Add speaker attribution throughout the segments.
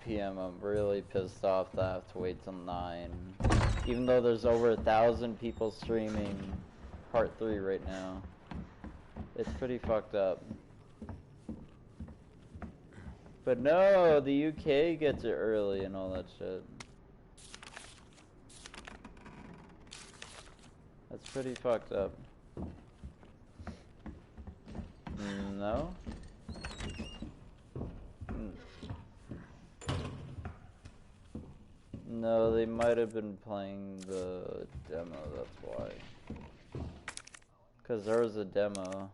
Speaker 1: p.m. I'm really pissed off that I have to wait till 9. Even though there's over 1,000 people streaming part 3 right now. It's pretty fucked up. But no, the UK gets it early and all that shit. That's pretty fucked up. No? No, they might have been playing the demo, that's why. Cause there was a demo.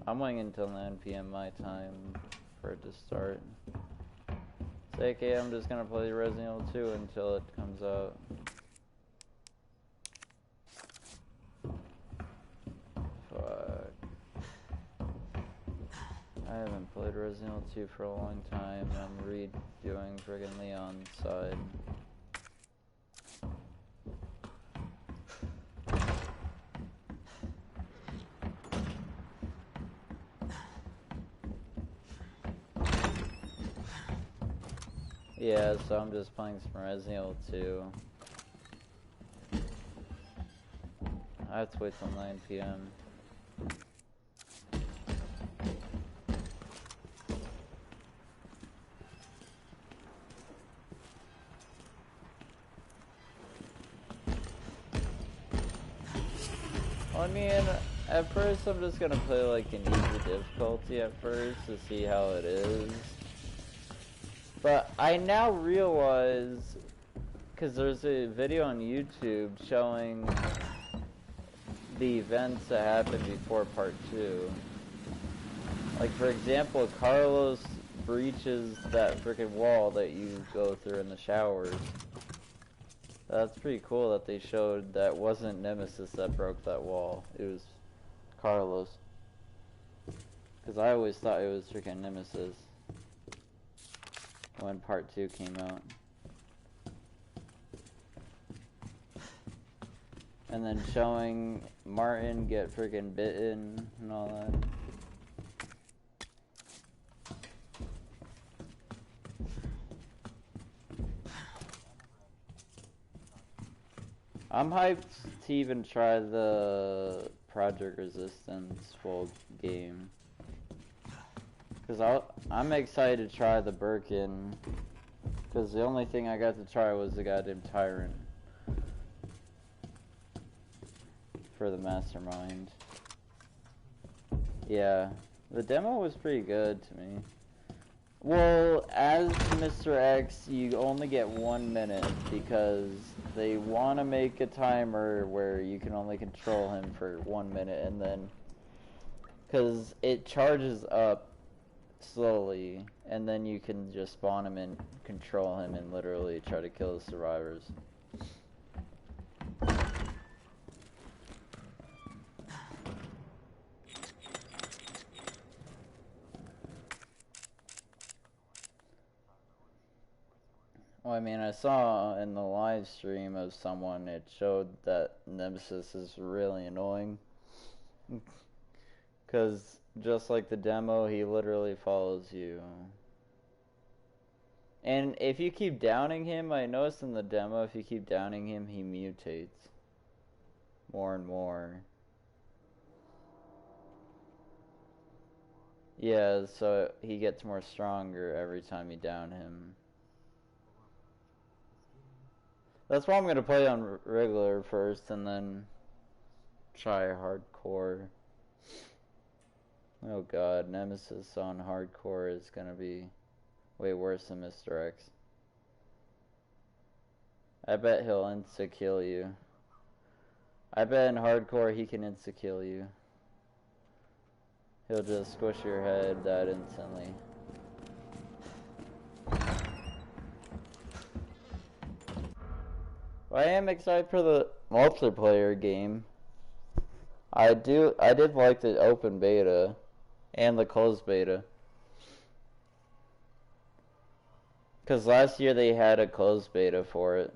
Speaker 1: I'm waiting until 9 p.m. my time for it to start. So okay, I'm just gonna play Resident Evil 2 until it comes out. Fuck. I haven't played Resident Evil 2 for a long time. I'm redoing friggin' Leon's side. Yeah, so I'm just playing some Resident Evil 2. I have to wait till 9 p.m. I mean, at first I'm just gonna play like an easy difficulty at first to see how it is. But I now realize, because there's a video on YouTube showing the events that happened before part 2. Like for example, Carlos breaches that freaking wall that you go through in the showers. That's pretty cool that they showed that wasn't Nemesis that broke that wall. It was Carlos. Because I always thought it was freaking Nemesis when part 2 came out. And then showing Martin get freaking bitten and all that. I'm hyped to even try the Project Resistance full game. Because I'm excited to try the Birkin. Because the only thing I got to try was the goddamn Tyrant. For the Mastermind. Yeah, the demo was pretty good to me. Well, as Mr. X, you only get 1 minute because they want to make a timer where you can only control him for 1 minute, and then because it charges up slowly, and then you can just spawn him and control him and literally try to kill the survivors. Well, I mean, I saw in the live stream of someone, it showed that Nemesis is really annoying. Because just like the demo, he literally follows you. And if you keep downing him, I noticed in the demo, if you keep downing him, he mutates more and more. Yeah, so he gets more stronger every time you down him. That's why I'm gonna play on regular first and then try hardcore. Oh god, Nemesis on hardcore is gonna be way worse than Mr. X. I bet he'll insta-kill you. I bet in hardcore he can insta-kill you. He'll just squish your head that instantly. I am excited for the multiplayer game. I did like the open beta and the closed beta. Because last year they had a closed beta for it.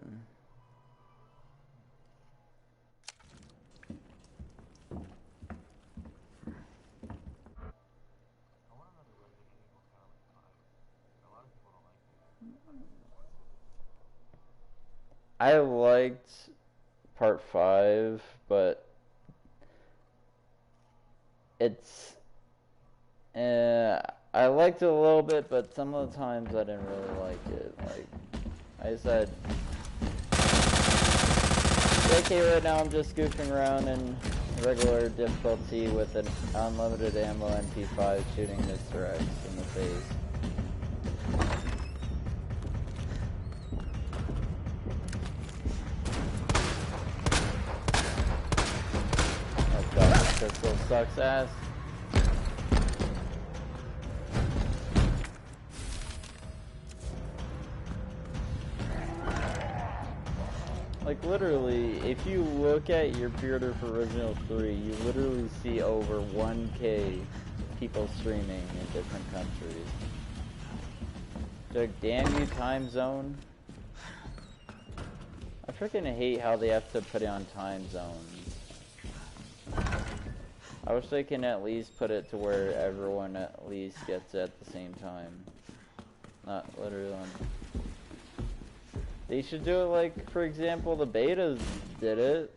Speaker 1: I liked part 5, but it's I liked it a little bit, but some of the times I didn't really like it. Like I said, okay, right now I'm just goofing around in regular difficulty with an unlimited ammo MP5 shooting Mr. X in the face. That pistol sucks ass. Like literally, if you look at your pre-order for Resident Evil 3, you literally see over 1K people streaming in different countries. Like, damn you, time zone. I freaking hate how they have to put it on time zones. I wish they can at least put it to where everyone at least gets it at the same time. Not literally on... They should do it like, for example, the betas did it.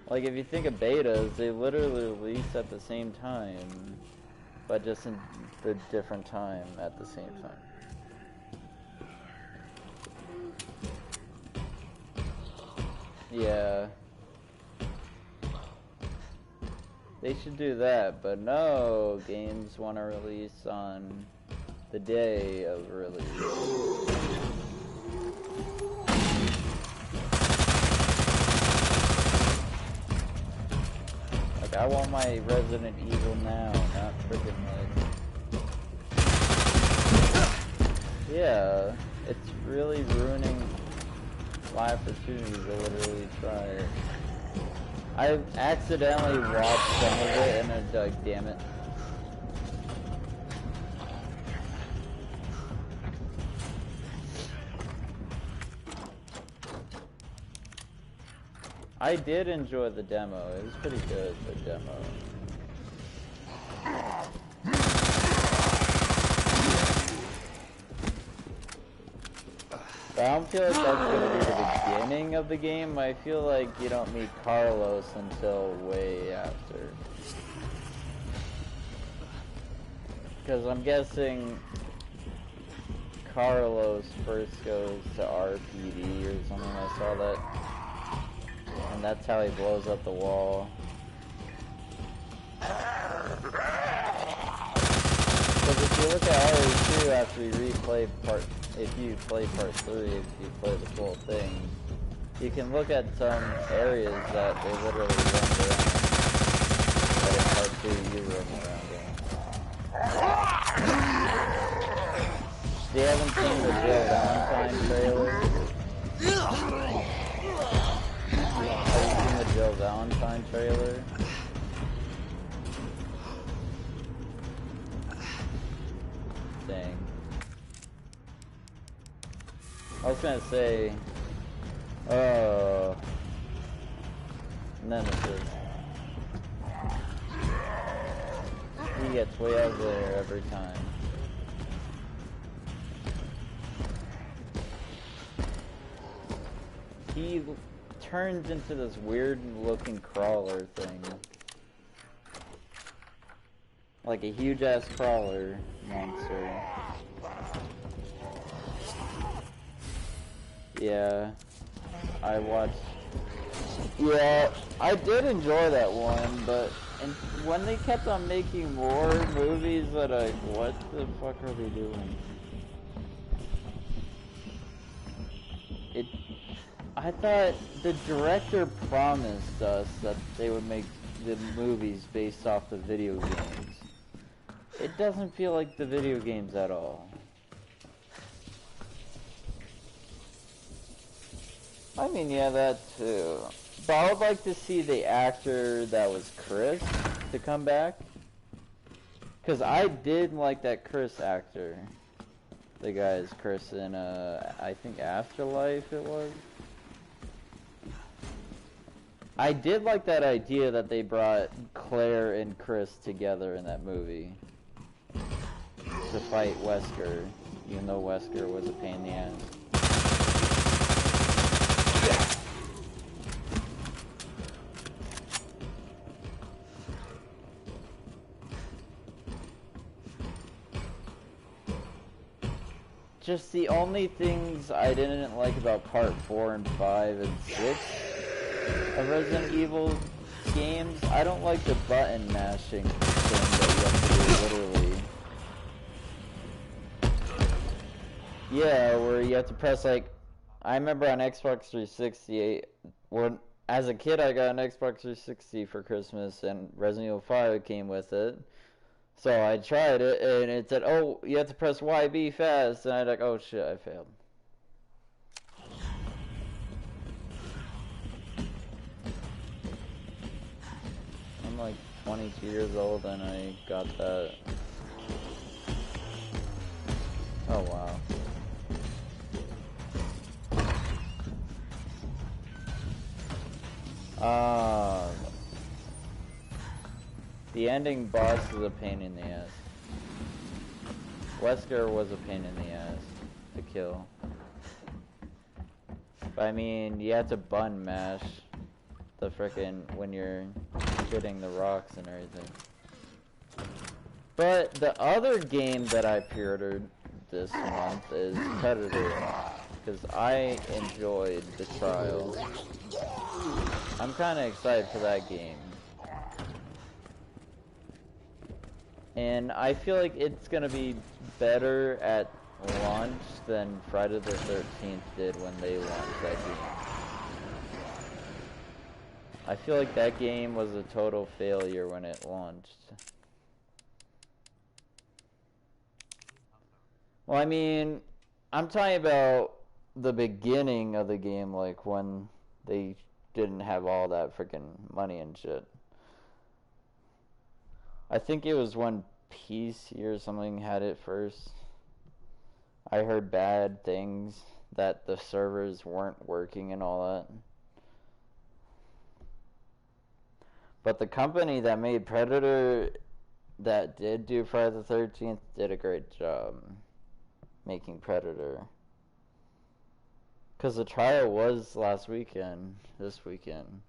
Speaker 1: Like, if you think of betas, they literally release at the same time, but just in the different time at the same time. Yeah. They should do that, but no, games want to release on the day of release. I want my Resident Evil now, not freaking like... Yeah, it's really ruining my opportunity to literally try it. I accidentally watched some of it and it's like, damn it. I did enjoy the demo. It was pretty good, the demo. But I don't feel like that's going to be the beginning of the game. I feel like you don't meet Carlos until way after. Because I'm guessing Carlos first goes to RPD or something. I saw that. And that's how he blows up the wall. Because if you look at RE2 after you replay if you play part 3, if you play the full thing, you can look at some areas that they literally run around. But in part 2, you run around in. You haven't seen the Jill Valentine trailer? The Jill Valentine trailer. Dang. I was gonna say, Nemesis. He gets way out there every time. He turns into this weird looking crawler thing. Like a huge ass crawler monster. Yeah, I watched. Yeah, I did enjoy that one, but when they kept on making more movies, that what the fuck are they doing? I thought the director promised us that they would make the movies based off the video games. It doesn't feel like the video games at all. I mean, yeah, that too. But I would like to see the actor that was Chris to come back. Because I did like that Chris actor. The guy's Chris in, I think Afterlife it was. I did like that idea that they brought Claire and Chris together in that movie to fight Wesker. even though Wesker was a pain in the ass. Just the only things I didn't like about part 4 and 5 and 6 of Resident Evil games, I don't like the button mashing thing that you have to do literally. Yeah, where you have to press like, I remember on Xbox 360, when as a kid I got an Xbox 360 for Christmas and Resident Evil 5 came with it. So I tried it and it said, oh, you have to press YB fast, and I was like, oh shit, I failed. I'm like 22 years old and I got that. Oh wow. The ending boss is a pain in the ass. Wesker was a pain in the ass to kill. But I mean, you have to button mash the frickin' when you're shooting the rocks and everything. But the other game that I pre-ordered this month is Predator, because I enjoyed the trial. I'm kind of excited for that game. And I feel like it's gonna be better at launch than Friday the 13th did when they launched that game. I feel like that game was a total failure when it launched. Well, I mean, I'm talking about the beginning of the game, like when they didn't have all that freaking money and shit. I think it was when PC or something had it first. I heard bad things, that the servers weren't working and all that. But the company that made Predator, that did do Friday the 13th, did a great job making Predator. Because the trial was last weekend, this weekend.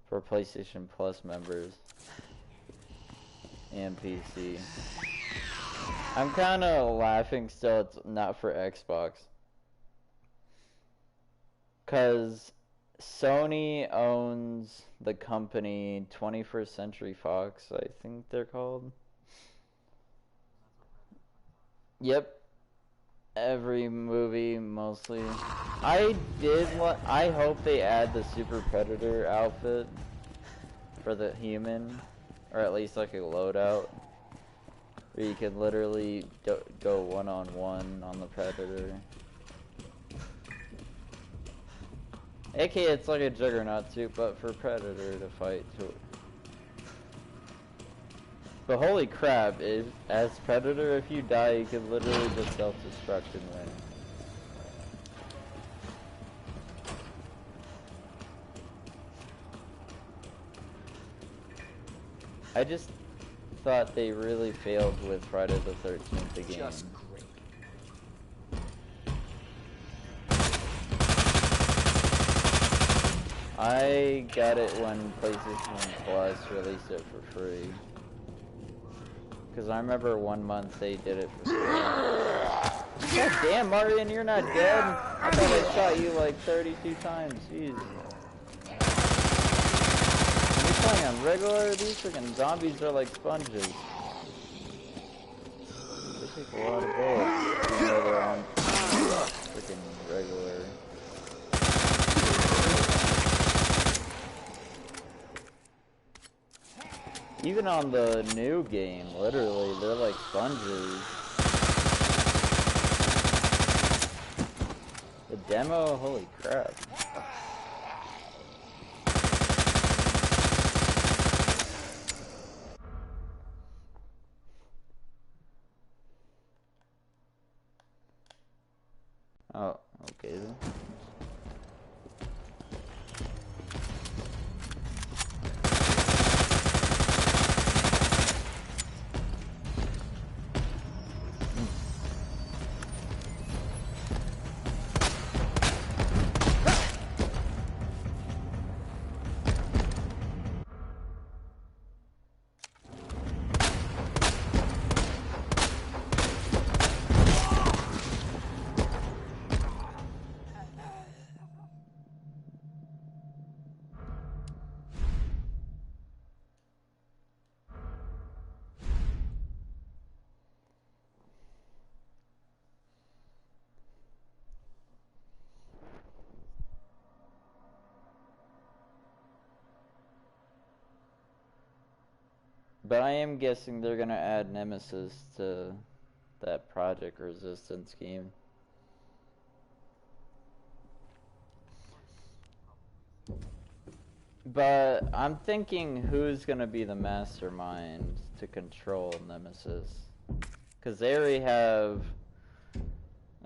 Speaker 1: For PlayStation Plus members and PC. I'm kind of laughing still it's not for Xbox. Because Sony owns the company 21st Century Fox, I think they're called. Yep. Every movie, mostly. I hope they add the Super Predator outfit for the human, or at least like a loadout, where you could literally go one-on-one on the Predator. AKA it's like a Juggernaut suit, but for Predator to fight to. But holy crap, as Predator, if you die, you could literally just self-destruct and win. I just thought they really failed with Friday the 13th the game.
Speaker 2: Just great.
Speaker 1: I got it when PlayStation Plus released it for free. Because I remember 1 month they did it for free. God damn, Martin, you're not dead. I thought I shot you like 32 times. Jeez. Are you playing on regular? These freaking zombies are like sponges. They take a lot of bullets. Even though they're on freaking regular. Even on the new game, literally, they're like sponges. The demo, holy crap. Oh, okay then. But I am guessing they're gonna add Nemesis to that Project Resistance game. But I'm thinking who's gonna be the mastermind to control Nemesis. Cause they already have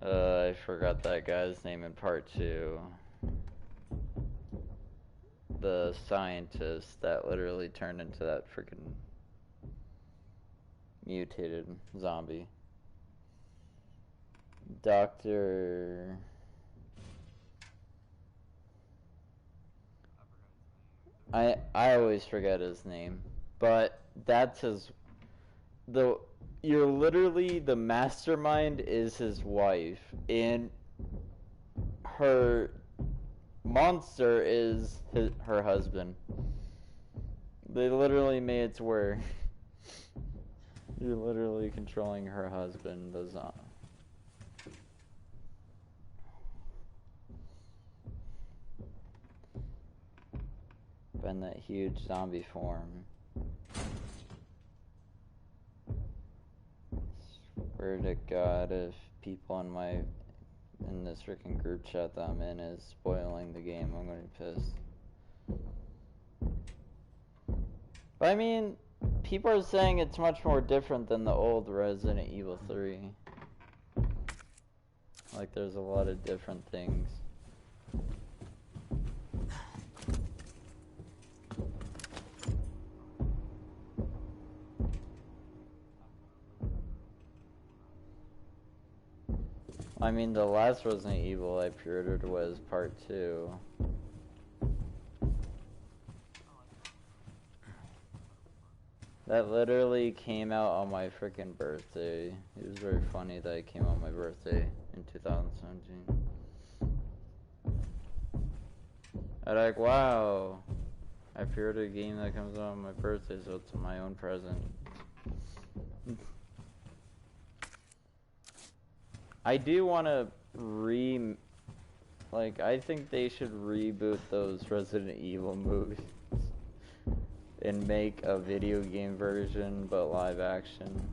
Speaker 1: I forgot that guy's name in part 2. The scientist that literally turned into that freaking mutated zombie. Dr. I always forget his name, but that's you're literally the mastermind is his wife, and her monster is her husband. They literally made it to where you're literally controlling her husband, the zombie. In that huge zombie form. Swear to God, if people in this freaking group chat that I'm in is spoiling the game, I'm gonna be pissed. But I mean, people are saying it's much more different than the old Resident Evil 3. Like, there's a lot of different things. I mean, the last Resident Evil I pre-ordered was part 2. That literally came out on my freaking birthday. It was very funny that it came on my birthday in 2017. I'm like, wow, I pre-ordered a game that comes out on my birthday, so it's my own present. I do want to I think they should reboot those Resident Evil movies and make a video game version, but live action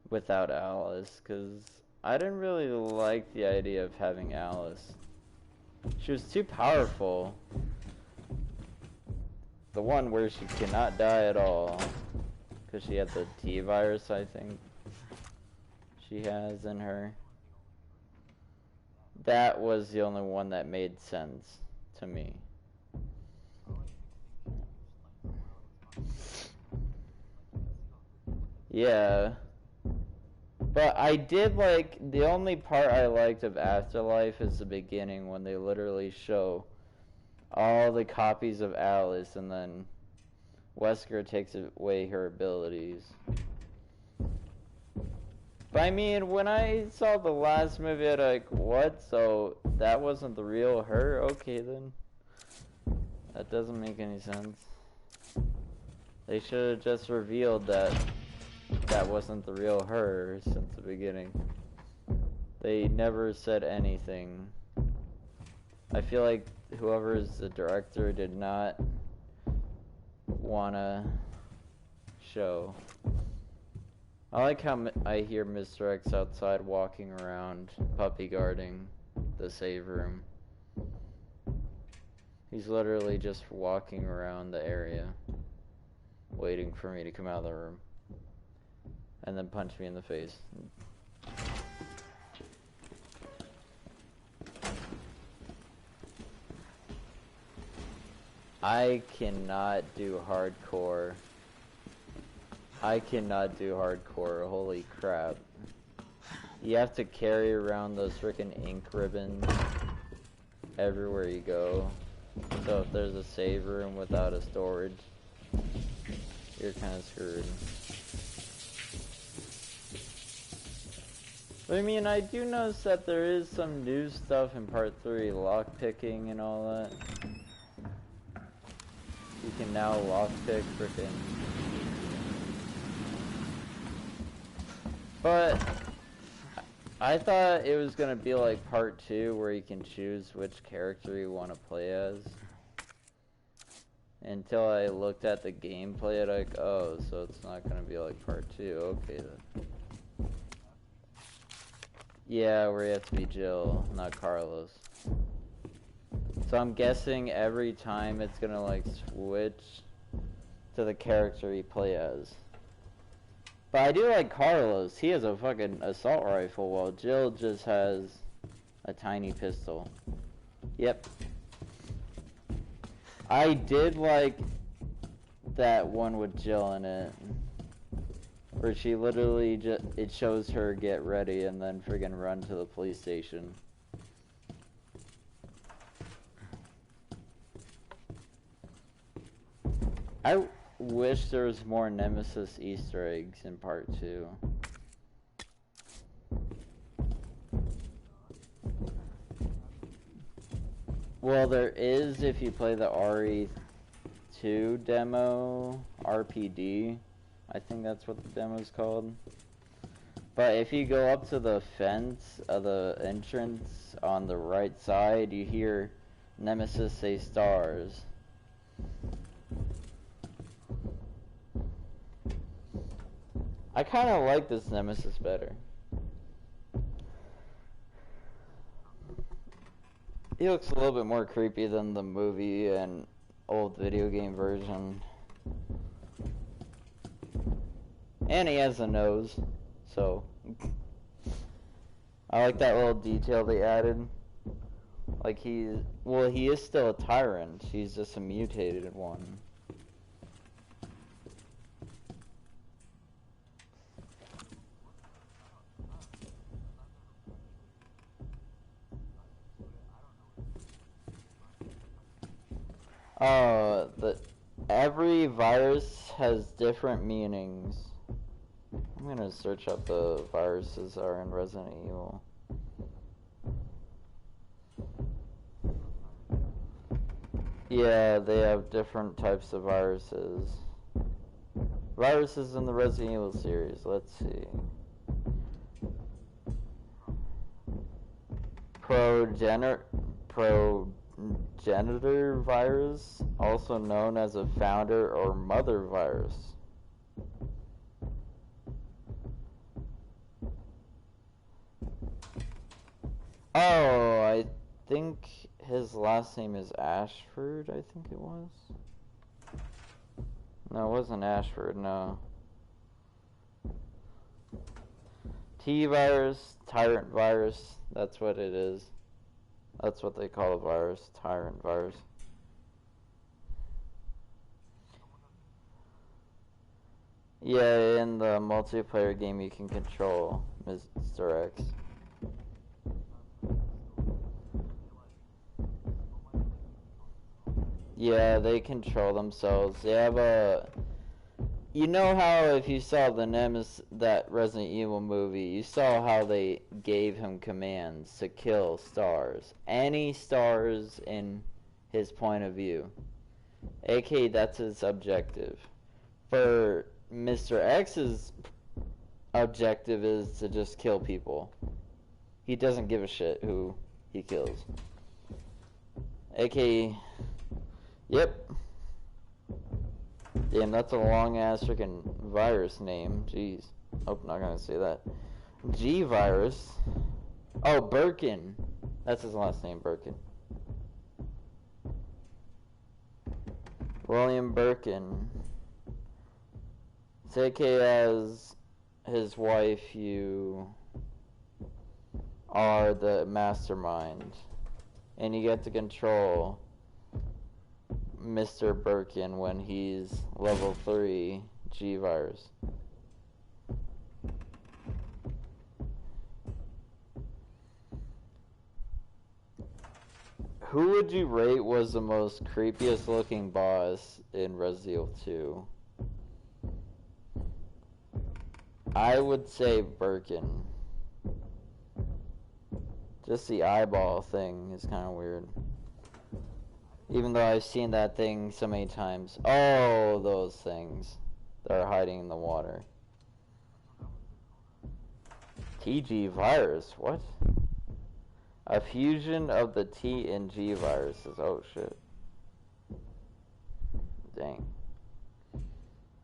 Speaker 1: without Alice, because I didn't really like the idea of having Alice. She was too powerful. The one where she cannot die at all, because she had the T virus, I think she has in her. That was the only one that made sense to me. Yeah. But I did like, the only part I liked of Afterlife is the beginning when they literally show all the copies of Alice and then Wesker takes away her abilities. But I mean, when I saw the last movie, I'm like, what? So that wasn't the real her? Okay then. That doesn't make any sense. They should have just revealed that that wasn't the real her since the beginning. They never said anything. I feel like whoever's the director did not wanna show. I like how I hear Mr. X outside walking around, puppy guarding the save room. He's literally just walking around the area, waiting for me to come out of the room, and then punch me in the face. I cannot do hardcore. Holy crap. You have to carry around those freaking ink ribbons everywhere you go. So if there's a save room without a storage, you're kind of screwed. But I mean, I do notice that there is some new stuff in part 3, lockpicking and all that. You can now lockpick freaking. But I thought it was gonna be like part 2 where you can choose which character you want to play as. until I looked at the gameplay, like, oh, so it's not gonna be like part 2. Okay then. Yeah, where you have to be Jill, not Carlos. So I'm guessing every time it's gonna like switch to the character you play as. But I do like Carlos. He has a fucking assault rifle while Jill just has a tiny pistol. Yep. I did like that one with Jill in it. Where she literally just, it shows her get ready and then friggin' run to the police station. I wish there was more Nemesis Easter eggs in part 2. Well, there is if you play the RE2 demo, RPD. I think that's what the demo's called. But if you go up to the fence of the entrance on the right side, you hear Nemesis say stars. I kind of like this Nemesis better. He looks a little bit more creepy than the movie and old video game version. And he has a nose, so I like that little detail they added. Like he is still a tyrant, he's just a mutated one. Every virus has different meanings. I'm gonna search up the viruses are in Resident Evil. Yeah, they have different types of viruses. Viruses in the Resident Evil series, let's see. Progenitor virus, also known as a founder or mother virus. Oh, I think his last name is Ashford, I think it was. No, it wasn't Ashford, no. T-virus, tyrant virus, that's what it is. That's what they call a virus, tyrant virus. Yeah, in the multiplayer game you can control Mr. X. Yeah, they control themselves. They have a... You know how if you saw the Nemesis, that Resident Evil movie, you saw how they gave him commands to kill stars. Any stars in his point of view. AK, that's his objective. For Mr. X's objective is to just kill people. He doesn't give a shit who he kills. AK, yep. Damn, that's a long-ass freaking virus name. Jeez. Hope I'm not gonna say that. G-virus. Oh, Birkin. That's his last name, Birkin. William Birkin. It's as his wife, you are the mastermind. And you get to control Mr. Birkin when he's level 3 G-virus. Who would you rate was the most creepiest looking boss in Resident Evil 2? I would say Birkin. Just the eyeball thing is kind of weird. Even though I've seen that thing so many times. Oh, those things that are hiding in the water. TG virus, what? A fusion of the T and G viruses. Oh shit. Dang.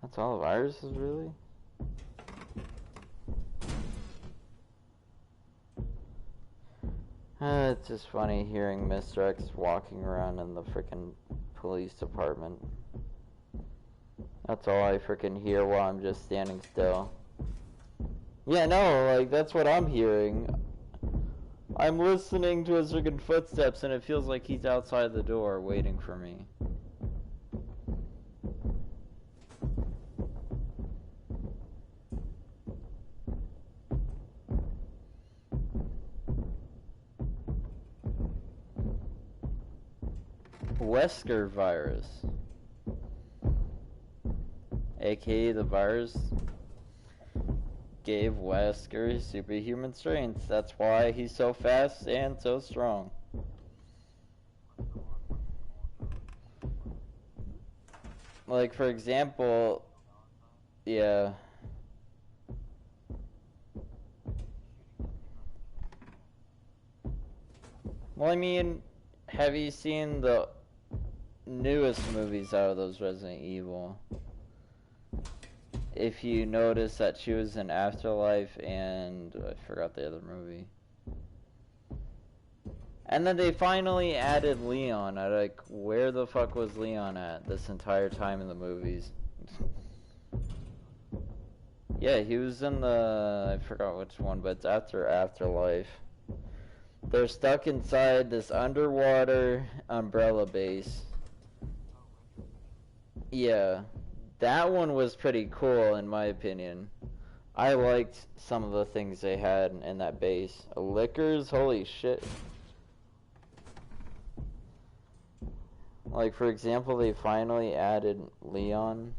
Speaker 1: That's all the viruses, really? It's just funny hearing Mr. X walking around in the frickin' police department. That's all I frickin' hear while I'm just standing still. Yeah, no, like, that's what I'm hearing. I'm listening to his frickin' footsteps and it feels like he's outside the door waiting for me. Wesker virus, aka the virus gave Wesker superhuman strength. That's why he's so fast and so strong. Like, for example, yeah. Well, I mean, have you seen the newest movies out of those Resident Evil? If you notice that she was in Afterlife and I forgot the other movie. And then they finally added Leon. I like, where the fuck was Leon at this entire time in the movies? Yeah, he was in the, I forgot which one, but it's after Afterlife. They're stuck inside this underwater umbrella base. Yeah, that one was pretty cool in my opinion. I liked some of the things they had in that base. Liquors, holy shit. Like, for example, they finally added Leon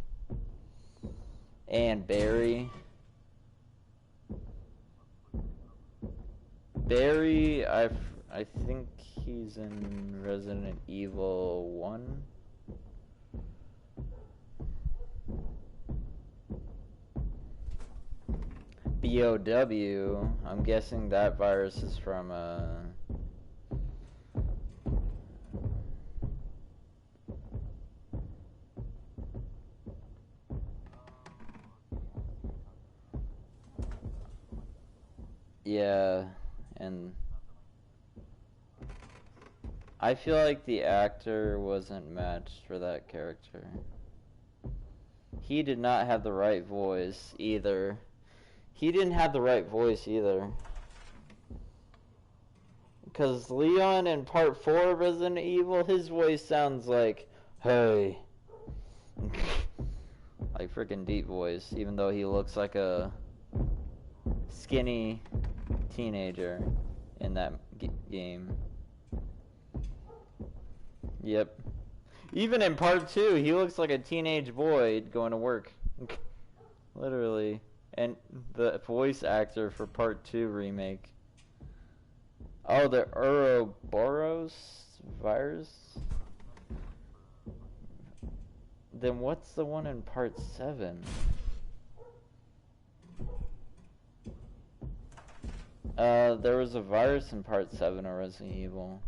Speaker 1: and Barry. Barry, I think he's in Resident Evil 1. BOW, I'm guessing that virus is from, yeah, and I feel like the actor wasn't matched for that character. He did not have the right voice either. He didn't have the right voice either. Because Leon in part 4 of Resident Evil, his voice sounds like, hey. Like freaking deep voice, even though he looks like a skinny teenager in that game. Yep. Even in part 2, he looks like a teenage boy going to work. Literally. And the voice actor for part 2 remake. Oh, the Ouroboros virus? Then what's the one in part 7? There was a virus in part 7 of Resident Evil.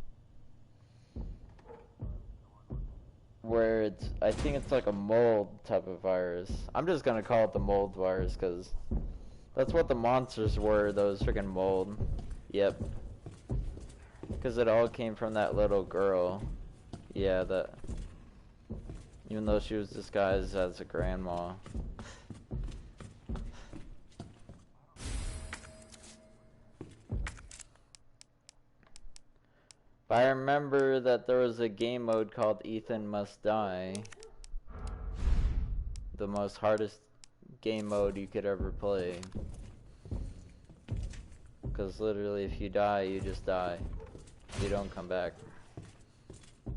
Speaker 1: Where it's, I think it's like a mold type of virus. I'm just gonna call it the mold virus because that's what the monsters were, those freaking mold. Yep. Because it all came from that little girl. Yeah, that. Even though she was disguised as a grandma. But I remember that there was a game mode called Ethan Must Die. The most hardest game mode you could ever play. Because literally if you die, you just die. You don't come back. I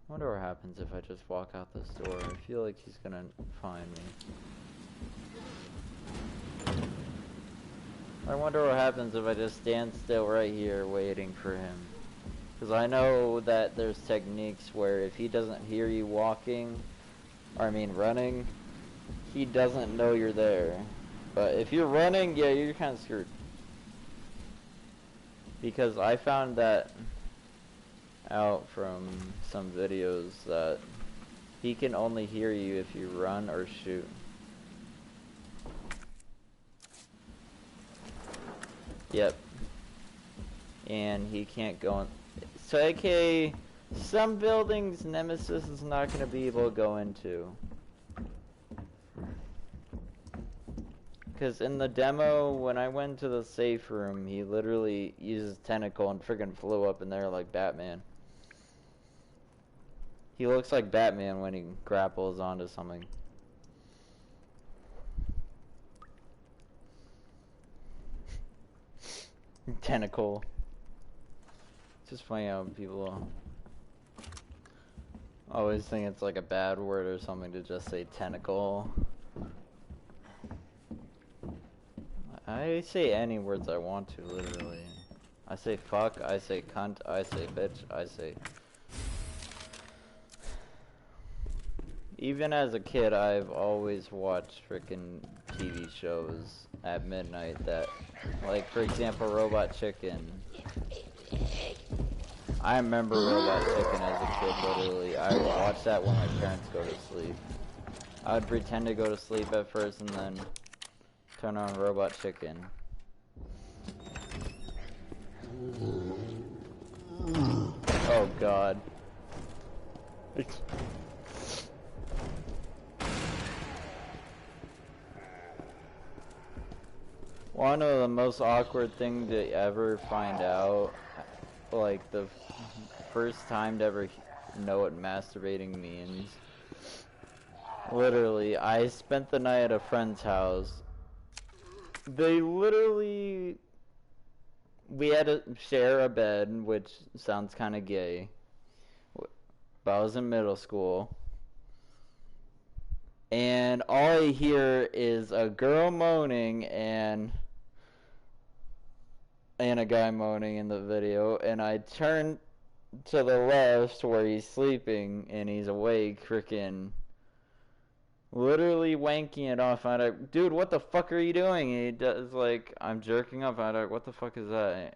Speaker 1: wonder what happens if I just walk out this door. I feel like he's gonna find me. I wonder what happens if I just stand still right here waiting for him. Because I know that there's techniques where if he doesn't hear you walking, or I mean running, he doesn't know you're there. But if you're running, yeah, you're kind of screwed. Because I found that out from some videos that He can only hear you if you run or shoot. Yep. And he can't go in. So aka, some buildings Nemesis is not going to be able to go into. Because in the demo, when I went to the safe room, he literally uses tentacle and freaking flew up in there like Batman. He looks like Batman when he grapples onto something. Tentacle. It's just funny how people always think it's like a bad word or something to just say tentacle. I say any words I want to, literally. I say fuck, I say cunt, I say bitch, I say... Even as a kid, I've always watched frickin' TV shows at midnight that... Like, for example, Robot Chicken. I remember Robot Chicken as a kid, literally. I would watch that when my parents go to sleep. I would pretend to go to sleep at first and then turn on Robot Chicken. Oh god. One of the most awkward things to ever find out, like the first time to ever know what masturbating means. Literally, I spent the night at a friend's house. They literally... We had to share a bed, which sounds kind of gay. But I was in middle school. And all I hear is a girl moaning and a guy moaning in the video. And I turn to the left where he's sleeping and he's awake, freaking... Literally wanking it off. I'm like, dude, what the fuck are you doing? And he does like, I'm jerking off. I'm like, what the fuck is that?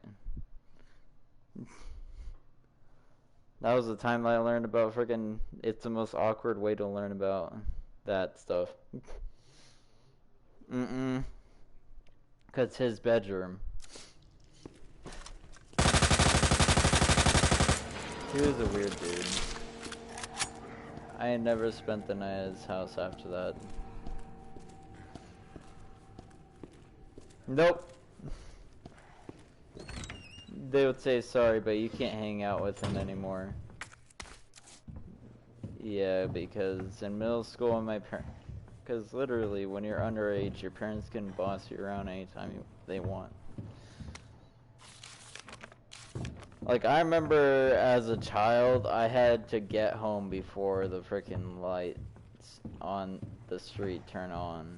Speaker 1: That was the time I learned about freaking, it's the most awkward way to learn about that stuff. Cause his bedroom. He was a weird dude. I had never spent the night at his house after that. Nope. They would say sorry, but you can't hang out with him anymore. Yeah, because in middle school, because literally when you're underage, your parents can boss you around anytime they want. Like, I remember as a child, I had to get home before the freaking lights on the street turn on.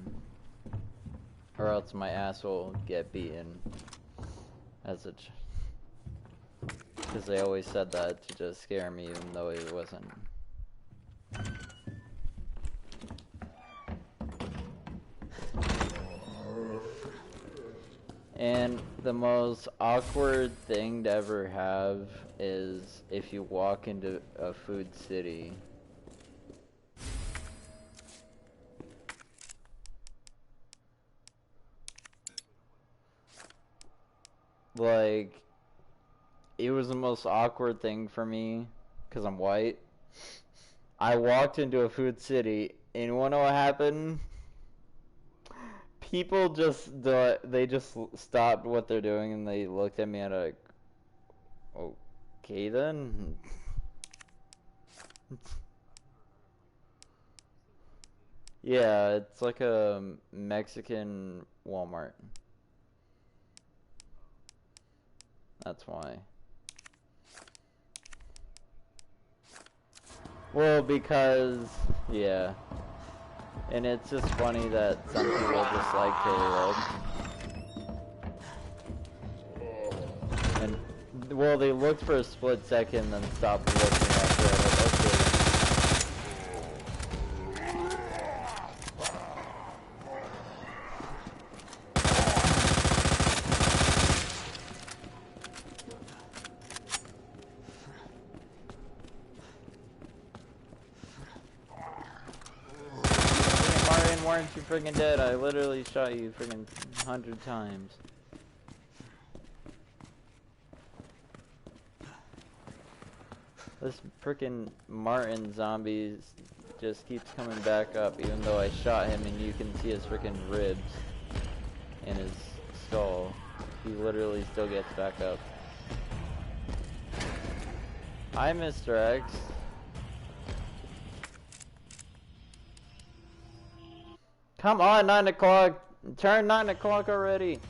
Speaker 1: Or else my ass will get beaten. As a because they always said that to just scare me, even though it wasn't. And the most awkward thing to ever have is if you walk into a food city. Like, it was the most awkward thing for me, because I'm white. I walked into a food city, and you wanna know what happened? People just, they just stopped what they're doing and they looked at me and like, okay then. Yeah, it's like a Mexican Walmart. That's why. Well, because, yeah. And it's just funny that some people just like to look. And, well, they looked for a split second, then stopped looking after it. Like, okay. aren't you freaking dead? I literally shot you freaking 100 times. This freaking Martin zombie just keeps coming back up, even though I shot him and you can see his freaking ribs in his skull. He literally still gets back up. Hi, Mr. X. Come on, 9 o'clock. Turn 9 o'clock already.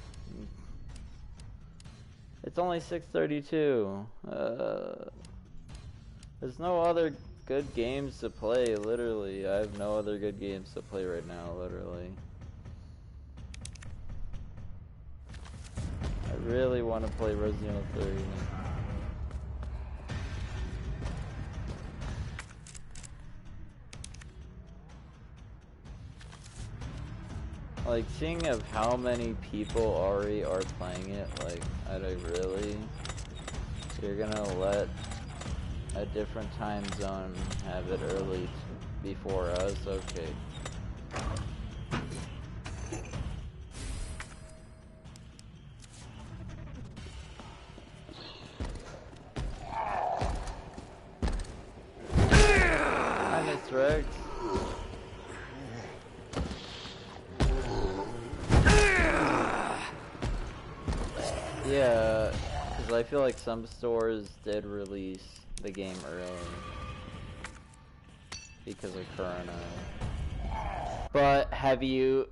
Speaker 1: It's only 6:32. There's no other good games to play, literally. I have no other good games to play right now, literally. I really want to play Resident Evil 3. Like, seeing of how many people already are playing it, like, I don't really... You're gonna let a different time zone have it early before us? Okay. Hi, Mr. X. Yeah, because I feel like some stores did release the game early because of Corona. But do you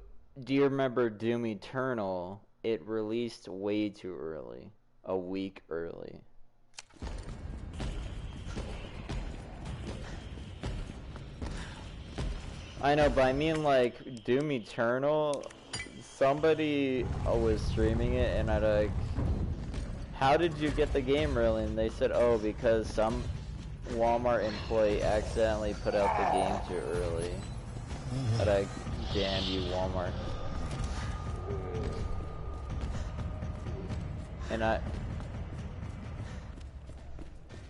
Speaker 1: remember Doom Eternal? It released way too early, a week early. I know, but I mean, like, Doom Eternal, somebody was streaming it and I like, how did you get the game early? And they said, oh, because some Walmart employee accidentally put out the game too early. But I, damn you, Walmart. And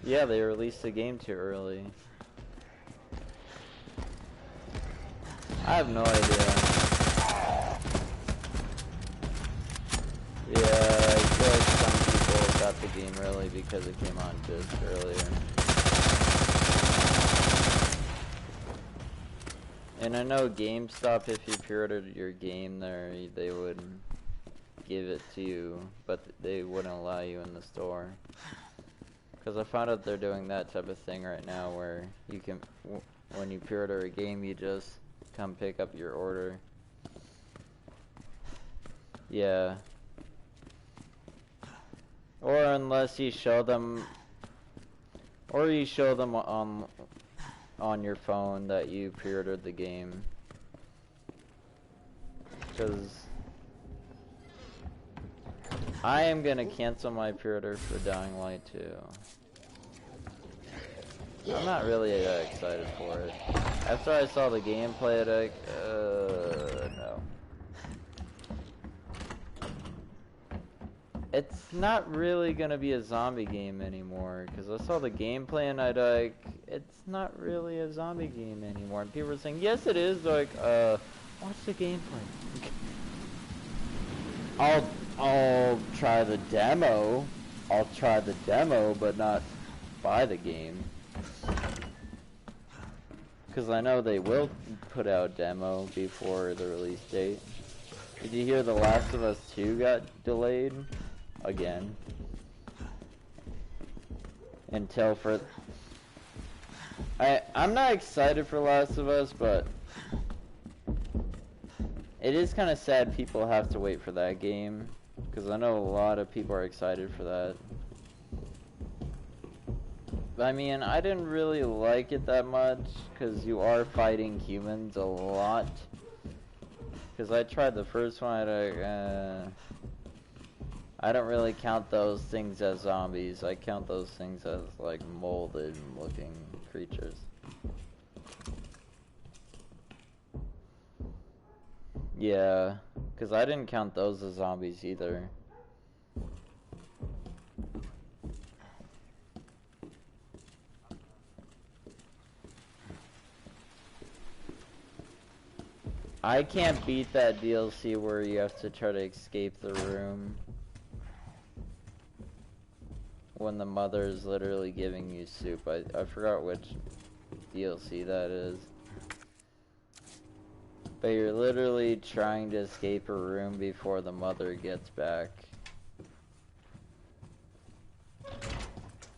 Speaker 1: yeah, they released the game too early. I have no idea. Yeah, I feel like some people got the game early because it came on disc earlier. And I know GameStop, if you pre-ordered your game there, they would give it to you, but they wouldn't allow you in the store. Because I found out they're doing that type of thing right now where you can, when you pre-order a game, you just come pick up your order. Yeah. Or unless you show them, or you show them on your phone that you pre-ordered the game. Because I am gonna cancel my pre-order for Dying Light 2. I'm not really excited for it. After I saw the gameplay, like, no. It's not really gonna be a zombie game anymore, because I saw the gameplay and I'd like, it's not really a zombie game anymore. And people were saying, yes it is, like, watch the gameplay. I'll try the demo. I'll try the demo, but not buy the game. Because I know they will put out demo before the release date. Did you hear The Last of Us 2 got delayed? Again. Until for... I'm not excited for Last of Us, but... It is kind of sad people have to wait for that game. Because I know a lot of people are excited for that. I mean, I didn't really like it that much, because you are fighting humans a lot. Because I tried the first one, I don't really count those things as zombies. I count those things as, like, molded looking creatures. Yeah, because I didn't count those as zombies either. I can't beat that DLC where you have to try to escape the room when the mother is literally giving you soup. I forgot which DLC that is. But you're literally trying to escape a room before the mother gets back.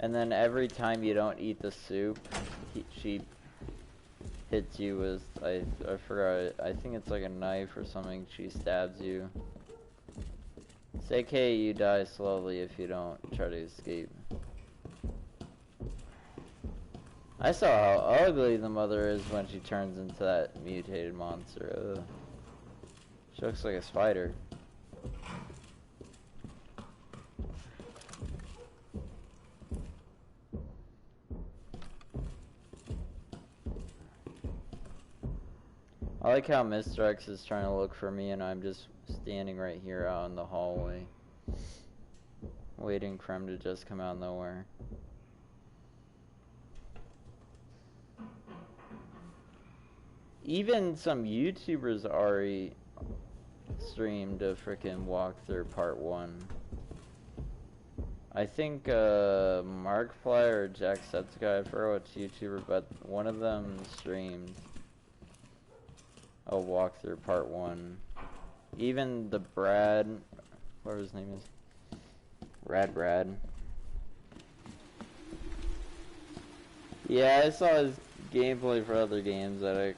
Speaker 1: And then every time you don't eat the soup, she hits you with, I forgot, I think it's like a knife or something. She stabs you. It's okay, you die slowly if you don't try to escape. I saw how ugly the mother is when she turns into that mutated monster. Ugh. She looks like a spider. I like how Mr. X is trying to look for me and I'm just standing right here out in the hallway, waiting for him to just come out of nowhere. Even some YouTubers already streamed a freaking walkthrough part 1. I think Markiplier or Jacksepticeye, I forgot which YouTuber, but one of them streamed a walkthrough part 1. Even the Brad, whatever his name is, Brad. Yeah, I saw his gameplay for other games that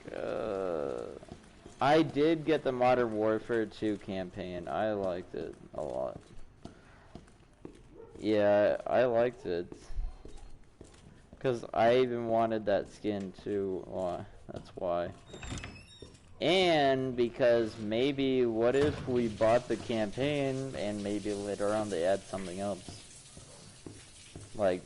Speaker 1: I did get the Modern Warfare 2 campaign. I liked it a lot. Yeah, I liked it. Because I even wanted that skin too. Well, that's why. And because maybe, what if we bought the campaign and maybe later on they add something else? Like,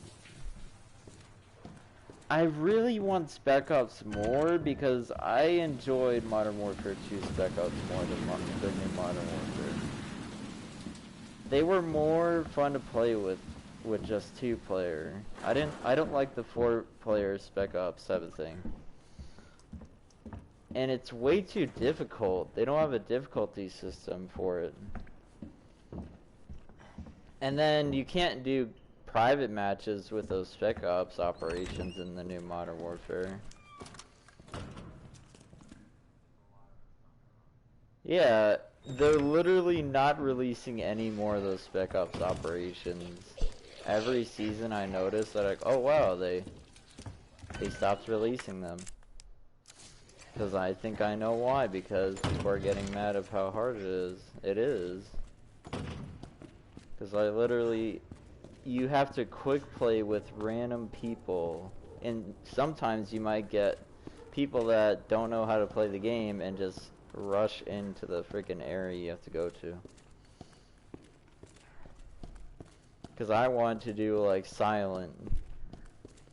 Speaker 1: I really want Spec Ops more because I enjoyed Modern Warfare 2 Spec Ops more than the new Modern Warfare. They were more fun to play with just 2-player. I don't like the 4-player Spec Ops 7 thing. And it's way too difficult. They don't have a difficulty system for it. And then you can't do private matches with those Spec Ops operations in the new Modern Warfare. Yeah, they're literally not releasing any more of those Spec Ops operations. Every season I notice that, like, oh wow, they stopped releasing them. Because I think I know why, because people are getting mad of how hard it is. It is. Because I literally, you have to quick play with random people, and sometimes you might get people that don't know how to play the game and just rush into the freaking area you have to go to. Because I want to do like silent,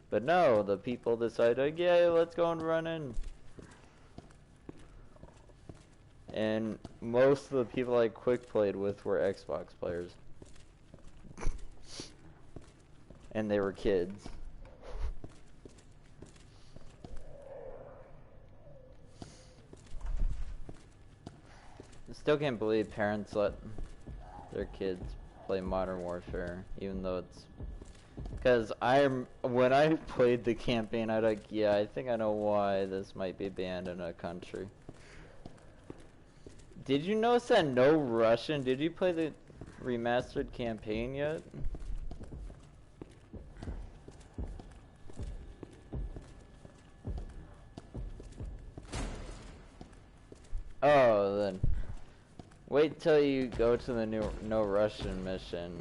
Speaker 1: but no, the people decide like, yeah, let's go and run in. And most of the people I quick played with were Xbox players. And they were kids. I still can't believe parents let their kids play Modern Warfare, even though it's... Because when I played the campaign, I was like, yeah, I think I know why this might be banned in a country. Did you notice that no Russian? Did you play the remastered campaign yet? Oh, then wait till you go to the new no Russian mission.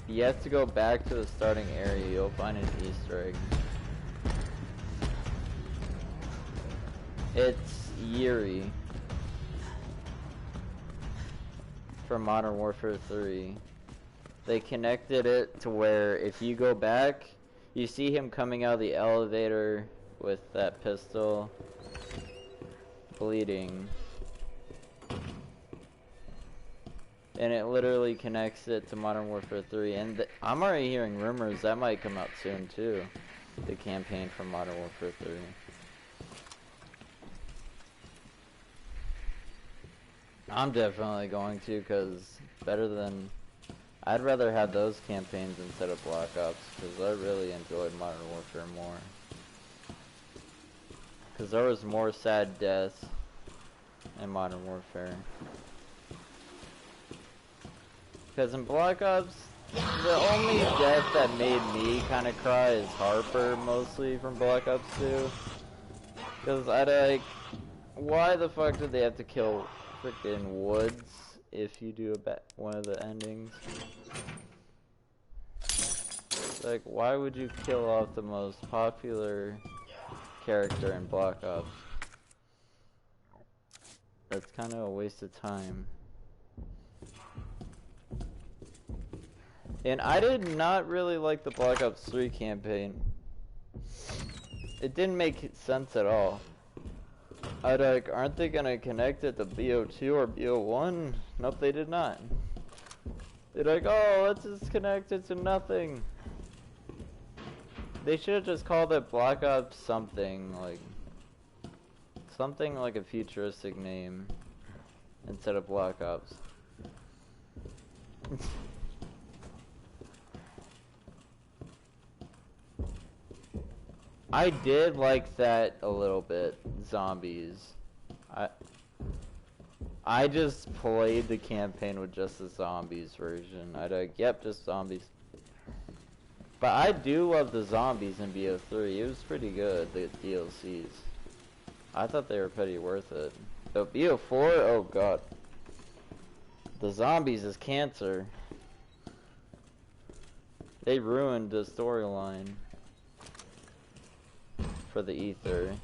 Speaker 1: You have to go back to the starting area. You'll find an Easter egg. It's Yuri from Modern Warfare 3. They connected it to where if you go back, you see him coming out of the elevator with that pistol, bleeding. And it literally connects it to Modern Warfare 3. And I'm already hearing rumors that might come out soon too. The campaign from Modern Warfare 3. I'm definitely going to, because better than... I'd rather have those campaigns instead of Black Ops, because I really enjoyed Modern Warfare more. Because there was more sad deaths in Modern Warfare. Because in Black Ops, the only death that made me kind of cry is Harper, mostly, from Black Ops 2. Because I'd like, why the fuck did they have to kill frickin' Woods if you do one of the endings? Like, why would you kill off the most popular character in Black Ops? That's kind of a waste of time. And I did not really like the Black Ops 3 campaign. It didn't make sense at all. I'd like, aren't they gonna connect it to BO2 or BO1? Nope, they did not. They're like, oh, let's just connect it to nothing. They should have just called it Black Ops something like a futuristic name instead of Black Ops. I did like that a little bit, zombies. I just played the campaign with just the zombies version. I'd like, yep, just zombies. But I do love the zombies in BO3. It was pretty good, the DLCs. I thought they were pretty worth it. But BO4, oh god. The zombies is cancer. They ruined the storyline for the ether.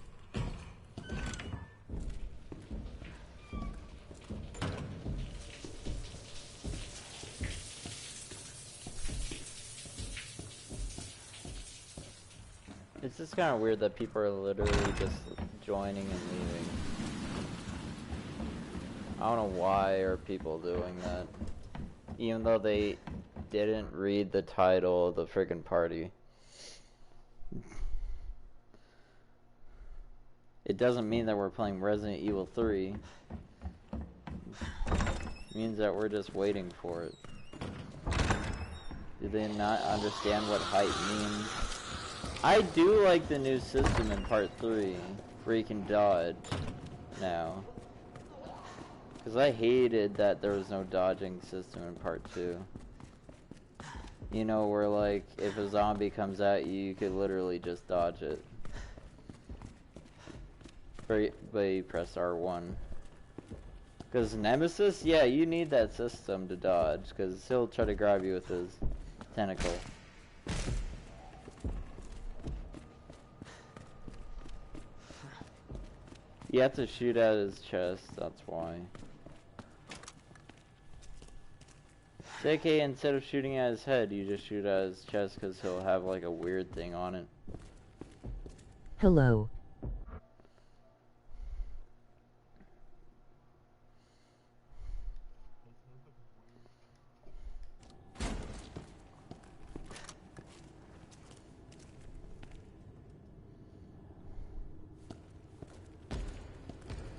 Speaker 1: It's just kind of weird that people are literally just joining and leaving. I don't know why are people doing that, even though they didn't read the title of the friggin' party. It doesn't mean that we're playing Resident Evil 3. It means that we're just waiting for it. Do they not understand what height means? I do like the new system in Part 3, where you can dodge now. Because I hated that there was no dodging system in Part 2. You know, where like, if a zombie comes at you, you could literally just dodge it. But you press R1. Because Nemesis, yeah, you need that system to dodge, because he'll try to grab you with his tentacle. You have to shoot at his chest, that's why. JK, instead of shooting at his head, you just shoot at his chest because he'll have like a weird thing on it.
Speaker 2: Hello.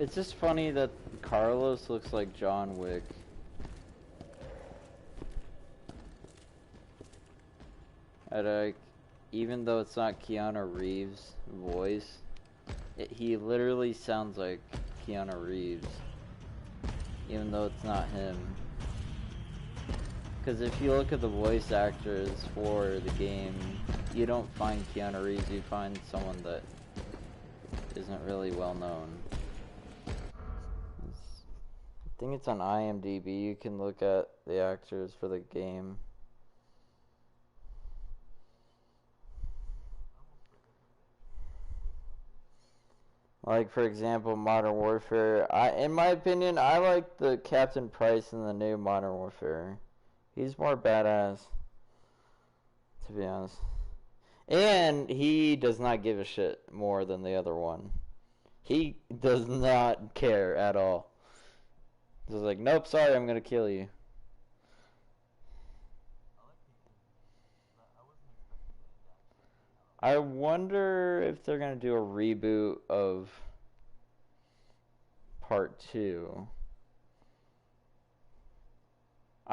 Speaker 1: It's just funny that Carlos looks like John Wick. Even though it's not Keanu Reeves' voice, he literally sounds like Keanu Reeves, even though it's not him. Because if you look at the voice actors for the game, you don't find Keanu Reeves, you find someone that isn't really well known. I think it's on IMDb, you can look at the actors for the game. Like, for example, Modern Warfare. In my opinion, I like the Captain Price in the new Modern Warfare. He's more badass, to be honest. And he does not give a shit more than the other one. He does not care at all. He's like, nope, sorry, I'm gonna kill you. I wonder if they're gonna do a reboot of Part 2.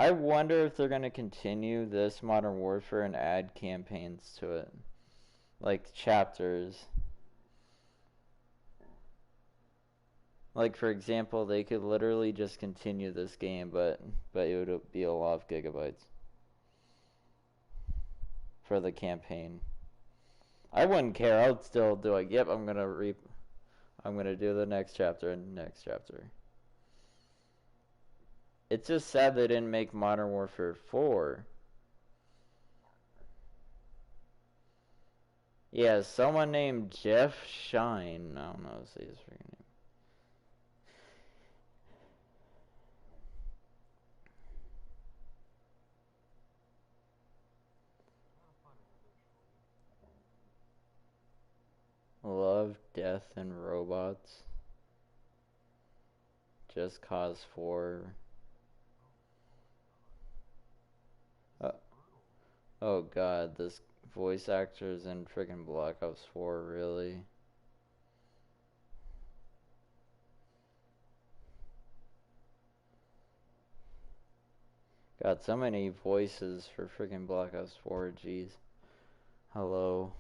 Speaker 1: I wonder if they're gonna continue this Modern Warfare and add campaigns to it, like chapters. Like, for example, they could literally just continue this game, but it would be a lot of gigabytes for the campaign. I wouldn't care. I would still do it. Yep, I'm gonna do the next chapter and next chapter. It's just sad they didn't make Modern Warfare 4. Yeah, someone named Jeff Shine. I don't know how to say his freaking name. Love, Death, and Robots. Just Cause 4. Oh god, this voice actor's in freaking Black Ops 4, really? Got so many voices for freaking Black Ops 4, jeez. Hello.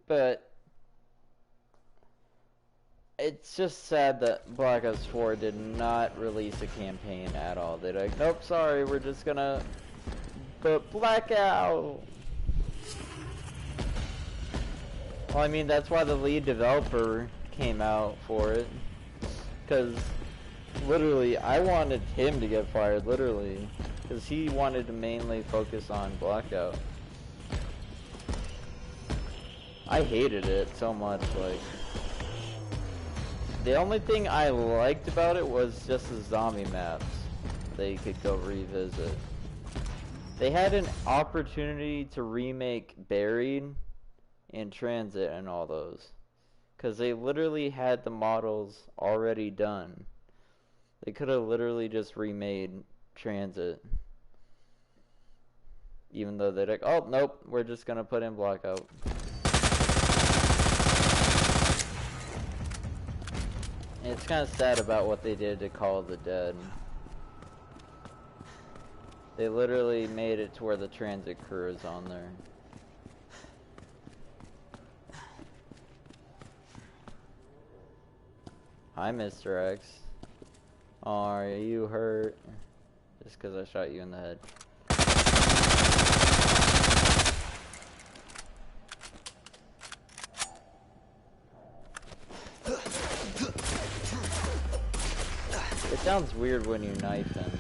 Speaker 1: But it's just sad that Black Ops 4 did not release a campaign at all. They're like, nope, sorry, we're just gonna put Blackout. Well, I mean, that's why the lead developer came out for it. Because, literally, I wanted him to get fired, literally. Because he wanted to mainly focus on Blackout. I hated it so much, like... The only thing I liked about it was just the zombie maps they could go revisit. They had an opportunity to remake Buried and Transit and all those. Because they literally had the models already done. They could have literally just remade Transit. Even though they're like, oh, nope, we're just going to put in Blackout. It's kind of sad about what they did to Call of the Dead. They literally made it to where the Transit crew is on there. Hi, Mr. X. Are you hurt? Just because I shot you in the head. It sounds weird when you knife him.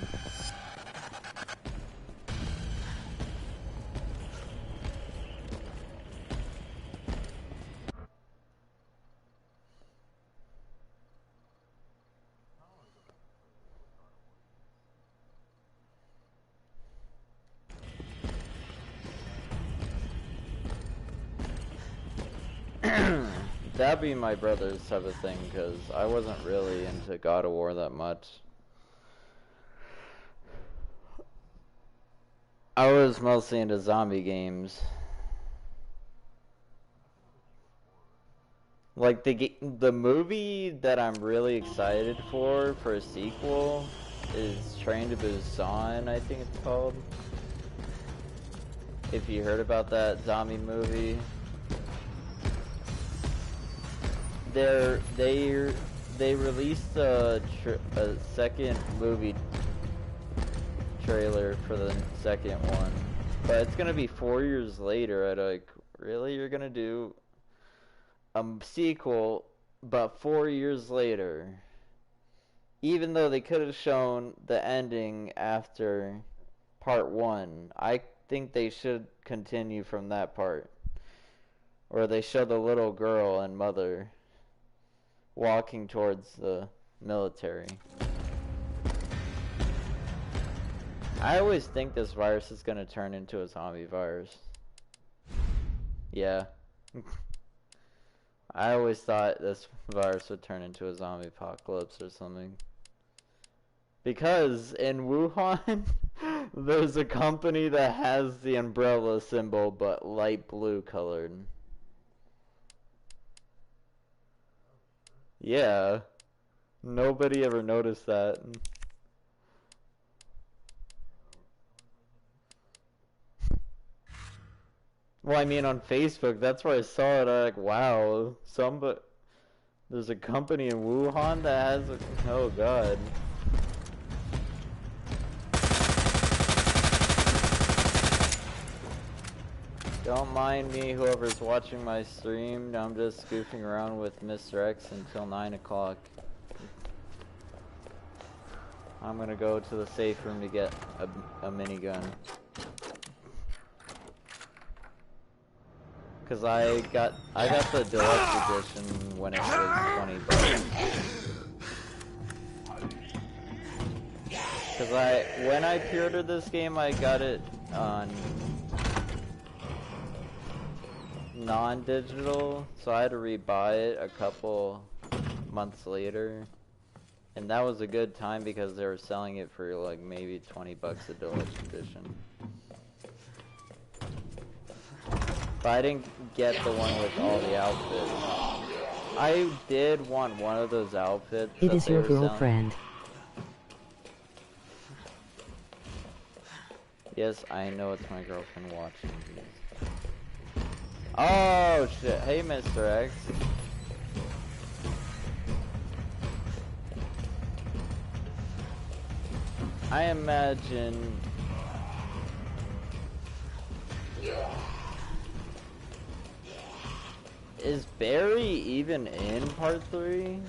Speaker 1: That'd be my brother's type of thing, because I wasn't really into God of War that much. I was mostly into zombie games. Like, the movie that I'm really excited for a sequel is Train to Busan, I think it's called. If you heard about that zombie movie. They released a second movie trailer for the second one, but it's gonna be 4 years later. I'm like, really? You're gonna do a sequel, but 4 years later? Even though they could have shown the ending after part 1, I think they should continue from that part, where they show the little girl and mother walking towards the military. I always think this virus is gonna turn into a zombie virus. Yeah. I always thought this virus would turn into a zombie apocalypse or something. Because in Wuhan, there's a company that has the umbrella symbol, but light blue colored. Yeah. Nobody ever noticed that. Well, I mean, on Facebook, that's where I saw it. I'm like, wow, there's a company in Wuhan that has a, oh god. Don't mind me, whoever's watching my stream. I'm just goofing around with Mr. X until 9 o'clock. I'm gonna go to the safe room to get a minigun. Cause I got the deluxe edition when it was 20 bucks. Cause when I pre-ordered this game, I got it on non-digital, so I had to rebuy it a couple months later. And that was a good time because they were selling it for like maybe 20 bucks a deluxe edition. But I didn't get the one with all the outfits. I did want one of those outfits.
Speaker 2: It is your girlfriend.
Speaker 1: Yes, I know it's my girlfriend watching. Oh shit! Hey, Mr. X. I imagine. Is Barry even in part 3?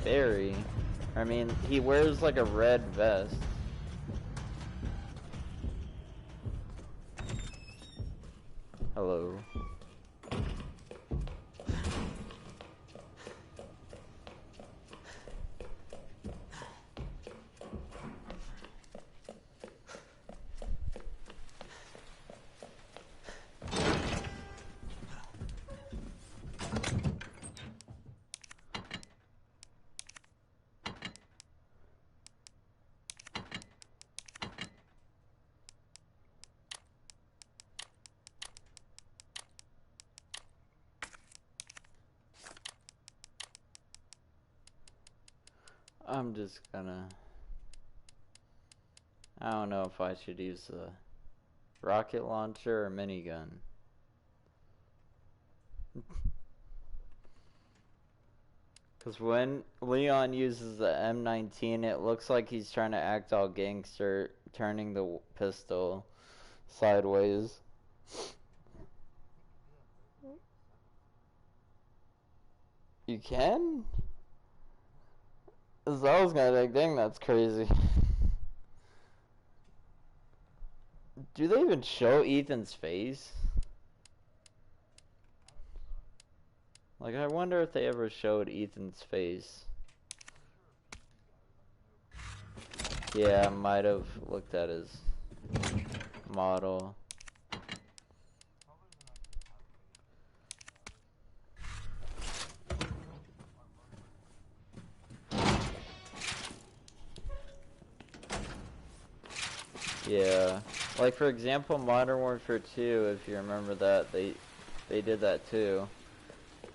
Speaker 1: Barry. I mean, he wears like a red vest. Hello. I'm just gonna... I don't know if I should use the rocket launcher or minigun. Because when Leon uses the M19, it looks like he's trying to act all gangster, turning the pistol sideways. You can? I was gonna like, dang, that's crazy. Do they even show Ethan's face? Like, I wonder if they ever showed Ethan's face. Yeah, I might have looked at his model. Yeah, like for example, Modern Warfare 2, if you remember that, they did that too.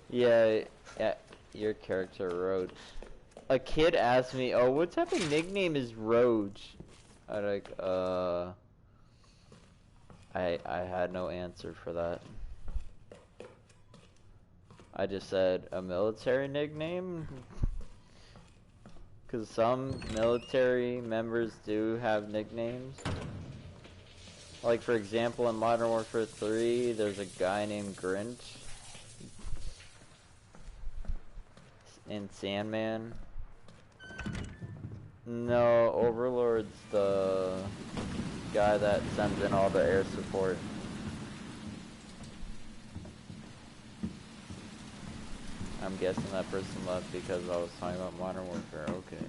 Speaker 1: Yeah, your character, Roach. A kid asked me, oh, what type of nickname is Roach? I like, I had no answer for that. I just said, a military nickname? Because some military members do have nicknames. Like, for example, in Modern Warfare 3, there's a guy named Grinch. In Sandman. No, Overlord's the guy that sends in all the air support. I'm guessing that person left because I was talking about Modern Warfare. Okay.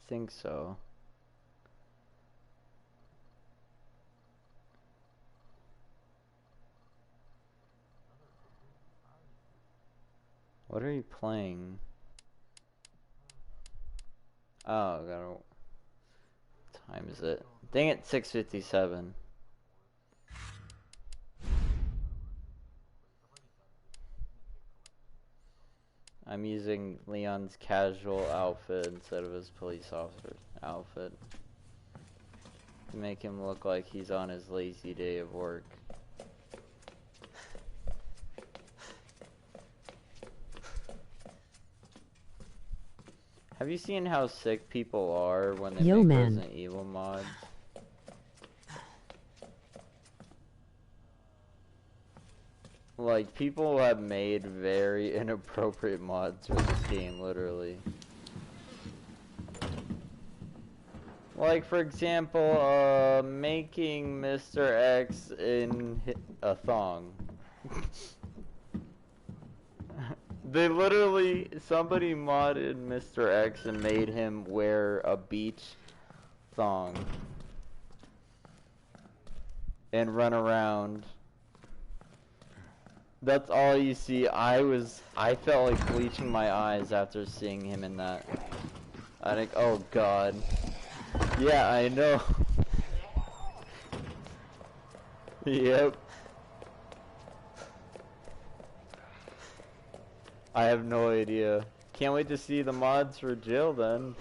Speaker 1: think so. What are you playing? Oh, gotta... What time is it? Dang it, 6:57. I'm using Leon's casual outfit instead of his police officer's outfit to make him look like he's on his lazy day of work. Have you seen how sick people are when they make Resident Evil mods? Like, people have made very inappropriate mods for this game, literally. Like, for example, making Mr. X in a thong. They literally, somebody modded Mr. X and made him wear a beach thong. And run around. That's all you see. I felt like bleaching my eyes after seeing him in that. I think, oh god. Yeah, I know. Yep. I have no idea. Can't wait to see the mods for Jill then.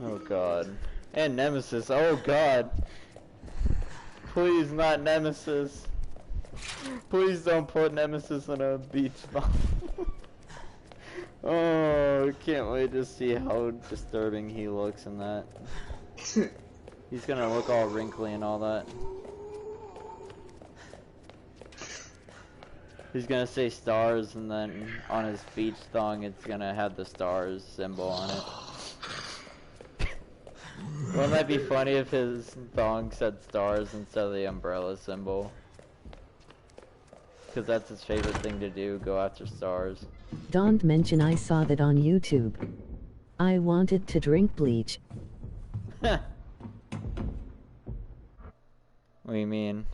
Speaker 1: Oh god. And Nemesis, oh god. Please not Nemesis. Please don't put Nemesis in a beach thong. Oh, can't wait to see how disturbing he looks in that. He's gonna look all wrinkly and all that. He's gonna say stars, and then on his beach thong it's gonna have the stars symbol on it. Wouldn't that be funny if his thong said stars instead of the umbrella symbol? Because that's his favorite thing to do, go after stars.
Speaker 2: Don't mention I saw that on YouTube. I wanted to drink bleach.
Speaker 1: What do you mean?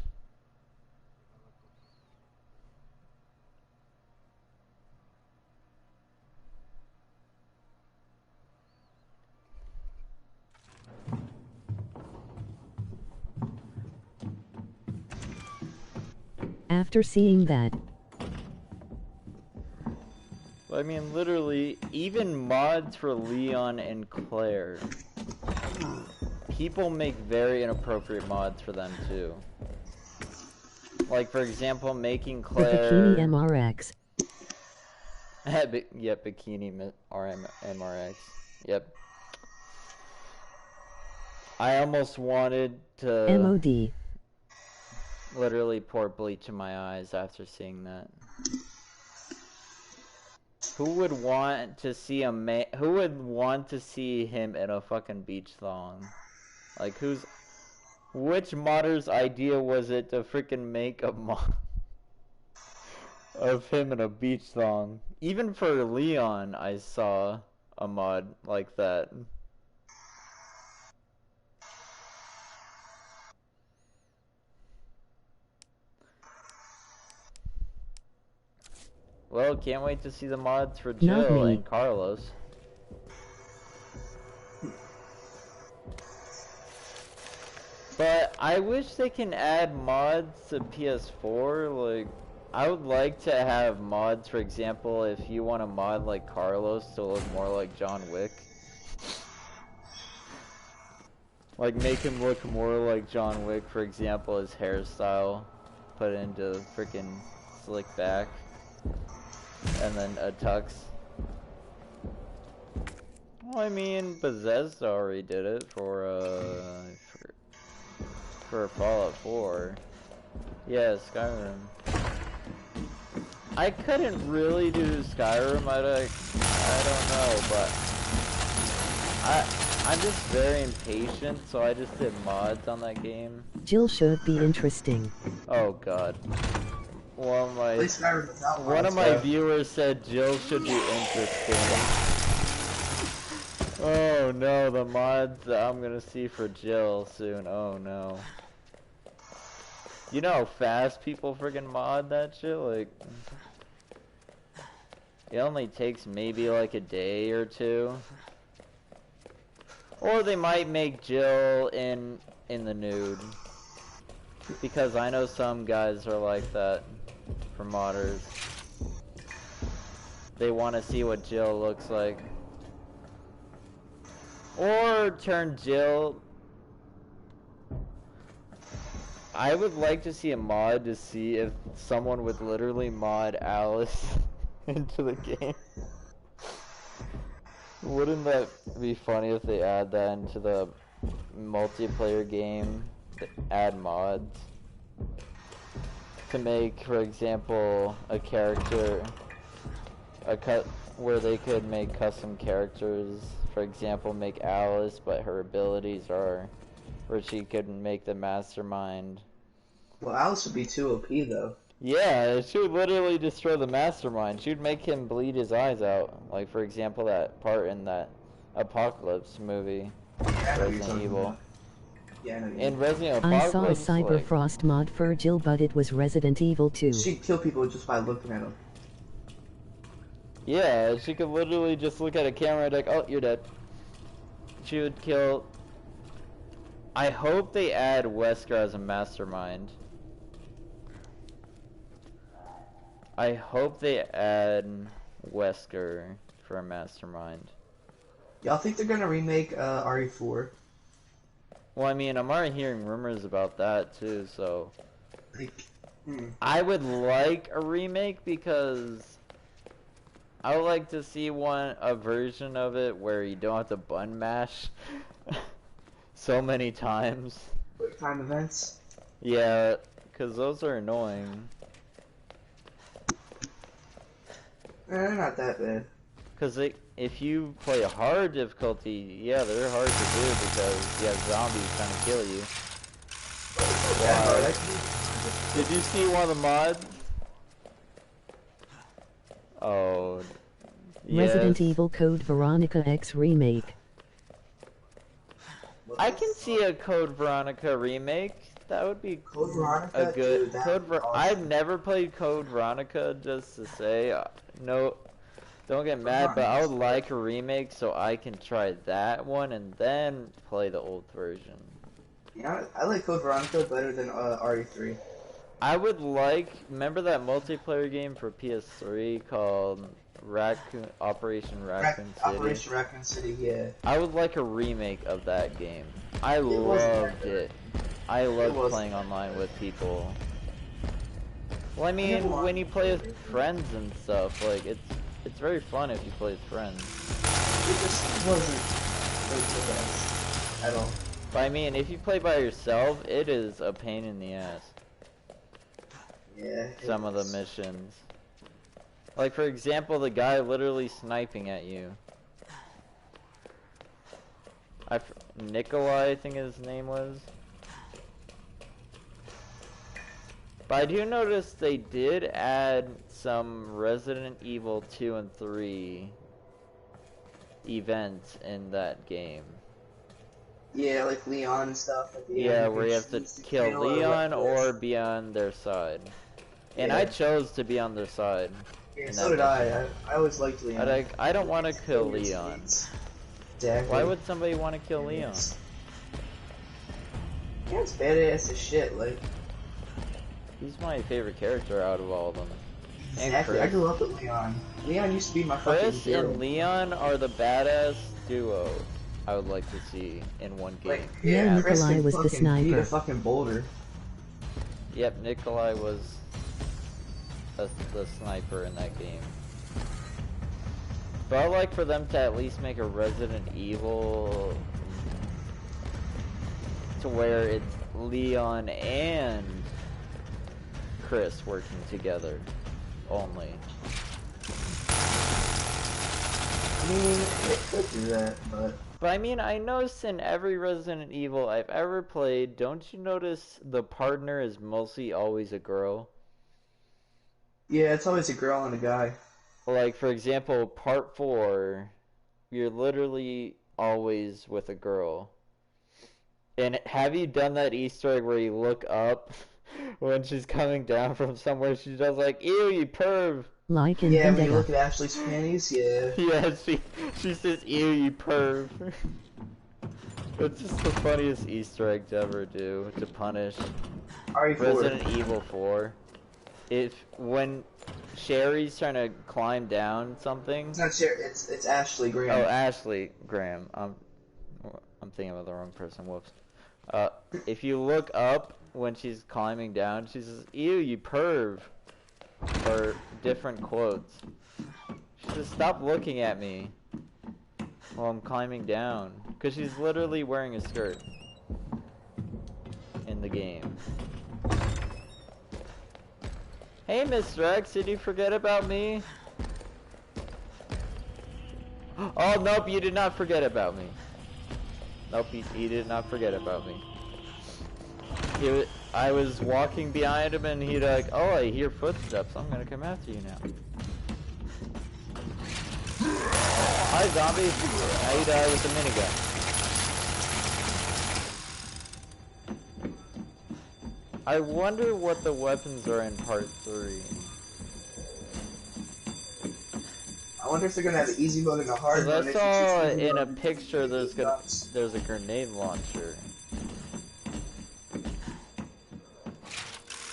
Speaker 2: After seeing that.
Speaker 1: I mean, literally, even mods for Leon and Claire. People make very inappropriate mods for them too. Like, for example, making Claire...
Speaker 2: The Bikini MRX.
Speaker 1: Yep, Bikini MRX. Yep. I almost wanted to...
Speaker 2: MOD.
Speaker 1: Literally pour bleach in my eyes after seeing that. Who would want to see who would want to see him in a fucking beach thong? Like, which modder's idea was it to freaking make a mod of him in a beach thong? Even for Leon, I saw a mod like that. Well, can't wait to see the mods for Jill and Carlos. But I wish they can add mods to PS4. Like, I would like to have mods, for example, if you want to mod like Carlos to look more like John Wick. Like, make him look more like John Wick, for example, his hairstyle. Put it into freaking slick back. And then a tux. Well, I mean, Bethesda already did it for Fallout 4. Yeah, Skyrim. I couldn't really do Skyrim, I don't know, but I'm just very impatient, so I just did mods on that game.
Speaker 2: Jill should be interesting.
Speaker 1: Oh god. One of my viewers said Jill should be interesting. Oh no, the mods that I'm gonna see for Jill soon. Oh no. You know how fast people friggin' mod that shit? Like, it only takes maybe like a day or two. Or they might make Jill in the nude. Because I know some guys are like that for modders. They want to see what Jill looks like. Or turn Jill... I would like to see a mod to see if someone would literally mod Alice into the game. Wouldn't that be funny if they add that into the multiplayer game? Add mods to make, for example, a character where they could make custom characters. For example, make Alice, but her abilities are where she could make the mastermind.
Speaker 3: Well, Alice would be too OP though.
Speaker 1: Yeah, she would literally destroy the mastermind. She would make him bleed his eyes out. Like, for example, that part in that Apocalypse movie, Resident Evil.
Speaker 3: Yeah, I know.
Speaker 1: In Resident
Speaker 2: I
Speaker 1: Apocalypse,
Speaker 2: saw a Cyberfrost mod for Jill, but it was Resident Evil 2.
Speaker 3: She'd kill people just by looking at them.
Speaker 1: yeah, she could literally just look at a camera and like, oh, you're dead. She would kill... I hope they add Wesker as a mastermind. I hope they add Wesker for a mastermind.
Speaker 3: Y'all think they're gonna remake RE4?
Speaker 1: Well, I mean, I'm already hearing rumors about that too, so...
Speaker 3: Like,
Speaker 1: I would like a remake because I would like to see a version of it where you don't have to button mash so many times.
Speaker 3: quick time events?
Speaker 1: Yeah, because those are annoying.
Speaker 3: They're not that bad.
Speaker 1: Because if you play a hard difficulty, yeah, they're hard to do because you have zombies trying to kill you. Wow. Did you see one of the mods? Oh, yes.
Speaker 2: Resident Evil Code Veronica X Remake.
Speaker 1: I can see a Code Veronica remake. That would be
Speaker 3: Code Veronica,
Speaker 1: a good
Speaker 3: dude,
Speaker 1: Code.
Speaker 3: awesome.
Speaker 1: I've never played Code Veronica, just to say. No, don't get mad, but I would like a remake so I can try that one and then play the old version.
Speaker 3: Yeah, I like Code Veronica better than RE3.
Speaker 1: I would like. Remember that multiplayer game for PS3 called Operation Raccoon City?
Speaker 3: Operation Raccoon City, yeah.
Speaker 1: I would like a remake of that game. I loved it. I loved playing online with people. Well, I mean, when you play with friends and stuff, like it's very fun if you play with friends.
Speaker 3: It just wasn't like the best at all.
Speaker 1: But I mean, if you play by yourself, it is a pain in the ass.
Speaker 3: Yeah.
Speaker 1: Some of the missions. Like, for example, the guy literally sniping at you. Nikolai, I think his name was. But I do notice they did add some Resident Evil 2 and 3 events in that game.
Speaker 3: Yeah, like Leon and stuff. Like,
Speaker 1: yeah, where you have to kill Leon or be on their side. And I chose to be on their side.
Speaker 3: Yeah, so did I. I always liked Leon.
Speaker 1: I don't want to kill Leon.
Speaker 3: Exactly.
Speaker 1: Why would somebody want to kill Leon?
Speaker 3: Yeah, it's badass as shit, like.
Speaker 1: He's my favorite character out of all of them.
Speaker 3: Exactly, I grew up with Leon. Leon used to be my fucking
Speaker 1: Chris
Speaker 3: hero.
Speaker 1: and Leon are the badass duo I would like to see in one game.
Speaker 3: Like,
Speaker 2: Yeah,
Speaker 3: Chris
Speaker 2: Nikolai
Speaker 3: can
Speaker 2: was the
Speaker 3: fucking beat
Speaker 2: sniper.
Speaker 3: a fucking boulder.
Speaker 1: Yep, Nikolai was the sniper in that game. But I'd like for them to at least make a Resident Evil to where it's Leon and Chris working together only.
Speaker 3: I mean, they could do that, but...
Speaker 1: But I mean, I noticed in every Resident Evil I've ever played, don't you notice the partner is mostly always a girl?
Speaker 3: Yeah, it's always a girl and a guy.
Speaker 1: Like, for example, part 4, you're literally always with a girl. And have you done that Easter egg where you look up when she's coming down from somewhere? She does like, ew, you perv.
Speaker 2: Like in
Speaker 3: Yeah, when you
Speaker 2: Vendetta.
Speaker 3: look at Ashley's panties, yeah.
Speaker 1: Yeah, she says, ew, you perv. It's just the funniest Easter egg to ever do to punish.
Speaker 3: RE4.
Speaker 1: Resident Evil 4. When Sherry's trying to climb down something.
Speaker 3: It's not Sherry, it's Ashley Graham.
Speaker 1: Oh, Ashley Graham. I'm thinking of the wrong person. Whoops. If you look up when she's climbing down, she says, "Ew, you perv," or different quotes. She says, "Stop looking at me while I'm climbing down," because she's literally wearing a skirt in the game. Hey, Mr. X, did you forget about me? Oh, nope, you did not forget about me. Nope, he did not forget about me. I was walking behind him and he'd like, oh, I hear footsteps. I'm gonna come after you now. Hi, zombie. Now you die with the minigun. I wonder what the weapons are in part 3.
Speaker 3: I wonder if they're gonna have an easy mode and a hard mode.
Speaker 1: Because I saw in a picture there's a grenade launcher.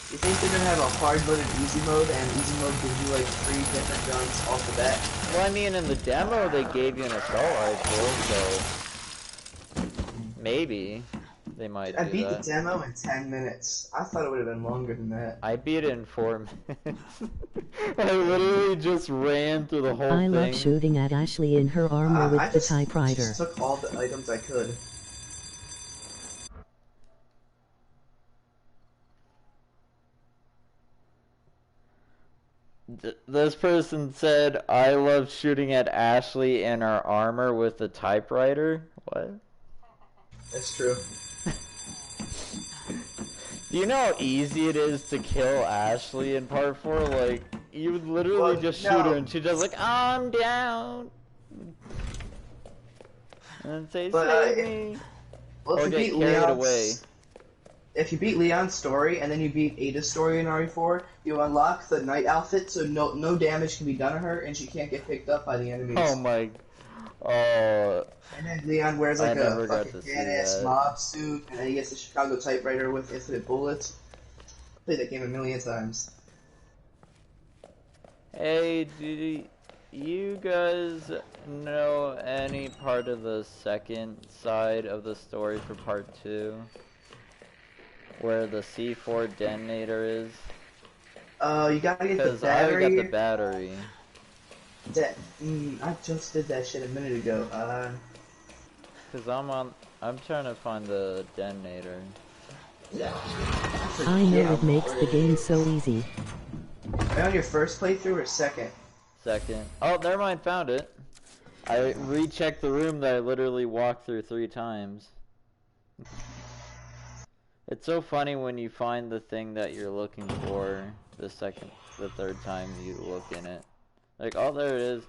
Speaker 3: You think they're gonna have a hard mode and easy mode, and easy mode gives you like 3 different guns off the bat?
Speaker 1: Well, I mean, in the demo they gave you an assault rifle, so maybe they might
Speaker 3: I
Speaker 1: do
Speaker 3: beat
Speaker 1: that.
Speaker 3: the demo in 10 minutes. I thought it would have been longer than that.
Speaker 1: I beat it in 4 minutes. I literally just ran through the whole
Speaker 2: I
Speaker 1: thing.
Speaker 2: love shooting at Ashley in her armor with the typewriter.
Speaker 3: I just took all the items I could.
Speaker 1: This person said, I love shooting at Ashley in her armor with the typewriter. What?
Speaker 3: That's true.
Speaker 1: Do you know how easy it is to kill Ashley in part 4? Like, you would literally just shoot her and she does like, I'm down. And then say, save me.
Speaker 3: Well,
Speaker 1: Or get carried away.
Speaker 3: If you beat Leon's story and then you beat Ada's story in RE4, you unlock the night outfit so no damage can be done to her and she can't get picked up by the enemies.
Speaker 1: Oh my.
Speaker 3: And then Leon wears like a fucking badass mob suit, and then he gets the Chicago typewriter with infinite bullets. Played that game a million times.
Speaker 1: Hey, do you guys know any part of the second side of the story for part 2? Where the C4 detonator is?
Speaker 3: You gotta get the
Speaker 1: Because
Speaker 3: battery.
Speaker 1: I got the battery.
Speaker 3: I just did that shit a minute ago.
Speaker 1: Because I'm trying to find the detonator.
Speaker 2: I know it makes the game so easy.
Speaker 3: Are you on your first playthrough or second?
Speaker 1: Second. Oh, never mind, found it. I rechecked the room that I literally walked through 3 times. It's so funny when you find the thing that you're looking for the 3rd time you look in it. Like, oh, there it is.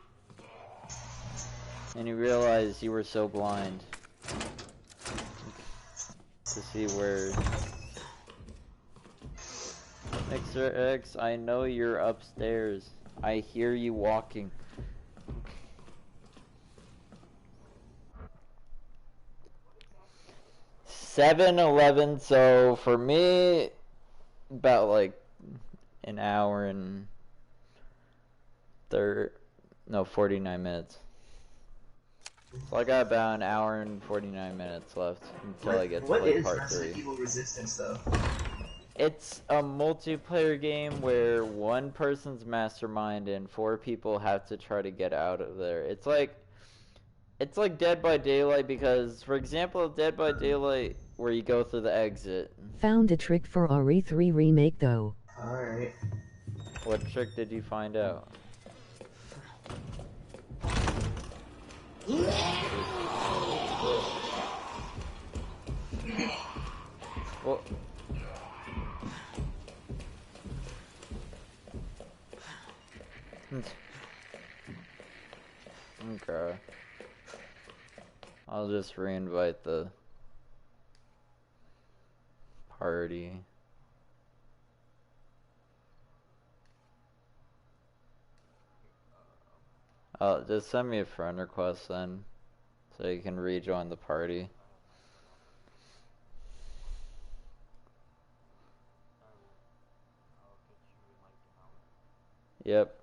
Speaker 1: And you realize you were so blind to see where... Mixer X, I know you're upstairs. I hear you walking. 7-11, so for me, about like an hour and 49 minutes. So I got about an hour and 49 minutes left until I get to play part 3.
Speaker 3: What is Resident Evil Resistance, though?
Speaker 1: It's a multiplayer game where one person's mastermind and 4 people have to try to get out of there. It's like Dead by Daylight because, for example, Dead by Daylight where you go through the exit.
Speaker 2: Found a trick for RE3 remake though.
Speaker 3: Alright.
Speaker 1: What trick did you find out? Well, okay. I'll just reinvite the party. Just send me a friend request then, so you can rejoin the party. Yep.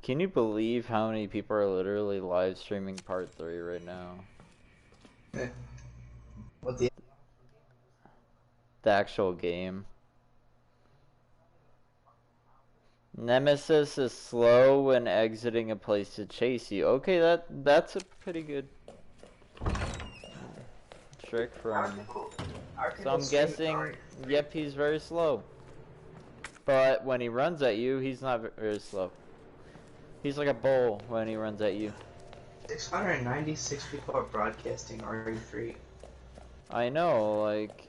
Speaker 1: Can you believe how many people are literally live streaming part 3 right now?
Speaker 3: What
Speaker 1: the actual game. Nemesis is slow when exiting a place to chase you. Okay, that's a pretty good trick from... So I'm guessing, yep, he's very slow. But when he runs at you, he's not very slow. He's like a bull when he runs at you.
Speaker 3: 696 people are broadcasting RE3.
Speaker 1: I know, like,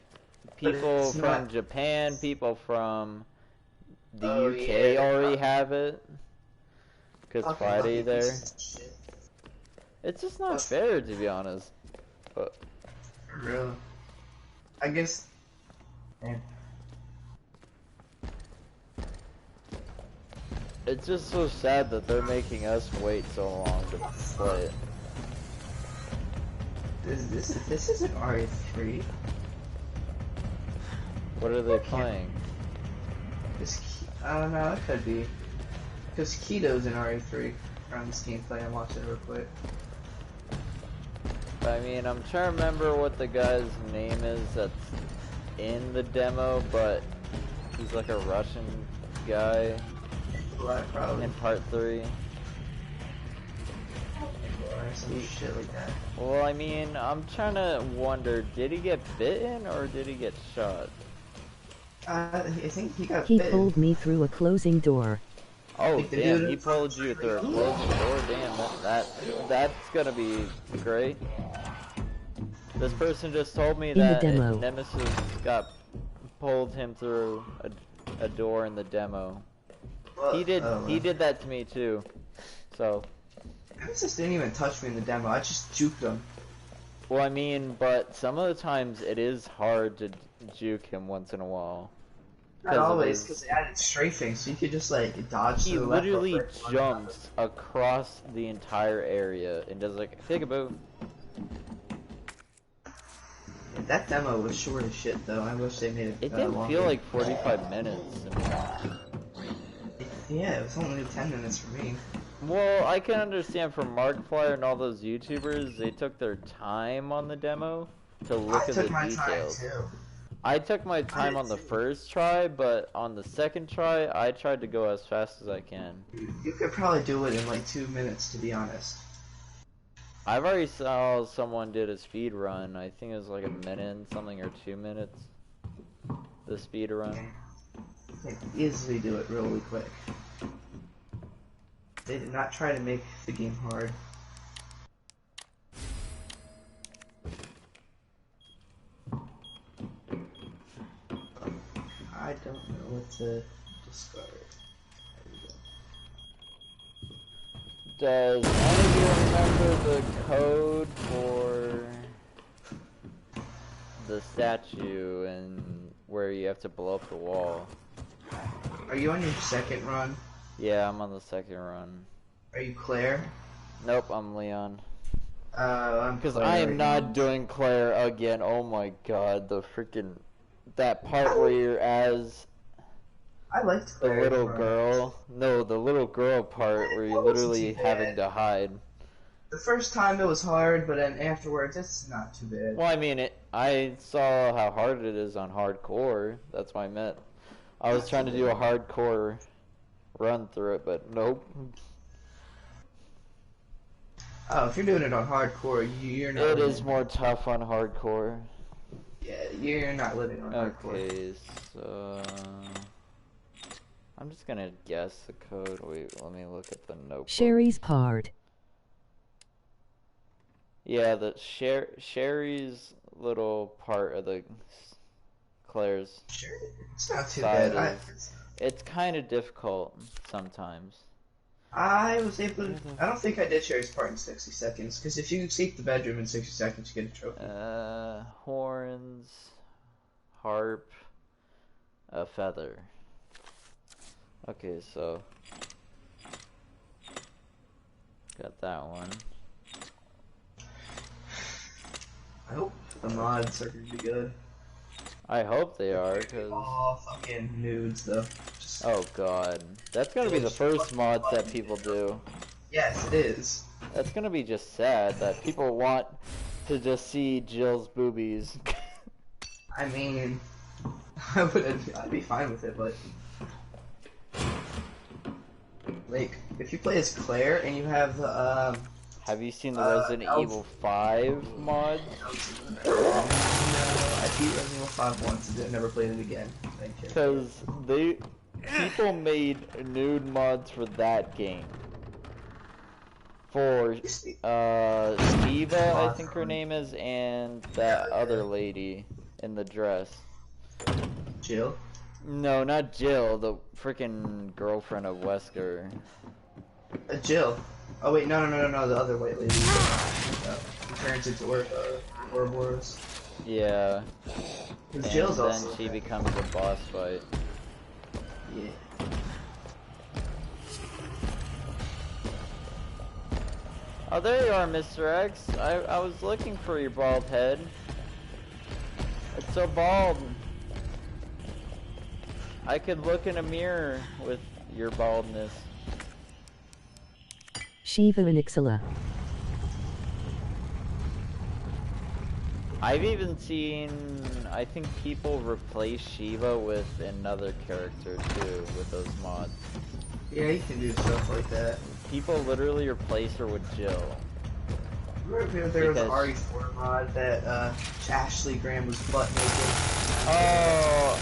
Speaker 1: people from Japan, people from the UK already have it. Because Friday there. It's just not fair, to be honest. But
Speaker 3: really? I guess... Man.
Speaker 1: It's just so sad that they're making us wait so long to play it.
Speaker 3: This isn't RE3.
Speaker 1: What are they playing?
Speaker 3: I don't know, it could be. Because Keto's in RE3. Around this gameplay, I'm watching it real quick.
Speaker 1: I mean, I'm trying to remember what the guy's name is that's in the demo, but he's like a Russian guy. In part 3.
Speaker 3: Some shit like that.
Speaker 1: Well, I mean, I'm trying to wonder, did he get bitten or did he get shot?
Speaker 3: I think he got
Speaker 2: bitten.
Speaker 3: He
Speaker 2: pulled me through a closing door.
Speaker 1: Oh, damn, he pulled you through a closing door? Damn, that's gonna be great. This person just told me that Nemesis got pulled him through a door in the demo. He did that to me too. So
Speaker 3: Nemesis didn't even touch me in the demo. I just juked him.
Speaker 1: Well, I mean, but some of the times it is hard to juke him once in a while.
Speaker 3: Not always, because they added strafing, so you could just like dodge.
Speaker 1: He literally jumps across the entire area and does like peekaboo.
Speaker 3: Yeah, that demo was short as shit, though. I wish they made it.
Speaker 1: It didn't feel like 45 minutes.
Speaker 3: Yeah, it was only 10 minutes for me.
Speaker 1: Well, I can understand from Markiplier and all those YouTubers, they took their time on the demo to look at the details. I took my time on the first try, but on the second try, I tried to go as fast as I can.
Speaker 3: You could probably do it in like 2 minutes, to be honest.
Speaker 1: I've already saw someone did a speed run. I think it was like a minute something or 2 minutes. The speed run.
Speaker 3: You can easily do it really quick. They did not try to make the game hard. I don't know what to discard.
Speaker 1: Does any of you remember the code for the statue and where you have to blow up the wall?
Speaker 3: Are you on your second run?
Speaker 1: Yeah, I'm on the second run.
Speaker 3: Are you Claire?
Speaker 1: Nope, I'm Leon.
Speaker 3: I'm
Speaker 1: because I am not doing Claire again. Oh my god, the freaking that part where you're as
Speaker 3: I liked Claire,
Speaker 1: the little girl. No, the little girl part where you're literally having to hide.
Speaker 3: The first time it was hard, but then afterwards it's not too bad.
Speaker 1: Well, I mean, I saw how hard it is on hardcore. That's what I meant. I was trying to do a hardcore run through it, but nope.
Speaker 3: Oh, if you're doing it on hardcore, you're not.
Speaker 1: It is more tough on hardcore.
Speaker 3: Yeah, you're not living on hardcore.
Speaker 1: Okay, so I'm just gonna guess the code. Wait, let me look at the notebook.
Speaker 2: Sherry's part.
Speaker 1: Yeah, the Sherry's little part of the Claire's
Speaker 3: Sure, it's not too
Speaker 1: side
Speaker 3: bad.
Speaker 1: it's kind of difficult sometimes.
Speaker 3: I was able to, I don't think I did Sherry's part in 60 seconds, because if you escape the bedroom in 60 seconds, you get a trophy.
Speaker 1: Horns, harp, a feather. Okay, so got that one.
Speaker 3: I hope the mods are gonna be good.
Speaker 1: I hope they are, cause
Speaker 3: all fucking nudes though. Just
Speaker 1: oh god, that's gonna be the first mods that people do.
Speaker 3: yes, it is.
Speaker 1: That's gonna be just sad that people want to just see Jill's boobies.
Speaker 3: I mean, I'd be fine with it, but like if you play as Claire and you have the
Speaker 1: have you seen the Resident Evil 5 mods?
Speaker 3: No, I beat Resident Evil 5 once and never played it again.
Speaker 1: Because people made nude mods for that game. For Steva, I think her name is, and that other lady in the dress.
Speaker 3: Jill?
Speaker 1: No, not Jill, the freaking girlfriend of Wesker.
Speaker 3: Jill. Oh wait, no, the other white lady. Who turns into Ouroboros.
Speaker 1: Yeah.
Speaker 3: And
Speaker 1: Jill's then she becomes a boss fight.
Speaker 3: Yeah.
Speaker 1: Oh, there you are, Mr. X. I was looking for your bald head. It's so bald. I could look in a mirror with your baldness.
Speaker 2: Shiva and Ixala.
Speaker 1: I've even seen, I think people replace Shiva with another character too, with those mods.
Speaker 3: Yeah, you can do stuff like that.
Speaker 1: People literally replace her with Jill.
Speaker 3: Remember there was an RE4 mod that Ashley Graham was butt naked?
Speaker 1: Oh,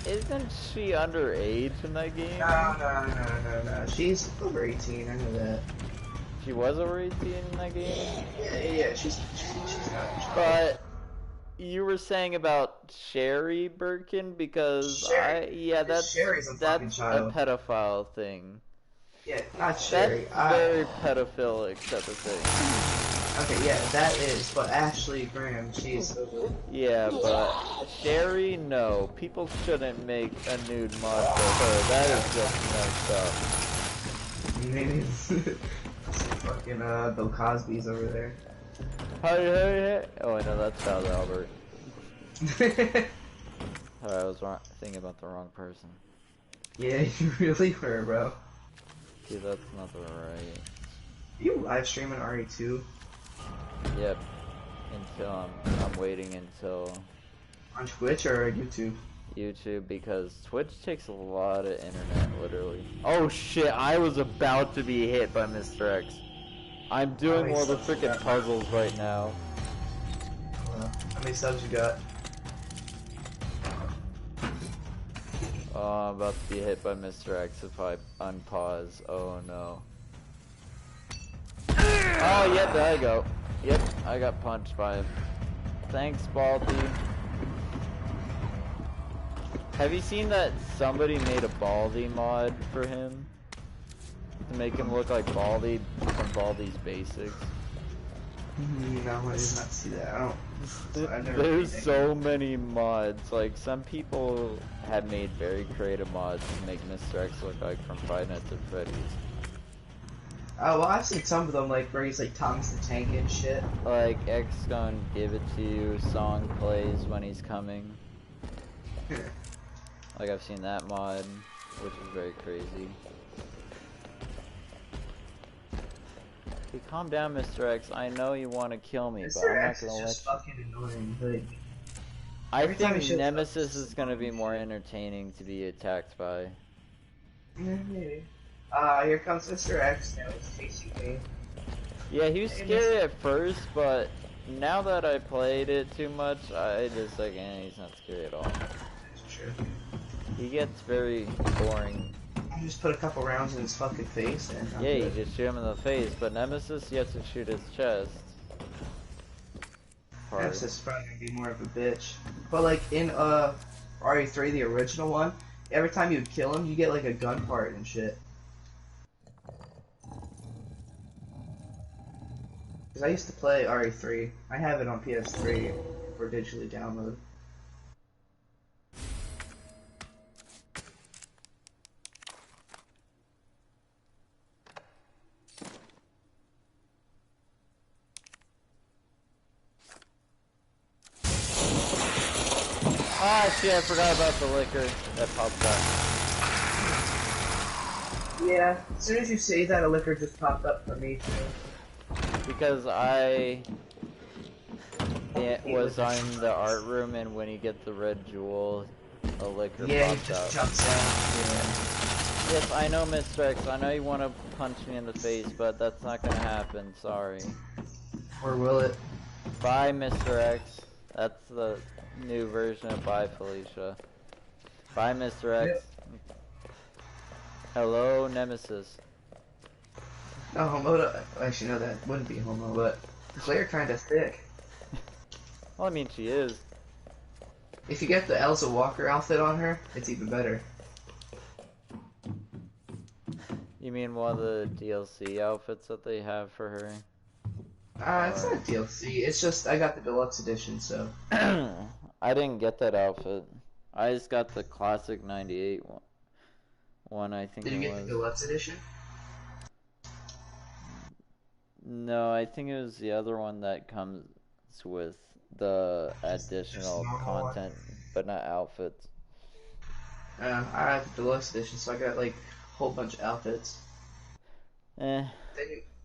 Speaker 1: isn't she underage in that game?
Speaker 3: No. She's over 18, I know that.
Speaker 1: She was over 18 in that game?
Speaker 3: Yeah, she's not.
Speaker 1: But you were saying about Sherry Birkin because that's a pedophile thing.
Speaker 3: Yeah, not Sherry.
Speaker 1: That's very pedophilic type of thing.
Speaker 3: Okay, yeah, that is, but Ashley Graham, she's over.
Speaker 1: Yeah, but Sherry, no. People shouldn't make a nude mod for her. That is just messed up.
Speaker 3: Maybe fucking Bill Cosby's over there.
Speaker 1: Hey. Oh, I know that's Val Albert. I was thinking about the wrong person.
Speaker 3: Yeah, you really were, bro.
Speaker 1: See, that's not the right.
Speaker 3: You live streaming RE2?
Speaker 1: Yep. Until I'm waiting until.
Speaker 3: On Twitch or YouTube?
Speaker 1: YouTube, because Twitch takes a lot of internet, literally. Oh shit! I was about to be hit by Mr. X. I'm doing all the freaking puzzles right now.
Speaker 3: How many subs you got?
Speaker 1: Oh, I'm about to be hit by Mr. X if I unpause. Oh no. Oh, yep, there I go. Yep, I got punched by him. Thanks, Baldy. Have you seen that somebody made a Baldy mod for him? To make him look like Baldy from Baldy's Basics?
Speaker 3: No, I did not see that. I don't.
Speaker 1: There's so many mods. Like, some people have made very creative mods to make Mr. X look like from Five Nights at Freddy's.
Speaker 3: Oh, well, I've seen some of them, like, where he's like Thomas the Tank and shit.
Speaker 1: Like, X gonna give it to you, song plays when he's coming. Like, I've seen that mod, which is very crazy. Hey, calm down, Mr. X. I know you want to kill me, but I'm not gonna let you.
Speaker 3: Just fucking annoying. Like,
Speaker 1: I think Nemesis is gonna be more entertaining to be attacked by.
Speaker 3: Yeah, maybe. Here comes Mr. X. Now he's chasing me.
Speaker 1: Yeah, he was scary at first, but now that I played it too much, I just like, he's not scary at all.
Speaker 3: That's true.
Speaker 1: He gets very boring
Speaker 3: You just put a couple rounds in his fucking face and I'm
Speaker 1: yeah,
Speaker 3: good.
Speaker 1: you just shoot him in the face, but Nemesis, you have to shoot his chest.
Speaker 3: Nemesis is probably gonna be more of a bitch. But like in RE3, the original one, every time you kill him, you get like a gun part and shit. Because I used to play RE3. I have it on PS3 for digitally download.
Speaker 1: Ah, shit, I forgot about the liquor that popped up.
Speaker 3: Yeah, as soon as you say that, a liquor just popped up for me too.
Speaker 1: Because it was on the art room, and when you get the red jewel, a liquor
Speaker 3: yeah,
Speaker 1: pops
Speaker 3: he just
Speaker 1: out.
Speaker 3: jumps out. Yeah.
Speaker 1: Yes, I know, Mr. X. I know you want to punch me in the face, but that's not gonna happen. Sorry.
Speaker 3: Or will it?
Speaker 1: Bye, Mr. X. That's the new version of Bye, Felicia. Bye, Mr. X.
Speaker 3: Yep.
Speaker 1: Hello, Nemesis.
Speaker 3: No, homo. Actually, no, that wouldn't be homo, but Claire kinda thick.
Speaker 1: Well, I mean, she is.
Speaker 3: If you get the Elsa Walker outfit on her, it's even better.
Speaker 1: You mean one of the DLC outfits that they have for her?
Speaker 3: It's not DLC. It's just I got the deluxe edition, so.
Speaker 1: I didn't get that outfit. I just got the classic '98 one. I think it was.
Speaker 3: Did you get the deluxe edition?
Speaker 1: No, I think it was the other one that comes with the additional content, but not outfits.
Speaker 3: I had the deluxe edition, so I got like a whole bunch of outfits.
Speaker 1: Then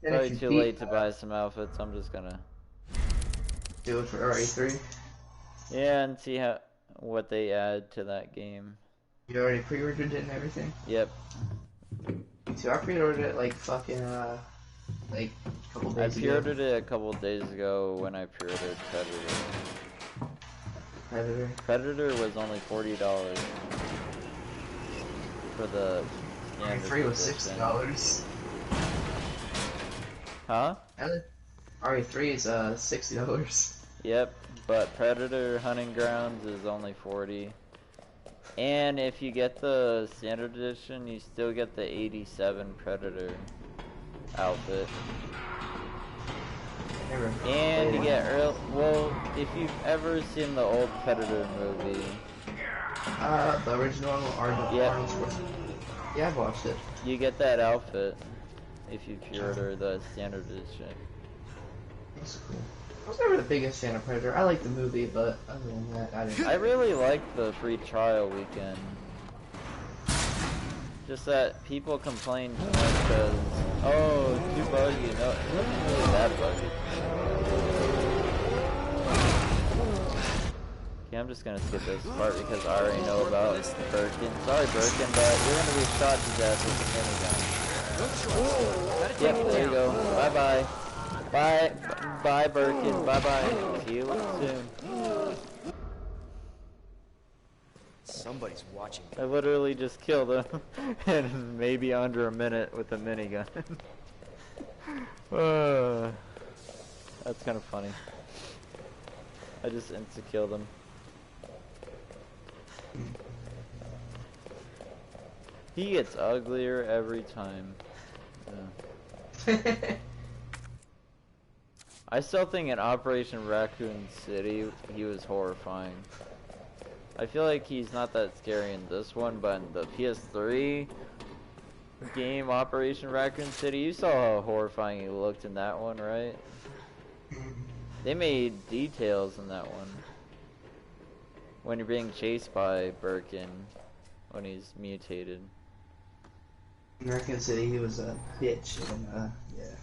Speaker 3: Then
Speaker 1: probably
Speaker 3: if you
Speaker 1: too late to buy some outfits. I'm just gonna
Speaker 3: do it for RE3.
Speaker 1: Yeah, and see what they add to that game.
Speaker 3: You already pre-ordered it and everything?
Speaker 1: Yep.
Speaker 3: Me too. I pre-ordered it like fucking like a couple days ago.
Speaker 1: I pre-ordered it a couple days ago when I pre-ordered Predator. Predator was only $40 for the standard
Speaker 3: RE3 was
Speaker 1: edition.
Speaker 3: $60.
Speaker 1: Huh?
Speaker 3: RE3 is $60.
Speaker 1: Yep, but Predator Hunting Grounds is only $40. And if you get the standard edition, you still get the '87 Predator outfit. And you get well, if you've ever seen the old Predator movie.
Speaker 3: The original one with Arnold Schwarzenegger. Yeah, I've watched it.
Speaker 1: You get that outfit if you pre-order the standard edition.
Speaker 3: That's cool. I was never the biggest fan of Predator. I like the movie, but other than that, I didn't.
Speaker 1: I really like the free trial weekend. Just that people complain too much because, oh, it's too buggy. No, it wasn't really that buggy. Okay, I'm just gonna skip this part because I already know about Birkin. Sorry, Birkin, but you're gonna be shot to death with a minigun. Yep, there you go. Bye-bye. Bye. Bye, Birkin. Bye-bye. See you soon.
Speaker 4: Somebody's watching.
Speaker 1: I literally just killed him in maybe under a minute with a minigun. That's kind of funny. I just insta-killed him. He gets uglier every time. Yeah. I still think in Operation Raccoon City, he was horrifying. I feel like he's not that scary in this one, but in the PS3 game, Operation Raccoon City, you saw how horrifying he looked in that one, right? They made details in that one. When you're being chased by Birkin, when he's mutated.
Speaker 3: In Raccoon City, he was a bitch, and yeah.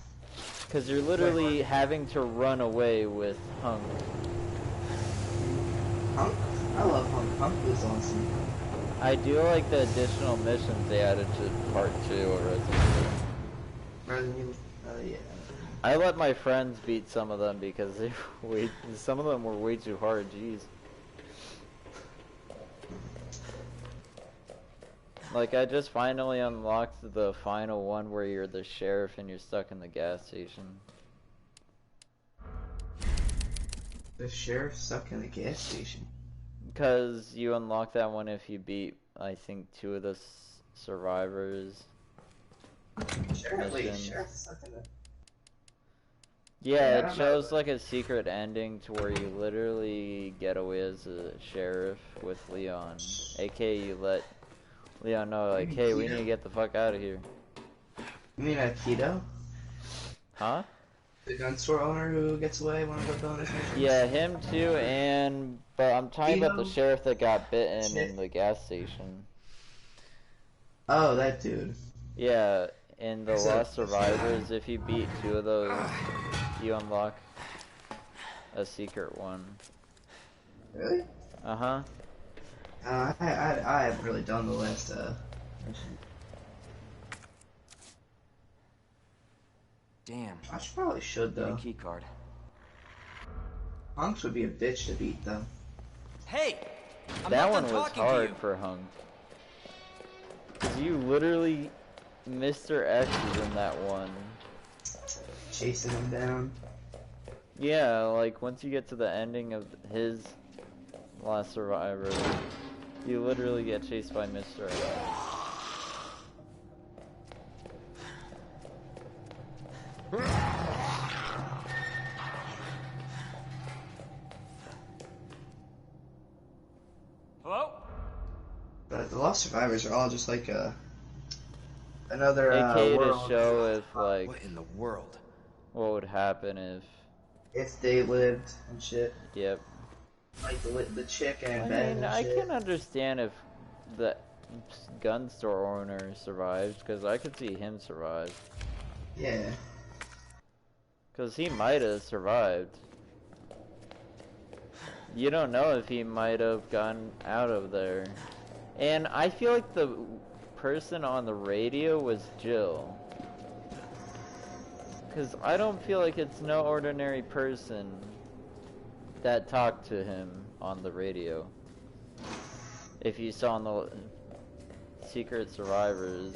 Speaker 1: Because you're literally having to run away with Hunk.
Speaker 3: Hunk? I love Hunk. Hunk was awesome.
Speaker 1: I do like the additional missions they added to Part 2 of Resident Evil.
Speaker 3: Yeah.
Speaker 1: I let my friends beat some of them because some of them were way too hard, jeez. Like, I just finally unlocked the final one where you're the sheriff and you're stuck in the gas station.
Speaker 3: The sheriff stuck in the gas station?
Speaker 1: Because you unlock that one if you beat, I think, 2 of the survivors.
Speaker 3: Sheriff stuck in the...
Speaker 1: Yeah, it shows like a secret ending to where you literally get away as a sheriff with Leon. AKA you let Leon know, like, hey, we need to get the fuck out of here.
Speaker 3: You mean Keto?
Speaker 1: Huh?
Speaker 3: The gun store owner who gets away when I go doing this mission?
Speaker 1: Yeah, him too, but I'm talking about the sheriff that got bitten in the gas station.
Speaker 3: Oh, that dude.
Speaker 1: Yeah, in the Lost Survivors, if you beat 2 of those, you unlock a secret one.
Speaker 3: Really?
Speaker 1: Uh-huh.
Speaker 3: I haven't really done the last mission.
Speaker 4: Damn.
Speaker 3: I probably should though.
Speaker 4: Key card.
Speaker 3: Hunks would be a bitch to beat though.
Speaker 4: Hey!
Speaker 1: That one was hard for Hunk. Cause you literally Mr. X is in that one.
Speaker 3: Chasing him down.
Speaker 1: Yeah, like once you get to the ending of his Last Survivor, you literally get chased by Mr. X.
Speaker 4: Hello?
Speaker 3: But the Lost Survivors are all just like another
Speaker 1: AKA
Speaker 3: world.
Speaker 1: to show if like
Speaker 4: What in the world?
Speaker 1: what would happen
Speaker 3: if they lived and shit.
Speaker 1: Yep.
Speaker 3: Like the chick and
Speaker 1: I
Speaker 3: Ben
Speaker 1: mean,
Speaker 3: and
Speaker 1: I
Speaker 3: shit.
Speaker 1: can understand if the gun store owner survived, because I could see him survive.
Speaker 3: Yeah.
Speaker 1: Because he might have survived. You don't know if he might have gotten out of there. And I feel like the person on the radio was Jill. Because I don't feel like it's no ordinary person that talked to him on the radio. If you saw in the Secret Survivors,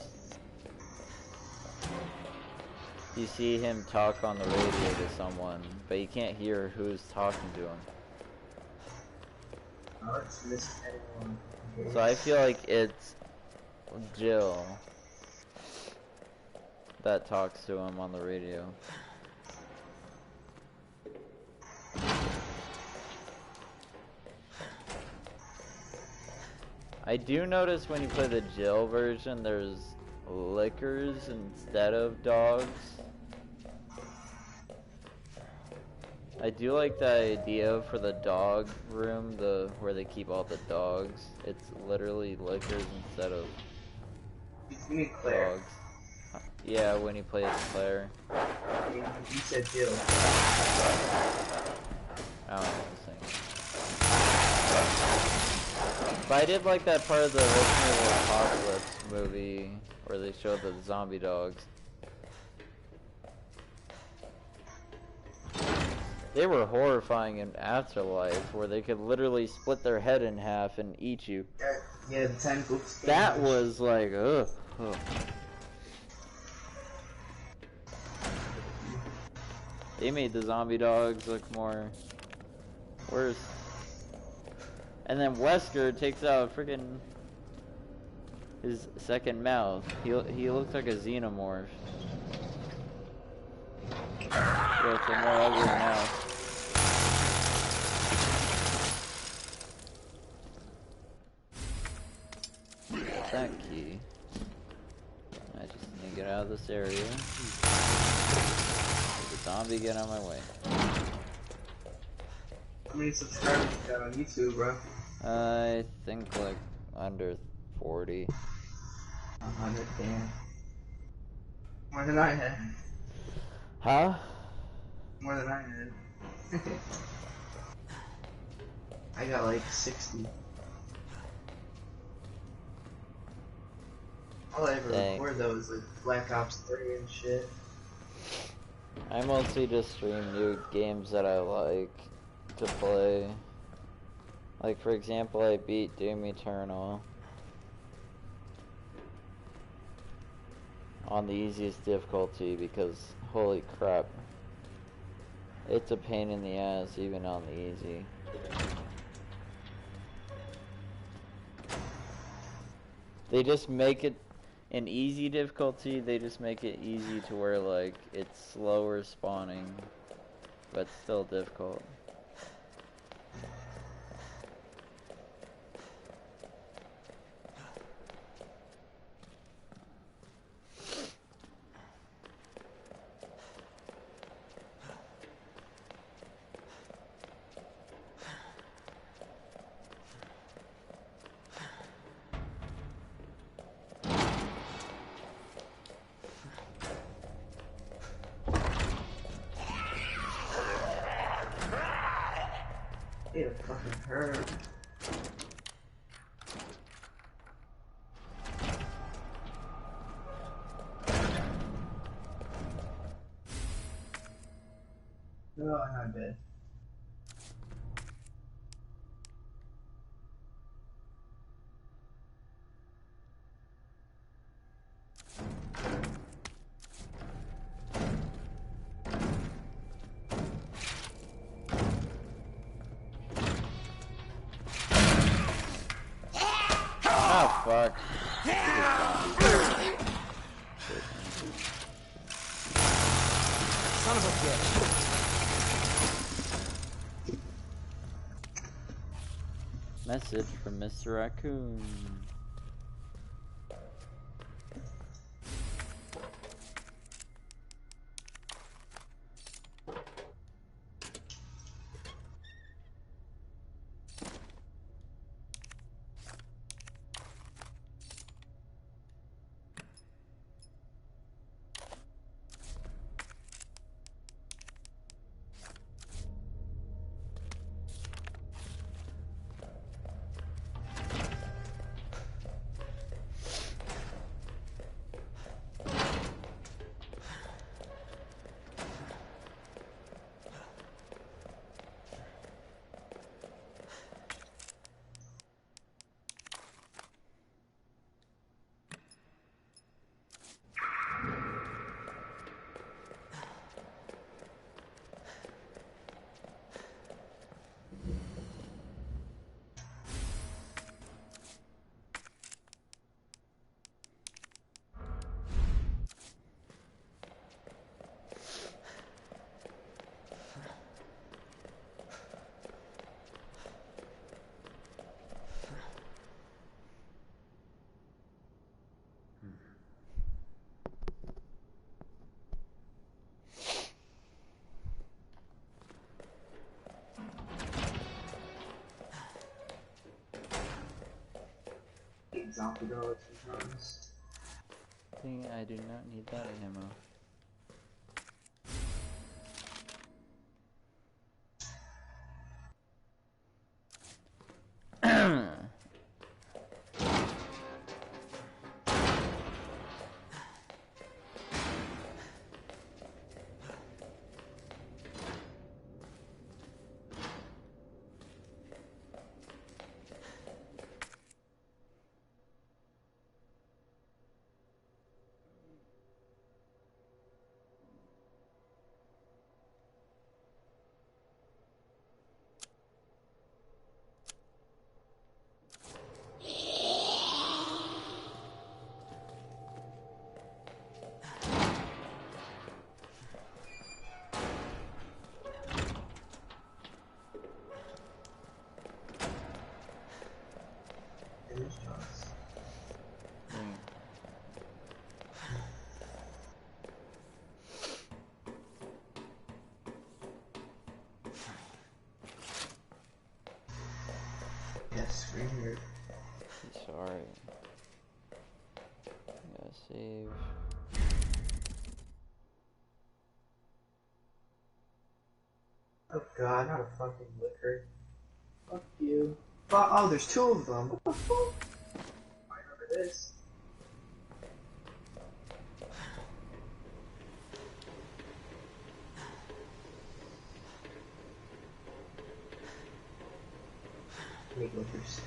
Speaker 1: you see him talk on the radio to someone, but you can't hear who's talking to him. So I feel like it's Jill that talks to him on the radio. I do notice when you play the Jill version, there's lickers instead of dogs. I do like the idea for the dog room, where they keep all the dogs. It's literally lickers instead of dogs. Yeah, when you play as Claire.
Speaker 3: You said Jill.
Speaker 1: I don't know what I'm saying. But I did like that part of the original Apocalypse movie where they showed the zombie dogs. They were horrifying in Afterlife, where they could literally split their head in half and eat you.
Speaker 3: Yeah, the tentacles.
Speaker 1: That was like, ugh. They made the zombie dogs look more worse. And then Wesker takes out freaking his second mouth. He looks like a xenomorph. So it's a more ugly mouth. That key. I just need to get out of this area. There's a zombie, get out of my way.
Speaker 3: How many subscribers you got on YouTube, bro?
Speaker 1: I think like under 40.
Speaker 3: 100, damn. More than I had.
Speaker 1: Huh?
Speaker 3: More than I had. I got like 60. All I ever record though is like Black Ops 3 and shit.
Speaker 1: I mostly just stream new games that I like to play. Like for example, I beat Doom Eternal. on the easiest difficulty because holy crap, it's a pain in the ass even on the easy. They just make it an easy difficulty, they just make it easy to where like it's slower spawning but still difficult.
Speaker 3: It fucking hurt. Oh, I'm dead.
Speaker 1: Oh fuck.
Speaker 4: Son of a bitch.
Speaker 1: Message from Mr. Raccoon.
Speaker 3: Zombie dogs and guns.
Speaker 1: Thing I do not need that ammo.
Speaker 3: Yes, screen here.
Speaker 1: Sorry. Gotta save.
Speaker 3: Oh god, not a fucking liquor. Fuck you. Oh, there's two of them. What the fuck? I remember this. Make liquors.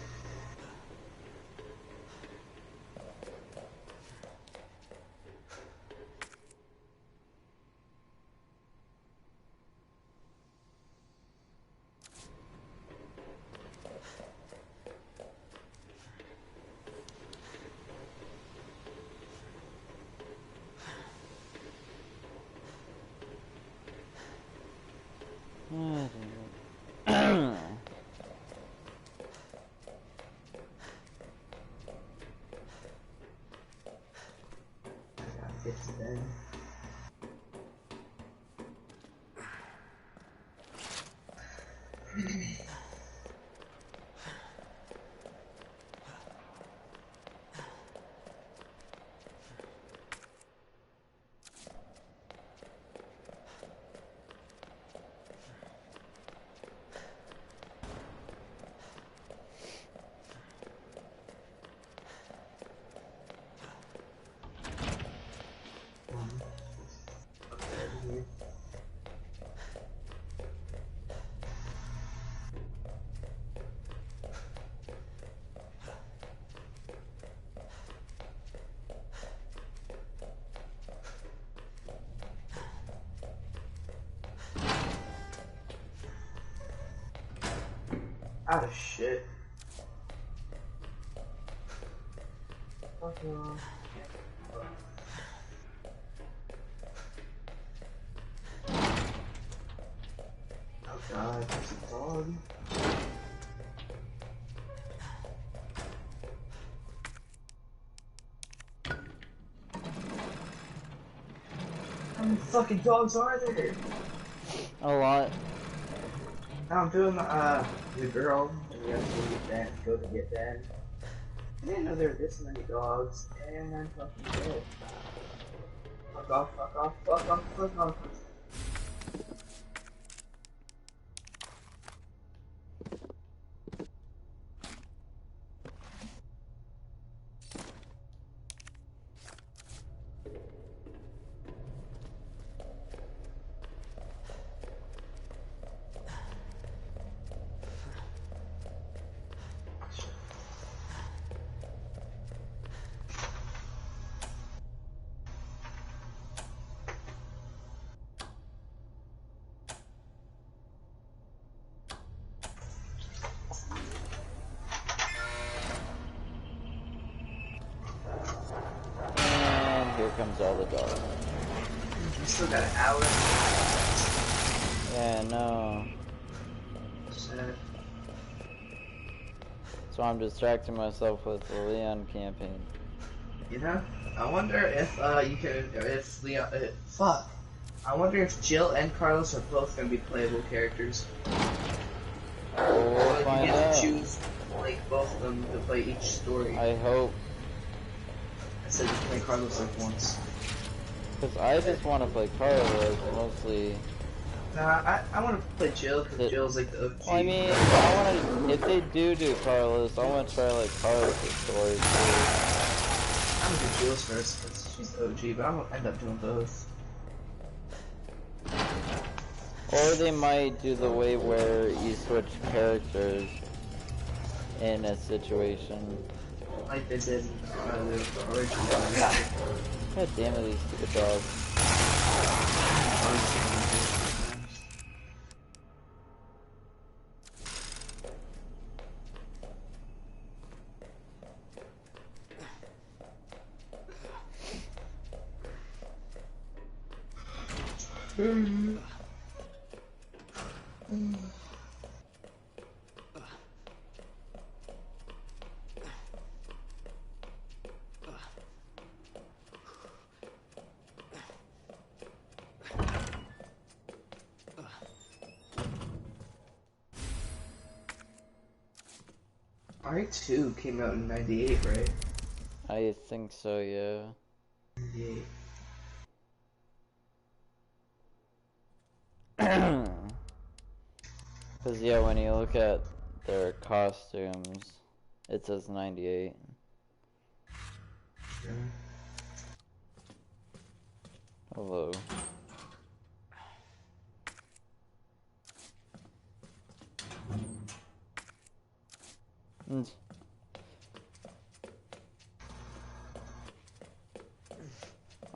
Speaker 3: Out of shit. Fuck off. Oh god, there's a dog. How many fucking dogs are there?
Speaker 1: A lot.
Speaker 3: I'm doing the girl, and we have to get that, go to get that. I didn't know there were this many dogs, and I'm fucking dead. Fuck off, fuck off, fuck off, fuck off.
Speaker 1: And here comes all the dogs.
Speaker 3: We still got an hour.
Speaker 1: Yeah, no.
Speaker 3: Sad.
Speaker 1: So I'm distracting myself with the Leon campaign.
Speaker 3: You know, I wonder if you can, if Leon, fuck. I wonder if Jill and Carlos are both gonna be playable characters.
Speaker 1: Well, we'll
Speaker 3: Like,
Speaker 1: find
Speaker 3: you get
Speaker 1: out.
Speaker 3: to choose like both of them to play each story.
Speaker 1: I hope.
Speaker 3: Instead of play Carlos like once.
Speaker 1: Because I just want to play Carlos, mostly.
Speaker 3: Nah, I want to play Jill because Jill's like the OG.
Speaker 1: Well, I mean, I want to. If they do Carlos, I want to try like Carlos' story too.
Speaker 3: I'm gonna do Jill's first because she's the OG, but I'm gonna end up doing both.
Speaker 1: Or they might do the way where you switch characters in a situation.
Speaker 3: Like they did the original.
Speaker 1: God damn it, these stupid dogs.
Speaker 3: RE2 came out in '98, right?
Speaker 1: I think so, yeah.
Speaker 3: '98.
Speaker 1: Because, yeah, when you look at their costumes, it says 98.
Speaker 3: Yeah.
Speaker 1: Hello.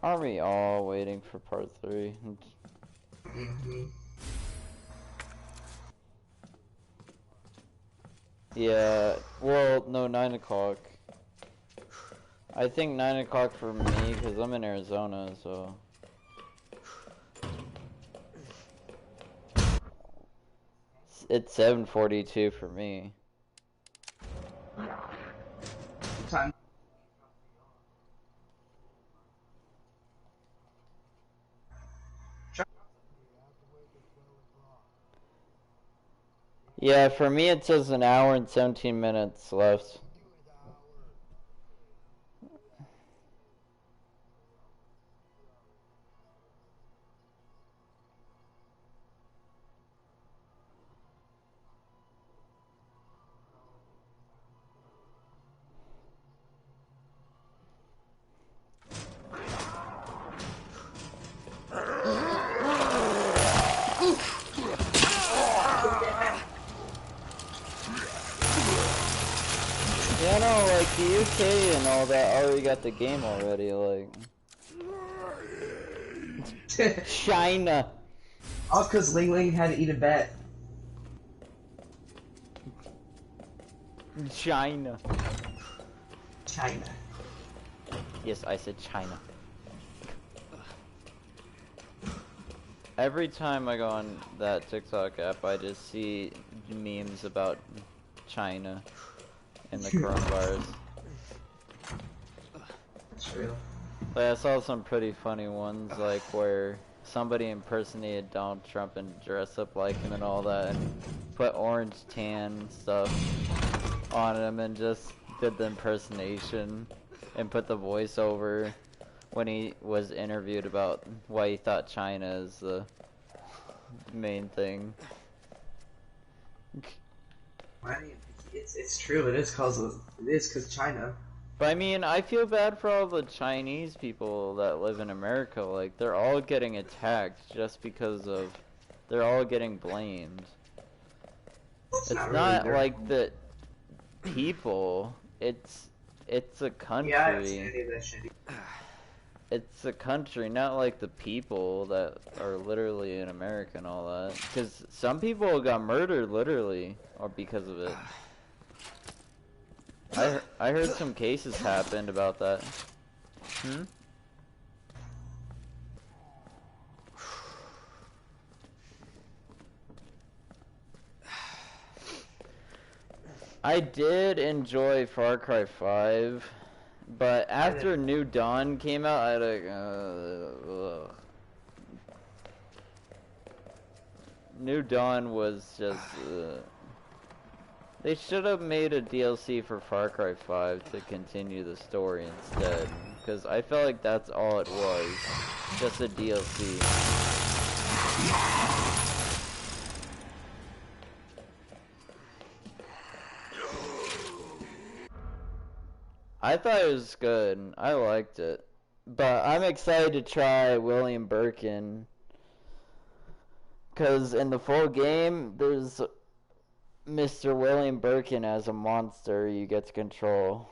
Speaker 1: Are we all waiting for part 3?
Speaker 3: Mm-hmm.
Speaker 1: Yeah, well, no, 9 o'clock. I think 9 o'clock for me, because I'm in Arizona, so... It's 7:42 for me.
Speaker 3: Time.
Speaker 1: Yeah, for me it says an hour and 17 minutes left. Yeah, no, like the UK and all that already got the game already, like. China.
Speaker 3: All because Ling Ling had to eat a bat.
Speaker 1: China.
Speaker 3: China.
Speaker 1: Yes, I said China. Every time I go on that TikTok app, I just see memes about China and the coronavirus.
Speaker 3: True.
Speaker 1: Like, I saw some pretty funny ones, like where somebody impersonated Donald Trump and dressed up like him and all that, and put orange tan stuff on him and just did the impersonation and put the voiceover when he was interviewed about why he thought China is the main thing.
Speaker 3: I mean, it's true. It is because China.
Speaker 1: But I mean, I feel bad for all the Chinese people that live in America. Like, they're all getting attacked just because of... They're all getting blamed. It's not
Speaker 3: really
Speaker 1: like the people. It's a country.
Speaker 3: Yeah, I haven't seen any of that shit.
Speaker 1: It's a country, not like the people that are literally in America and all that. Because some people got murdered literally, or because of it. I heard some cases happened about that. Hmm? I did enjoy Far Cry 5, but after New Dawn came out, I had ugh. New Dawn was just... They should have made a DLC for Far Cry 5 to continue the story instead, because I felt like that's all it was, just a DLC. I thought it was good. I liked it. But I'm excited to try William Birkin, because in the full game, there's Mr. William Birkin as a monster you get to control.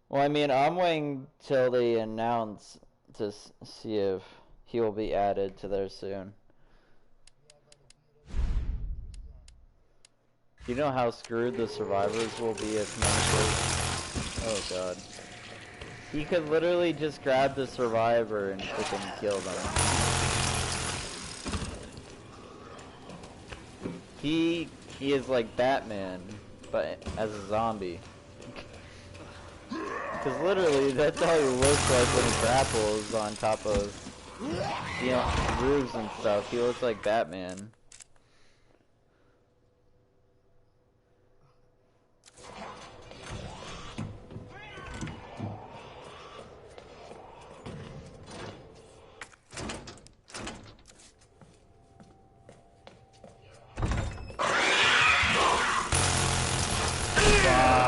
Speaker 1: Well, I mean, I'm waiting till they announce to see if he will be added to there soon. You know how screwed the survivors will be if none of those... Oh god. He could literally just grab the survivor and freaking kill them. He is like Batman, but as a zombie. Because literally, that's how he looks like when he grapples on top of, you know, roofs and stuff. He looks like Batman.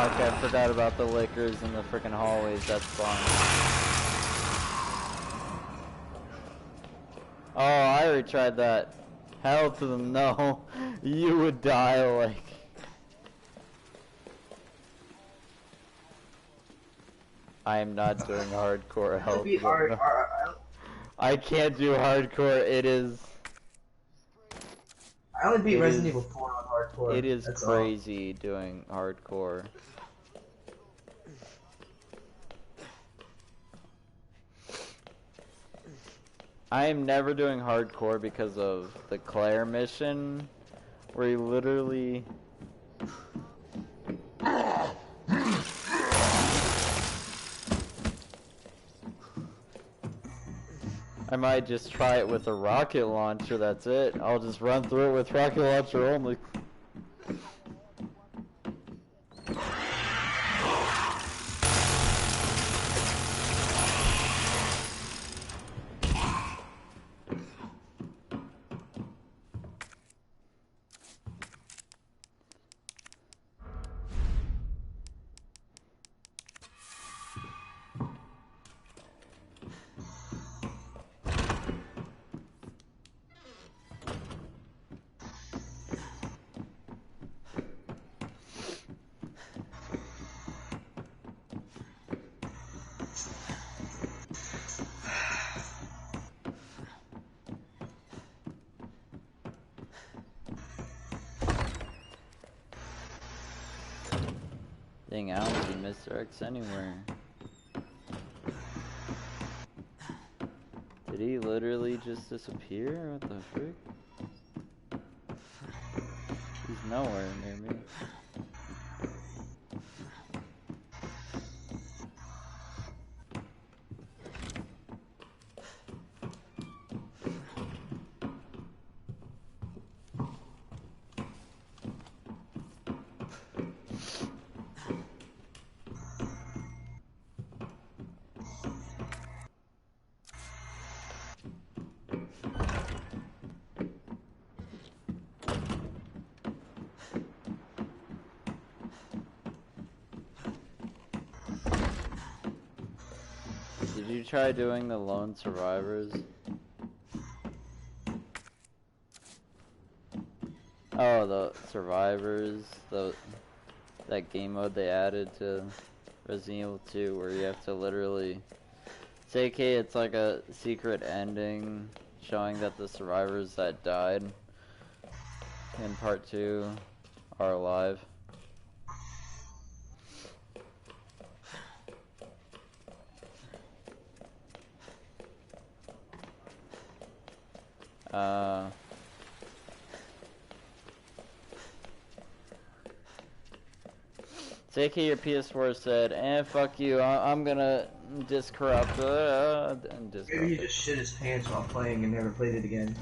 Speaker 1: Fuck, I forgot about the liquors in the freaking hallways. That's fun. Oh, I already tried that. Hell to them, no. You would die like... I am not doing hardcore hell to them, no. I can't do hardcore, it is...
Speaker 3: I only beat Resident Evil 4 on hardcore.
Speaker 1: It is crazy doing hardcore. I am never doing hardcore because of the Claire mission, where you literally... I might just try it with a rocket launcher, that's it. I'll just run through it with rocket launcher only. Dang, I don't see Mr. X anywhere. Did he literally just disappear? What the frick? He's nowhere near me. Did you try doing the Lone Survivors? Oh, the Survivors, that game mode they added to Resident Evil 2 where you have to literally... It's okay, it's like a secret ending showing that the survivors that died in part 2 are alive. JK, your PS4 said, fuck you, I'm gonna discorrupt, and discorrupt.
Speaker 3: Maybe he just shit his pants while playing and never played it again.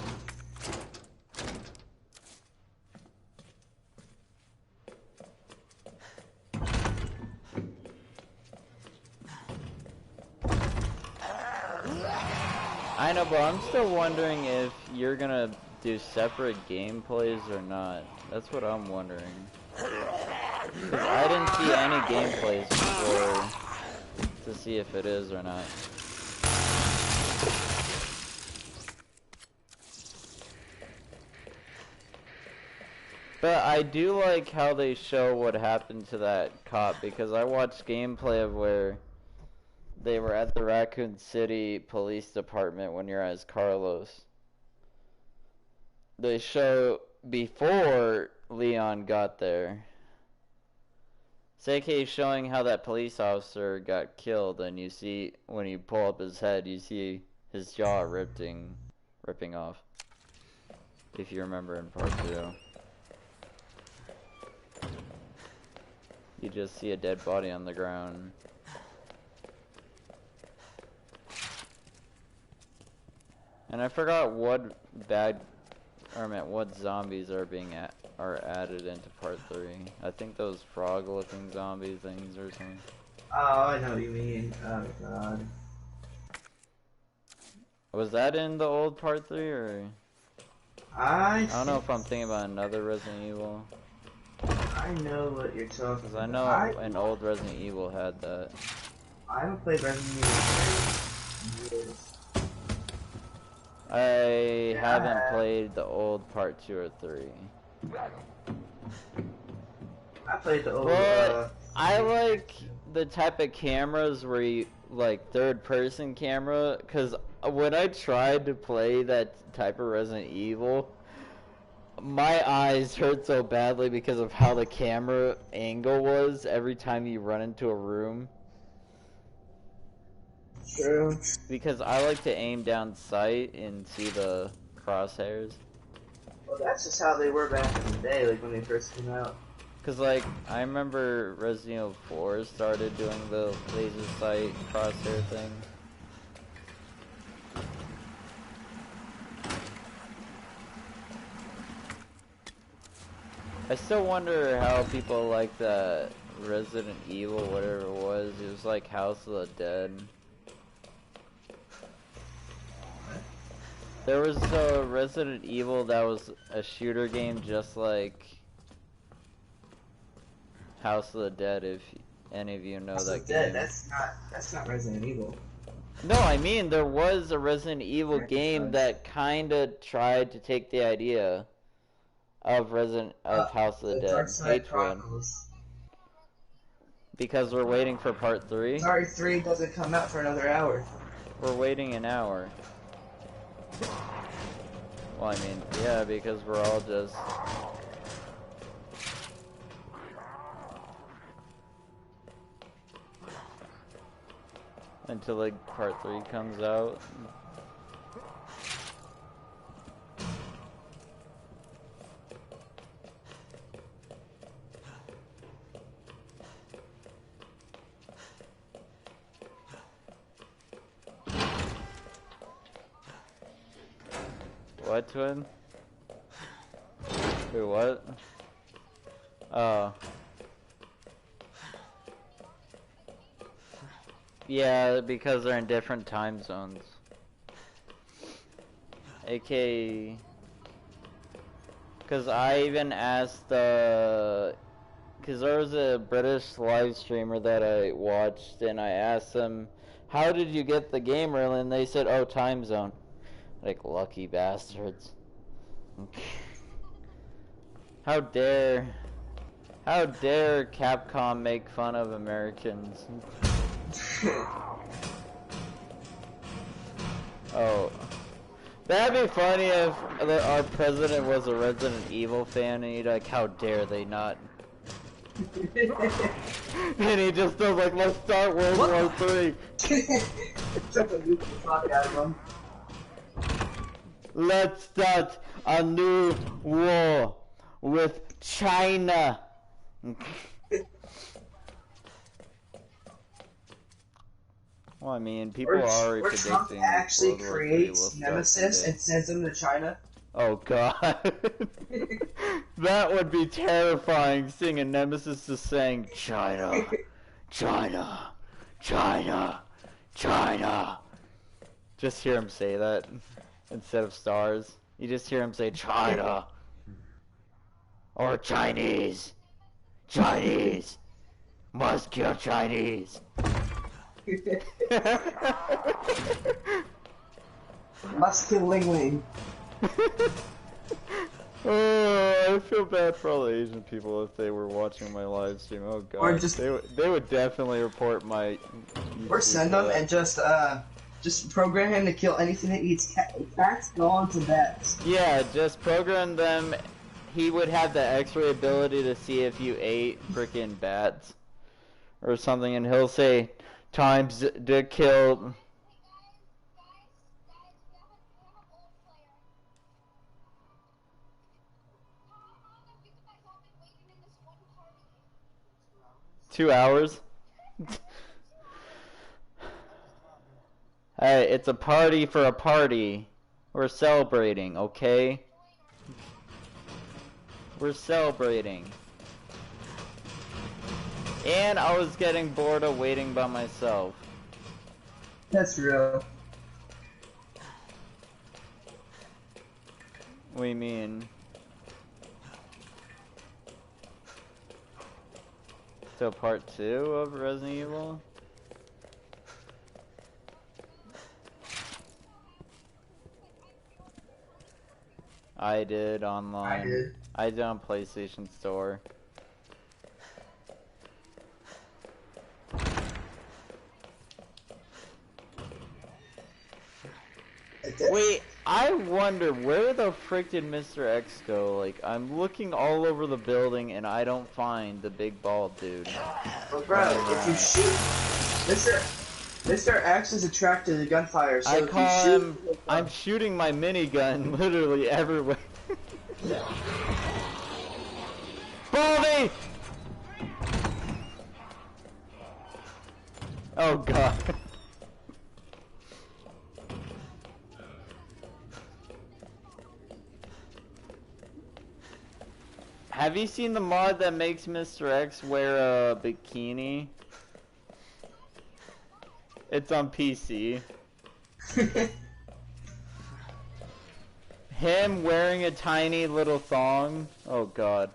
Speaker 1: I know, but I'm still wondering if you're gonna do separate gameplays or not. That's what I'm wondering. Because I didn't see any gameplays before to see if it is or not. But I do like how they show what happened to that cop, because I watched gameplay of where they were at the Raccoon City Police Department when you're as Carlos. They show before Leon got there. Seikei showing how that police officer got killed, and you see, when you pull up his head, you see his jaw ripping off. If you remember in part 2. You just see a dead body on the ground. And I forgot what what zombies are are added into part 3. I think those frog-looking zombie things or something.
Speaker 3: Oh, I know what you mean. Oh god.
Speaker 1: Was that in the old part 3 or? I don't know if I'm thinking about another Resident Evil.
Speaker 3: I know what you're talking about.
Speaker 1: Because I know an old Resident Evil had that.
Speaker 3: I haven't played Resident Evil in years.
Speaker 1: I haven't played the old part 2 or 3.
Speaker 3: I played the old,
Speaker 1: I like the type of cameras where you, like, third-person camera, because when I tried to play that type of Resident Evil, my eyes hurt so badly because of how the camera angle was every time you run into a room.
Speaker 3: True.
Speaker 1: Because I like to aim down sight and see the crosshairs.
Speaker 3: Well, that's just how they were back in the day, like when they first came out.
Speaker 1: Cause like, I remember Resident Evil 4 started doing the laser sight crosshair thing. I still wonder how people like that Resident Evil, whatever it was like House of the Dead. There was a Resident Evil that was a shooter game just like House of the Dead, if any of you know
Speaker 3: House
Speaker 1: that
Speaker 3: of
Speaker 1: game.
Speaker 3: Dead, that's not Resident Evil.
Speaker 1: No, I mean there was a Resident Evil game that kinda tried to take the idea of House of the Dead.
Speaker 3: Chronicles.
Speaker 1: Because we're waiting for part 3.
Speaker 3: RE3 doesn't come out for another hour.
Speaker 1: We're waiting an hour. Well, I mean, yeah, because we're all just... until like part 3 comes out. What, twin? Wait, what? Oh. Yeah, because they're in different time zones. AK. Because I even asked, because there was a British live streamer that I watched, and I asked them, how did you get the game early? And they said, oh, time zone. Like, lucky bastards. How dare Capcom make fun of Americans? Oh, that'd be funny if our president was a Resident Evil fan and he'd like, how dare they not? And he just does like, let's start World War III. Let's start a new war with China. Well, I mean, people are already predicting
Speaker 3: Trump actually
Speaker 1: World War III
Speaker 3: creates
Speaker 1: will start
Speaker 3: Nemesis
Speaker 1: today.
Speaker 3: and sends him to China.
Speaker 1: Oh god. That would be terrifying, seeing a Nemesis just saying, China, China, China, China. Just hear him say that instead of stars. You just hear him say, China. Or Chinese. Chinese. Must kill Chinese.
Speaker 3: Must kill Ling Ling.
Speaker 1: Oh, I feel bad for all the Asian people if they were watching my live stream. Oh god,
Speaker 3: Or just-
Speaker 1: they would definitely report my.
Speaker 3: Or send him and just program him to kill anything that eats cats, dogs, and bats.
Speaker 1: Yeah, just program them. He would have the X-ray ability to see if you ate freaking bats or something, and he'll say times to kill. Two hours? Hey, it's a party for a party. We're celebrating, okay? We're celebrating. And I was getting bored of waiting by myself.
Speaker 3: That's real.
Speaker 1: What do you mean? So part 2 of Resident Evil? I did online. I did on PlayStation Store. Wait, I wonder where the frick did Mr. X go? Like, I'm looking all over the building and I don't find the big bald dude.
Speaker 3: Well, bro, if you shoot, Mr. X is attracted to gunfire, so
Speaker 1: I
Speaker 3: if
Speaker 1: call
Speaker 3: you shoot,
Speaker 1: him. I'm shooting my minigun literally everywhere. Baldy! Oh god. Have you seen the mod that makes Mr. X wear a bikini? It's on PC. Him wearing a tiny little thong. Oh god.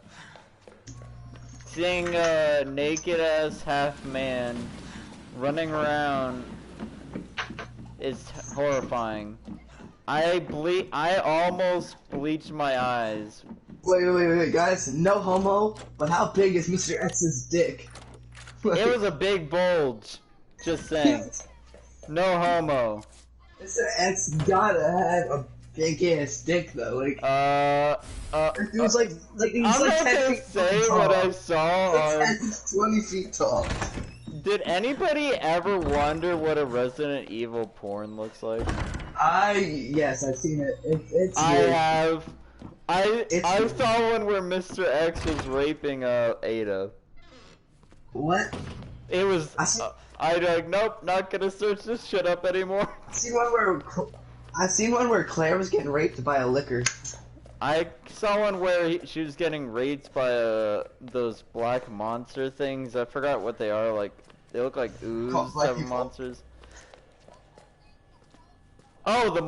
Speaker 1: Seeing a naked ass half man running around is horrifying. I almost bleached my eyes.
Speaker 3: Wait, guys, no homo, but how big is Mr. X's dick?
Speaker 1: It was a big bulge. Just saying. No homo.
Speaker 3: Mr. X gotta have a big ass dick though, like. It was
Speaker 1: I'm not gonna say what I saw.
Speaker 3: It's 20 feet tall.
Speaker 1: Did anybody ever wonder what a Resident Evil porn looks like?
Speaker 3: Yes, I've seen it. It's
Speaker 1: I
Speaker 3: weird.
Speaker 1: have. I
Speaker 3: It's
Speaker 1: saw one where Mr. X was raping Ada.
Speaker 3: What?
Speaker 1: It was.
Speaker 3: I
Speaker 1: I like nope, not gonna search this shit up anymore.
Speaker 3: seen one where I've seen one where Claire was getting raped by a liquor.
Speaker 1: I saw one where she was getting raped by those black monster things. I forgot what they are. Like they look like ooze
Speaker 3: Called black
Speaker 1: type of
Speaker 3: people?
Speaker 1: monsters. Oh, the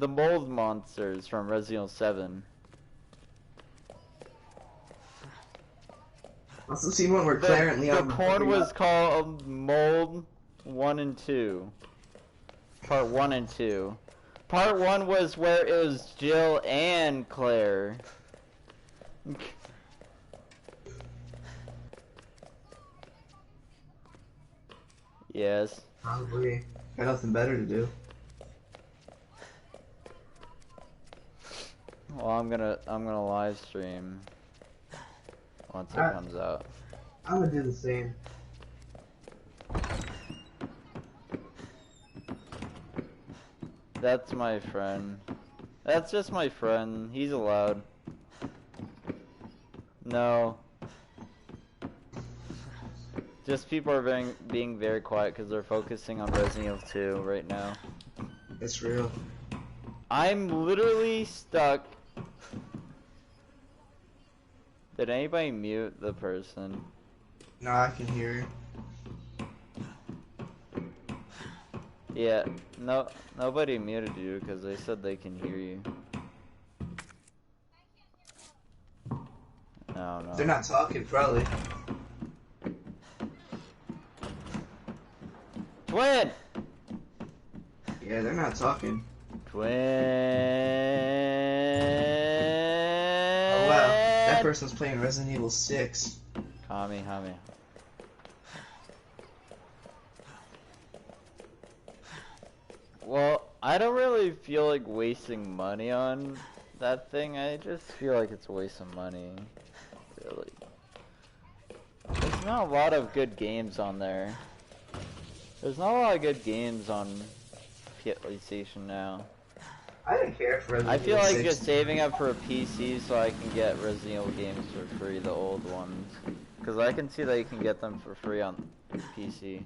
Speaker 1: mold monsters from Resident Evil 7.
Speaker 3: I've also seen one where Claire and Leon.
Speaker 1: The porn was called Mold 1 and 2. Part 1 and 2. Part 1 was where it was Jill and Claire. Yes.
Speaker 3: Probably got nothing better to do.
Speaker 1: Well, I'm gonna live stream once it comes out.
Speaker 3: I'm gonna do the same.
Speaker 1: That's my friend. That's just my friend. He's allowed. No. Just people are being very quiet because they're focusing on Resident Evil 2 right now.
Speaker 3: It's real.
Speaker 1: I'm literally stuck. Did anybody mute the person?
Speaker 3: No, I can hear you.
Speaker 1: Yeah, no, nobody muted you because they said they can hear you. No.
Speaker 3: They're not talking, probably.
Speaker 1: Twin!
Speaker 3: Yeah, they're not talking.
Speaker 1: Twin!
Speaker 3: Oh wow, that person's playing Resident Evil 6.
Speaker 1: Hami. Well, I don't really feel like wasting money on that thing. I just feel like it's a waste of money. Really. There's not a lot of good games on there. There's not a lot of good games on PlayStation now.
Speaker 3: I didn't care for Resident
Speaker 1: I feel
Speaker 3: Evil
Speaker 1: like
Speaker 3: 6.
Speaker 1: just saving up for a PC so I can get Resident Evil games for free, the old ones. Because I can see that you can get them for free on PC.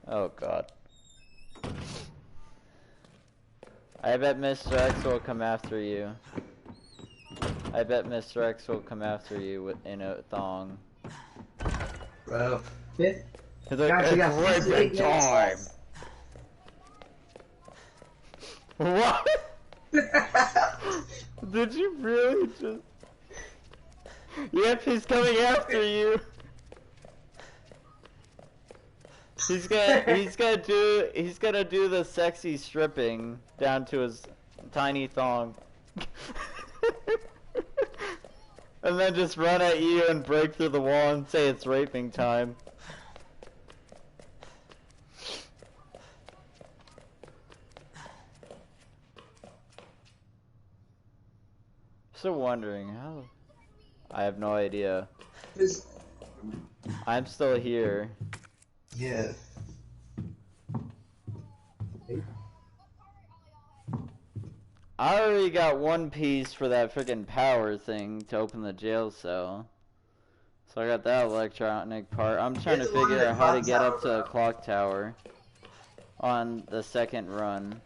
Speaker 1: Oh god. I bet Mr. X will come after you. I bet Mr. X will come after you in a thong.
Speaker 3: Bro. Fifth?
Speaker 1: He's like,
Speaker 3: Guys, we got
Speaker 1: it's
Speaker 3: 58
Speaker 1: raping time!
Speaker 3: minutes.
Speaker 1: What? Did you really just... Yep, he's coming after you! He's gonna do the sexy stripping down to his tiny thong. And then just run at you and break through the wall and say it's raping time. So wondering how... I have no idea. I'm still here.
Speaker 3: Yeah.
Speaker 1: I already got one piece for that freaking power thing to open the jail cell. So I got that electronic part. I'm trying to figure out how to get up to the clock tower on the second run.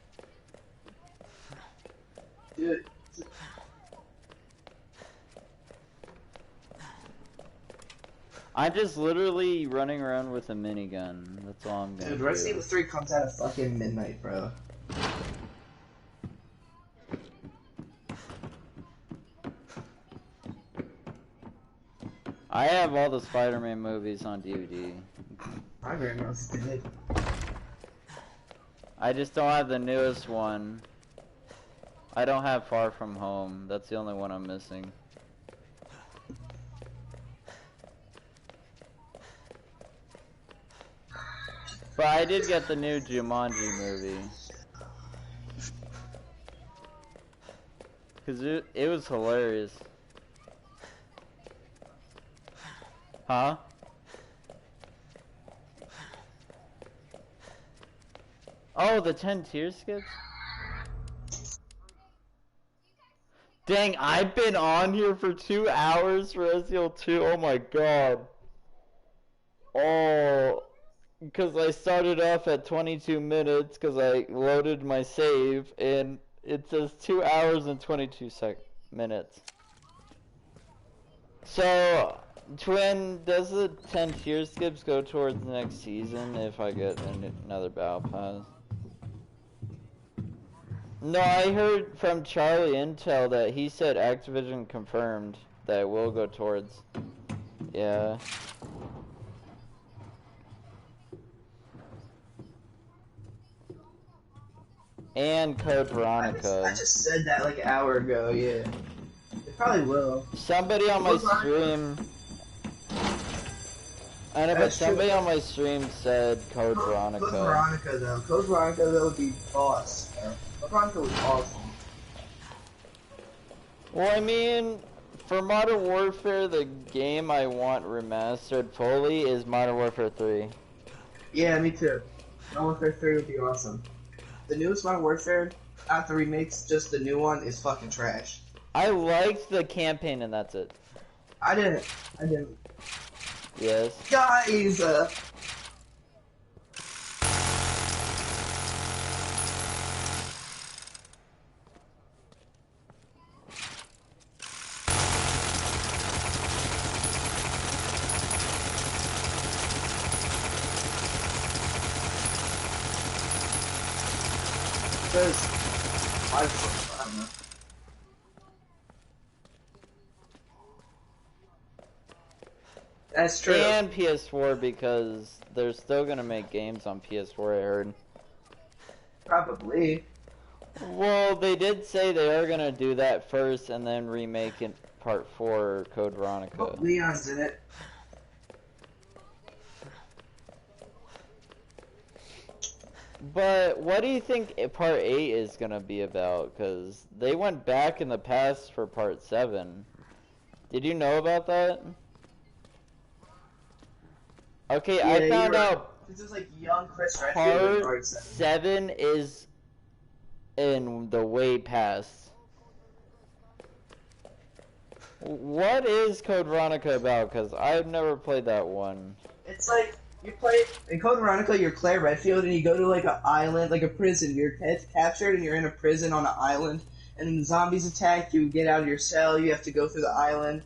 Speaker 3: Dude.
Speaker 1: I'm just literally running around with a minigun. That's all I'm gonna
Speaker 3: Dude,
Speaker 1: do.
Speaker 3: Resident Evil 3 comes out at fucking midnight, bro.
Speaker 1: I have all the Spider-Man movies on DVD.
Speaker 3: I very much did.
Speaker 1: I just don't have the newest one. I don't have Far From Home. That's the only one I'm missing. But I did get the new Jumanji movie. Cause it was hilarious. Huh? Oh, the 10 tier skips? Dang, I've been on here for 2 hours for Resident 2. Oh my god. Oh, because I started off at 22 minutes because I loaded my save and it says 2 hours and 22 minutes. So, Twin, does the 10 tier skips go towards the next season if I get another battle pass? No, I heard from Charlie Intel that he said Activision confirmed that it will go towards. Yeah. And Code Veronica.
Speaker 3: I just said that like an hour ago, yeah. It probably will.
Speaker 1: Somebody on my stream... I know, but somebody on my stream said Code Veronica.
Speaker 3: Code Veronica, though. Code Veronica, though, would be boss. Code Veronica was awesome.
Speaker 1: Well, I mean, for Modern Warfare, the game I want remastered fully is Modern Warfare 3.
Speaker 3: Yeah, me too. Modern Warfare 3 would be awesome. The newest Modern Warfare, not the remakes, just the new one, is fucking trash.
Speaker 1: I liked the campaign and that's it.
Speaker 3: I didn't.
Speaker 1: Yes.
Speaker 3: Guys! I don't know. That's true.
Speaker 1: And PS4 because they're still gonna make games on PS4, I heard.
Speaker 3: Probably.
Speaker 1: Well, they did say they are gonna do that first and then remake it Part 4 Code Veronica.
Speaker 3: Oh, Leon's in it.
Speaker 1: But what do you think Part 8 is gonna be about? Because they went back in the past for Part 7. Did you know about that? Okay,
Speaker 3: Yeah,
Speaker 1: I found out
Speaker 3: this is like young Chris Redfield in
Speaker 1: Part 7 is in the way past. What is Code Veronica about? Because I've never played that one.
Speaker 3: It's like, you play, in Code Veronica, you're Claire Redfield, and you go to like an island, like a prison. You're captured, and you're in a prison on an island, and then the zombies attack, you get out of your cell, you have to go through the island.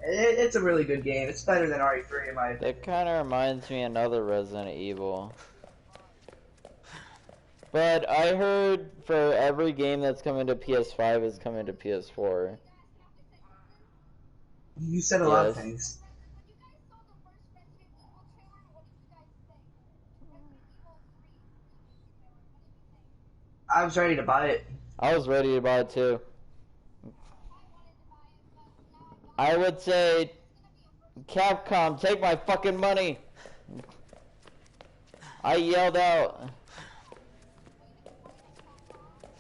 Speaker 3: It's a really good game. It's better than RE3 in my opinion.
Speaker 1: It kind of reminds me of another Resident Evil. But I heard for every game that's coming to PS5 is coming to PS4.
Speaker 3: You said a lot of things. I was ready to buy it.
Speaker 1: I was ready to buy it too. I would say, Capcom, take my fucking money. I yelled out.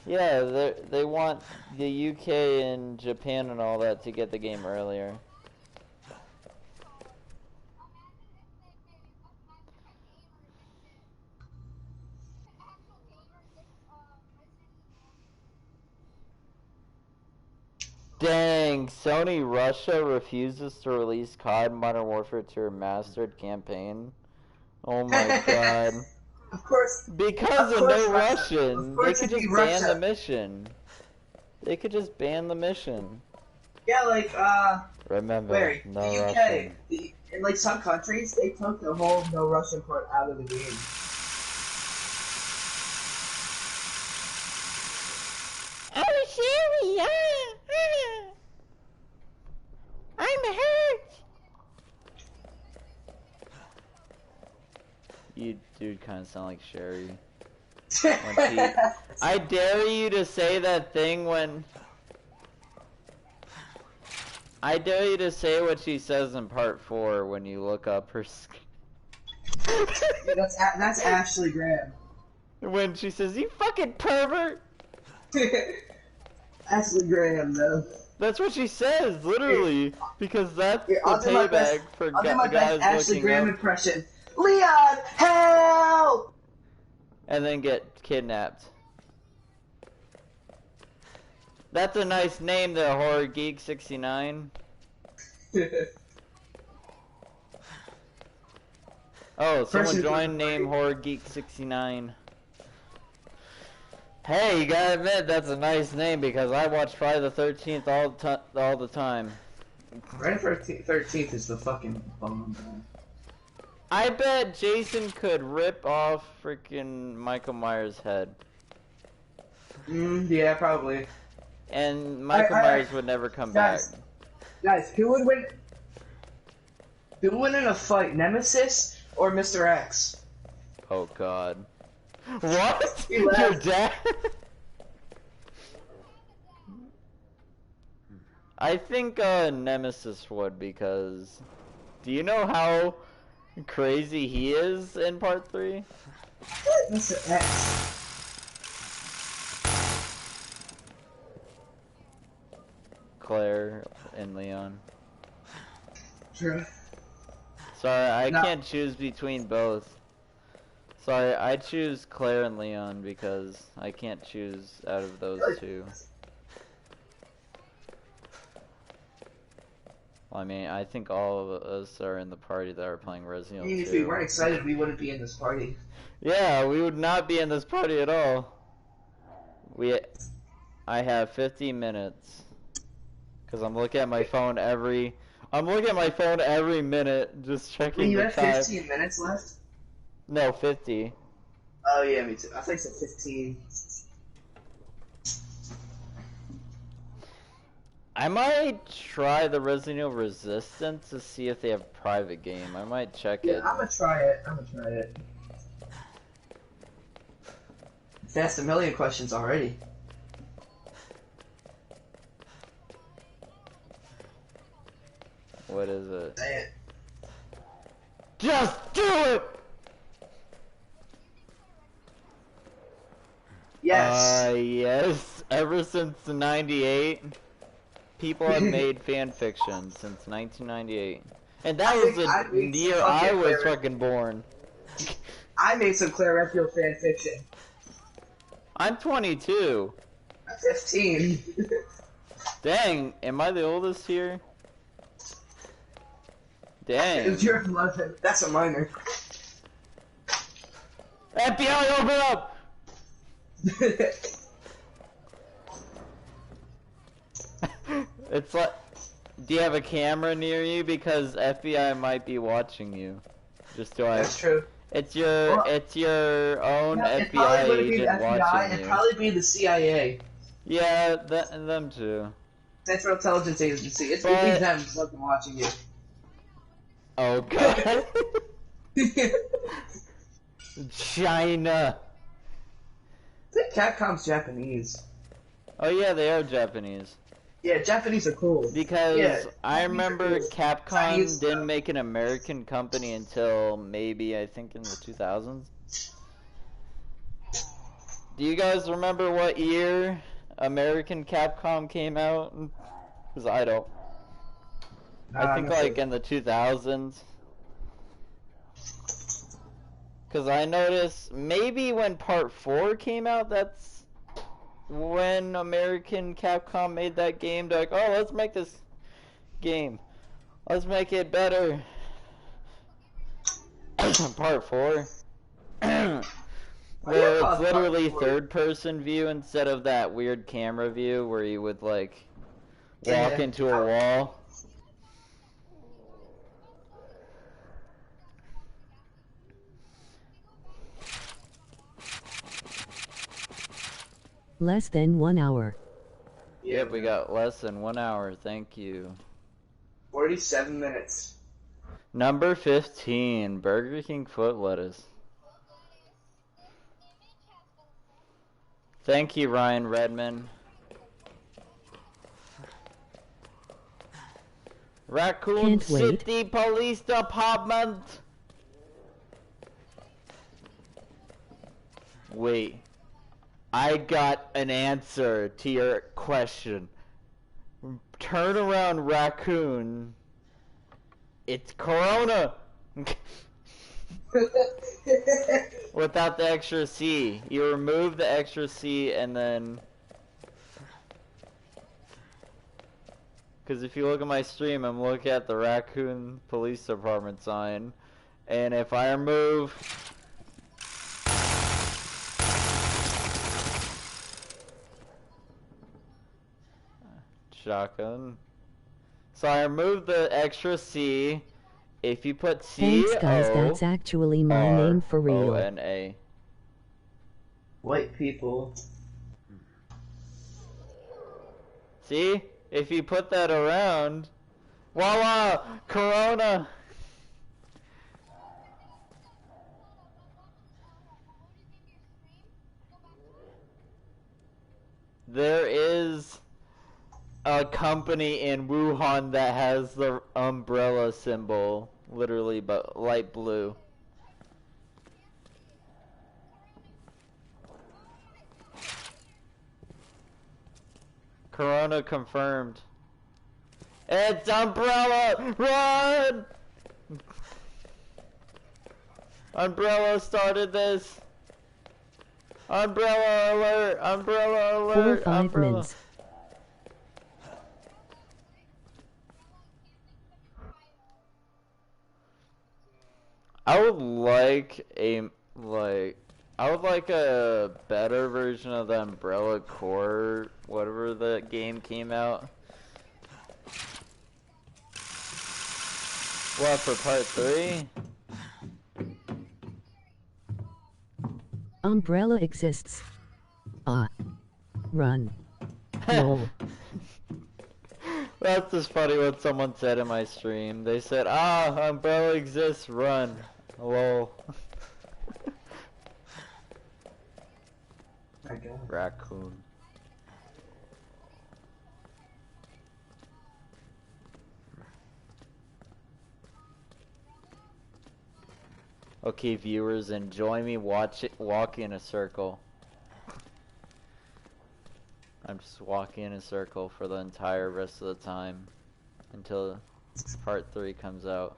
Speaker 1: Yeah, they want the UK and Japan and all that to get the game earlier. Dang, Sony Russia refuses to release COD Modern Warfare 2 Remastered campaign. Oh my god.
Speaker 3: Of course.
Speaker 1: Because of no Russian. They could just ban
Speaker 3: Russia.
Speaker 1: the mission. They could just ban the mission.
Speaker 3: Yeah, like,
Speaker 1: Remember,
Speaker 3: where?
Speaker 1: no
Speaker 3: the UK.
Speaker 1: Russian.
Speaker 3: In, like, some countries, they took the whole no Russian part out of the game.
Speaker 1: Oh, Sherry, yeah. I'm hurt. You dude kind of sound like Sherry. I dare you to say that thing when... I dare you to say what she says in part 4 when you look up her skin.
Speaker 3: That's Ashley Graham.
Speaker 1: When she says, "You fucking pervert!"
Speaker 3: Ashley Graham, though.
Speaker 1: That's what she says, literally, because that's
Speaker 3: Here,
Speaker 1: the payback for
Speaker 3: I'll do my best
Speaker 1: guys
Speaker 3: Ashley
Speaker 1: looking
Speaker 3: Graham
Speaker 1: up
Speaker 3: impression. Leon, help!
Speaker 1: and then get kidnapped. That's a nice name, the Horror Geek 69. Oh, someone joined name Horror Geek 69. Hey, you gotta admit that's a nice name because I watch Friday the 13th all the time.
Speaker 3: Friday the 13th is the fucking bomb.
Speaker 1: I bet Jason could rip off freaking Michael Myers' head.
Speaker 3: Yeah, probably.
Speaker 1: And Michael Myers would never come back.
Speaker 3: Guys, who would win? Who would win in a fight, Nemesis or Mr. X?
Speaker 1: Oh God. What?
Speaker 3: He
Speaker 1: Your
Speaker 3: left.
Speaker 1: dad? I think Nemesis would, because do you know how crazy he is in part 3?
Speaker 3: Mr. X.
Speaker 1: Claire and Leon.
Speaker 3: True.
Speaker 1: Sorry, I
Speaker 3: No.
Speaker 1: can't choose between both. Sorry, I choose Claire and Leon because I can't choose out of those two. Well, I mean, I think all of us are in the party that are playing Resident
Speaker 3: I mean,
Speaker 1: Evil
Speaker 3: if we
Speaker 1: 2.
Speaker 3: weren't excited, we wouldn't be in this party.
Speaker 1: Yeah, we would not be in this party at all. I have 50 minutes. Because I'm looking at my phone every minute, just checking
Speaker 3: You
Speaker 1: the
Speaker 3: have
Speaker 1: time.
Speaker 3: 15 minutes left?
Speaker 1: No, 50.
Speaker 3: Oh yeah, me too. I think it's 15.
Speaker 1: I might try the Resident Evil Resistance to see if they have private game. I might check
Speaker 3: Yeah,
Speaker 1: it.
Speaker 3: I'm gonna try it. It's asked a million questions already.
Speaker 1: What is it?
Speaker 3: Say it.
Speaker 1: Just do it!
Speaker 3: Yes.
Speaker 1: Yes. Ever since '98, people have made fan fiction since 1998, and that was the year I was fucking born.
Speaker 3: I made some Claire Redfield fan fiction.
Speaker 1: I'm 22.
Speaker 3: I'm 15.
Speaker 1: Dang, am I the oldest here? Dang.
Speaker 3: You're 11. That's a minor.
Speaker 1: FBI, open up! It's like, do you have a camera near you? Because FBI might be watching you. Just so
Speaker 3: That's true.
Speaker 1: It's your own
Speaker 3: No, it
Speaker 1: FBI
Speaker 3: probably wouldn't be the
Speaker 1: agent
Speaker 3: FBI,
Speaker 1: watching
Speaker 3: it'd
Speaker 1: you.
Speaker 3: probably be the CIA.
Speaker 1: Yeah, them too.
Speaker 3: Central Intelligence Agency. It's
Speaker 1: But-
Speaker 3: really them fucking watching you.
Speaker 1: Oh God. China.
Speaker 3: I think Capcom's Japanese.
Speaker 1: Oh yeah, they are Japanese.
Speaker 3: Yeah, Japanese are cool.
Speaker 1: Because
Speaker 3: Yeah,
Speaker 1: I
Speaker 3: Japanese are
Speaker 1: remember
Speaker 3: cool.
Speaker 1: Capcom
Speaker 3: Chinese
Speaker 1: didn't
Speaker 3: stuff.
Speaker 1: make an American company until maybe, I think, in the 2000s. Do you guys remember what year American Capcom came out? Because I don't. I think like in the 2000s. Because I noticed maybe when Part 4 came out, that's when American Capcom made that game. They're like, oh, let's make this game. Let's make it better. Part 4. Where it's literally third-person view instead of that weird camera view where you would, like, walk into a wall.
Speaker 2: Less than 1 hour.
Speaker 1: Yep, we got less than 1 hour. Thank you.
Speaker 3: 47 minutes.
Speaker 1: Number 15, Burger King foot lettuce. Thank you, Ryan Redman. Raccoon
Speaker 2: Can't wait.
Speaker 1: City Police Department. Wait. I got an answer to your question. Turn around raccoon. It's Corona! Without the extra C. You remove the extra C and then... Because if you look at my stream, I'm looking at the Raccoon Police Department sign. And if I remove... Shotgun. So I removed the extra C. If you put C,
Speaker 2: Thanks guys, that's actually my name for real.
Speaker 1: O-N-A.
Speaker 3: White people.
Speaker 1: See? If you put that around, voila! Corona! There is a company in Wuhan that has the umbrella symbol, literally, but light blue. Corona confirmed. It's Umbrella! Run! Umbrella started this. Umbrella alert! Umbrella alert!
Speaker 2: 4 or 5
Speaker 1: umbrella.
Speaker 2: minutes.
Speaker 1: I would like a better version of the Umbrella Core, whatever the game came out. What, for part 3?
Speaker 2: Umbrella exists. Run. Lol.
Speaker 1: That's just funny what someone said in my stream. They said, Umbrella exists, run. Lol.
Speaker 3: My God.
Speaker 1: Raccoon. Okay, viewers, enjoy me walk in a circle. I'm just walking in a circle for the entire rest of the time until part 3 comes out.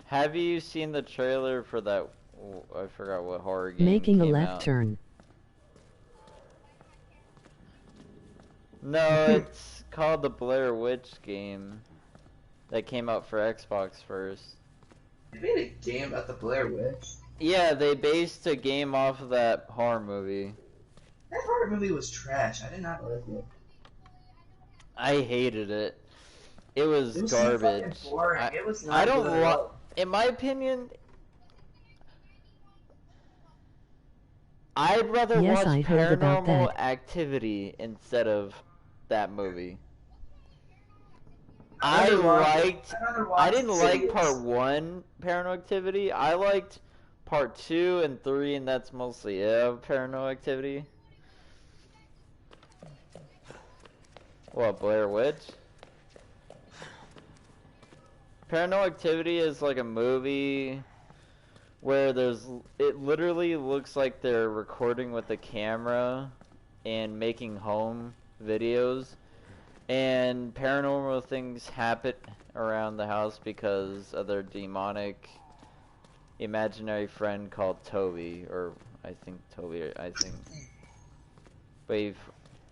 Speaker 1: Have you seen the trailer for that? I forgot what horror game
Speaker 2: Making a
Speaker 1: came
Speaker 2: left
Speaker 1: out.
Speaker 2: turn.
Speaker 1: No, it's called the Blair Witch game. That came out for Xbox first.
Speaker 3: They made a game about the Blair Witch.
Speaker 1: Yeah, they based a game off of that horror movie.
Speaker 3: That horror movie was trash. I did not like it.
Speaker 1: I hated it. It was
Speaker 3: So fucking
Speaker 1: garbage.
Speaker 3: boring. It was not
Speaker 1: I don't
Speaker 3: good at
Speaker 1: like.
Speaker 3: all.
Speaker 1: In my opinion, I'd rather
Speaker 2: Yes,
Speaker 1: watch
Speaker 2: I heard about
Speaker 1: Paranormal
Speaker 2: that.
Speaker 1: Activity instead of that movie.
Speaker 3: I'd
Speaker 1: I
Speaker 3: rather watch-
Speaker 1: liked.
Speaker 3: I'd rather watch
Speaker 1: I didn't like
Speaker 3: Insidious.
Speaker 1: part 1 Paranormal Activity. I liked part 2 and 3, and that's mostly it of Paranormal Activity. What, Blair Witch? Paranormal Activity is like a movie where it literally looks like they're recording with a camera and making home videos, and paranormal things happen around the house because of their demonic imaginary friend called Toby, or I think. But you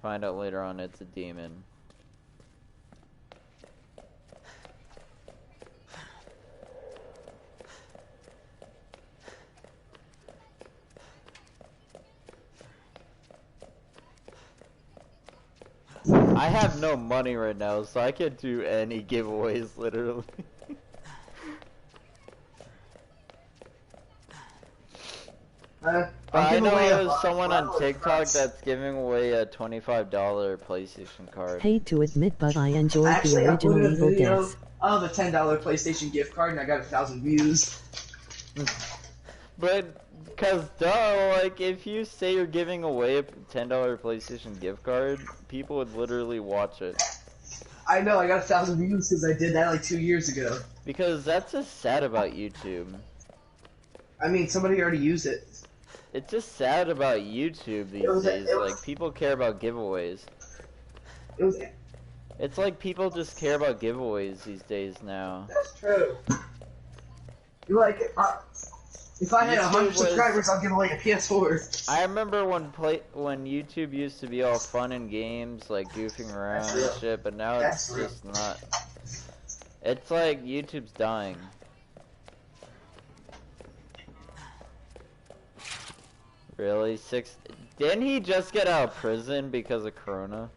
Speaker 1: find out later on it's a demon. I have no money right now, so I can't do any giveaways, literally. But I know there's someone on TikTok that's giving away a $25 PlayStation card.
Speaker 2: Hate to admit, but I enjoyed
Speaker 3: Actually,
Speaker 2: the
Speaker 3: I
Speaker 2: original
Speaker 3: uploaded a
Speaker 2: Evil
Speaker 3: video
Speaker 2: Death.
Speaker 3: of a $10 PlayStation gift card and I got 1,000 views.
Speaker 1: But, cause duh, like, if you say you're giving away a $10 PlayStation gift card, people would literally watch it.
Speaker 3: I know, I got 1,000 views because I did that like 2 years ago.
Speaker 1: Because that's just sad about YouTube.
Speaker 3: I mean, somebody already used it.
Speaker 1: It's just sad about YouTube these days. Like, people care about giveaways.
Speaker 3: It was.
Speaker 1: It's like people just care about giveaways these days now.
Speaker 3: That's true. You like, if I had 100 subscribers, I'll give away a PS4.
Speaker 1: I remember when YouTube used to be all fun and games, like goofing around and shit, but now it's just not. It's like YouTube's dying. Really? Didn't he just get out of prison because of Corona?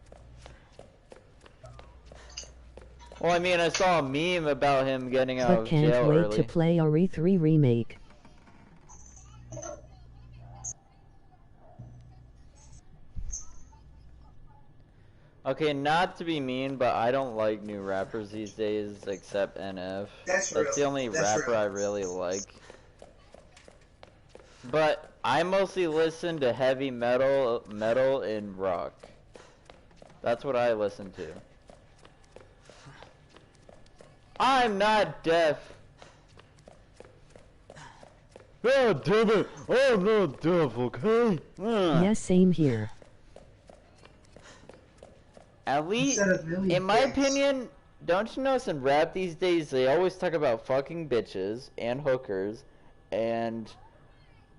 Speaker 1: Well, I mean, I saw a meme about him getting out of jail
Speaker 2: But can't wait
Speaker 1: early.
Speaker 2: to play RE3 remake.
Speaker 1: Okay, not to be mean, but I don't like new rappers these days except NF. That's the only rapper I really like. But I mostly listen to heavy metal, and rock. That's what I listen to. I'm not deaf. Oh, damn it. I'm not deaf, okay?
Speaker 2: Yes, same here.
Speaker 1: At least, in my opinion, don't you notice in rap these days, they always talk about fucking bitches and hookers and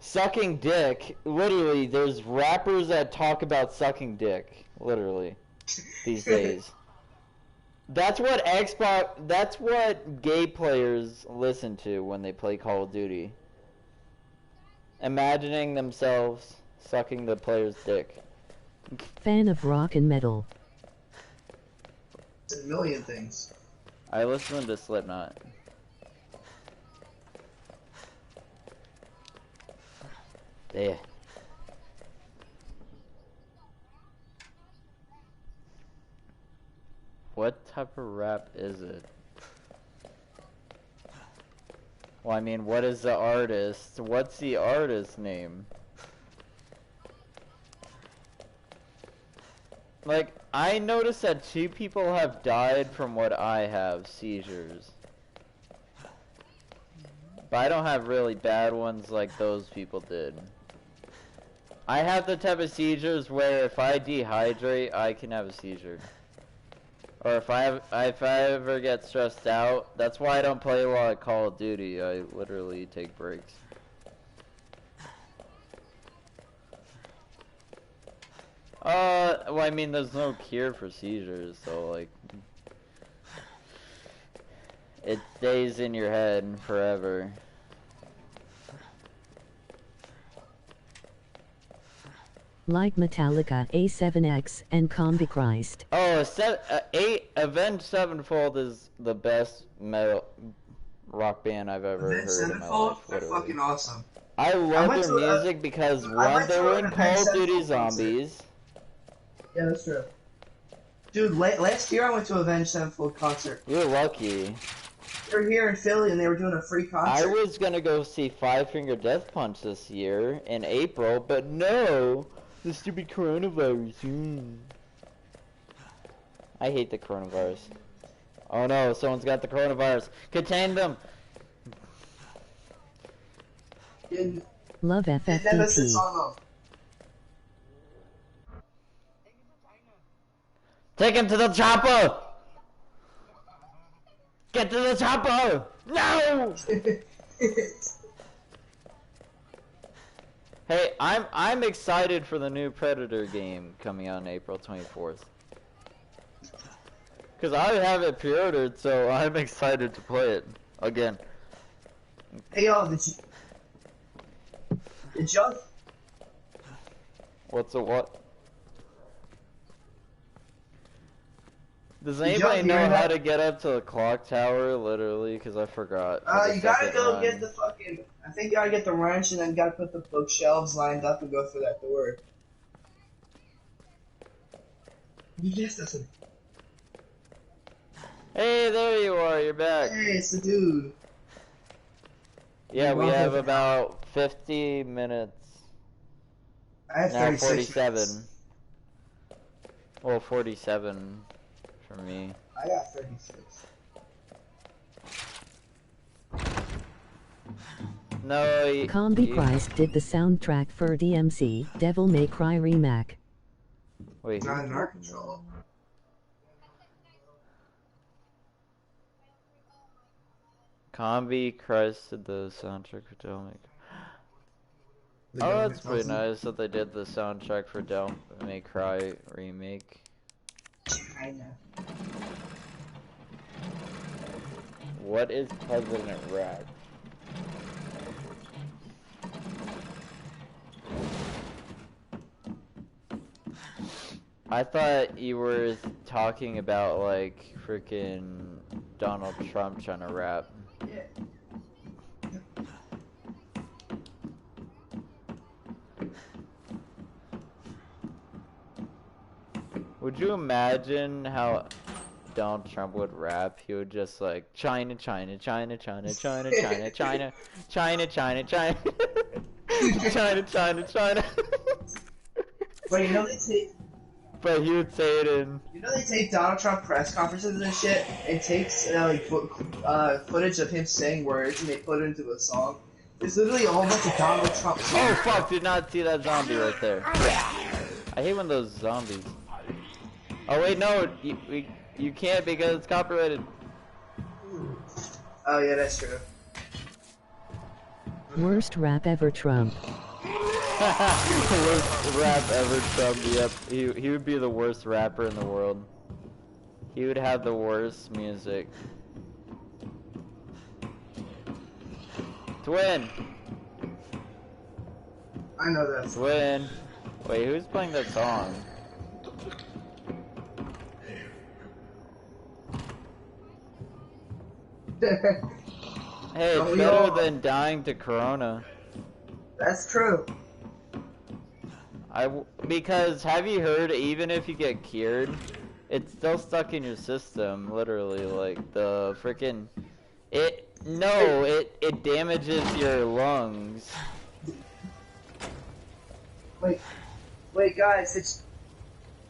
Speaker 1: sucking dick. Literally, there's rappers that talk about sucking dick. Literally. These days. That's what that's what gay players listen to when they play Call of Duty. Imagining themselves sucking the player's dick.
Speaker 2: Fan of rock and metal.
Speaker 3: A million things.
Speaker 1: I listen to Slipknot. There. What type of rap is it? Well, I mean, what is the artist? What's the artist's name? Like, I noticed that 2 people have died from what I have, seizures. But I don't have really bad ones like those people did. I have the type of seizures where if I dehydrate, I can have a seizure. Or if I ever get stressed out, that's why I don't play a lot of Call of Duty. I literally take breaks. Well, I mean, there's no cure for seizures, so like, it stays in your head forever.
Speaker 2: Like Metallica, A7X, and Combi Christ.
Speaker 1: Oh, Avenged Sevenfold is the best metal rock band I've ever heard in my life.
Speaker 3: They're fucking awesome.
Speaker 1: I love their music because one, they were in Call of Duty Zombies.
Speaker 3: Yeah, that's true. Dude, last year I went to a Avenged Sevenfold concert.
Speaker 1: You're lucky.
Speaker 3: They were here in Philly and they were doing a free concert.
Speaker 1: I was gonna go see Five Finger Death Punch this year in April, but no! The stupid coronavirus. I hate the coronavirus. Oh no, someone's got the coronavirus. Contain them!
Speaker 2: Love FFDP.
Speaker 1: Take him to the chopper! Get to the chopper! No! Hey, I'm excited for the new Predator game coming out on April 24th. Cause I have it pre-ordered, so I'm excited to play it again.
Speaker 3: Hey y'all, did y'all?
Speaker 1: What's a what? Does anybody know how to get up to the clock tower? Literally, cause I forgot.
Speaker 3: You gotta go get the fucking. I think you gotta get the wrench and then you gotta put the bookshelves lined up and go through that door. Yes, that's it.
Speaker 1: Hey, there you are. You're back.
Speaker 3: Hey, it's the dude.
Speaker 1: Yeah, we have about 50 minutes.
Speaker 3: I have
Speaker 1: now
Speaker 3: 47.
Speaker 1: Minutes. Well, 47 for me.
Speaker 3: I got 36.
Speaker 1: No,
Speaker 2: Combi Christ did the soundtrack for DMC, Devil May Cry remake.
Speaker 1: Wait,
Speaker 3: Not in our control.
Speaker 1: Combi Christ did the soundtrack for Devil May
Speaker 3: The
Speaker 1: Oh,
Speaker 3: government
Speaker 1: that's pretty
Speaker 3: tells
Speaker 1: nice that they did the soundtrack for Devil May Cry remake.
Speaker 3: China.
Speaker 1: What is President Rat? I thought you were talking about like freaking Donald Trump trying to rap.
Speaker 3: Yeah.
Speaker 1: Would you imagine how Donald Trump would rap? He would just like China, China, China, China, China, China, China, China, China, China, China, China, China.
Speaker 3: But you know they take.
Speaker 1: But he would say it in.
Speaker 3: You know they take Donald Trump press conferences and shit, and takes footage of him saying words and they put it into a song. It's literally a whole bunch of Donald Trump songs.
Speaker 1: Oh fuck! Did not see that zombie right there. I hate when those zombies. Oh wait, no, you can't because it's copyrighted.
Speaker 3: Oh yeah, that's true.
Speaker 2: Worst rap ever Trump.
Speaker 1: Worst rap ever Trump, yep. He would be the worst rapper in the world. He would have the worst music. Twin!
Speaker 3: I know that.
Speaker 1: Twin! Wait, who's playing that song? Hey, it's better than dying to Corona.
Speaker 3: That's true.
Speaker 1: Because have you heard, even if you get cured, it's still stuck in your system, literally, like, the freaking, it damages your lungs.
Speaker 3: Wait, guys,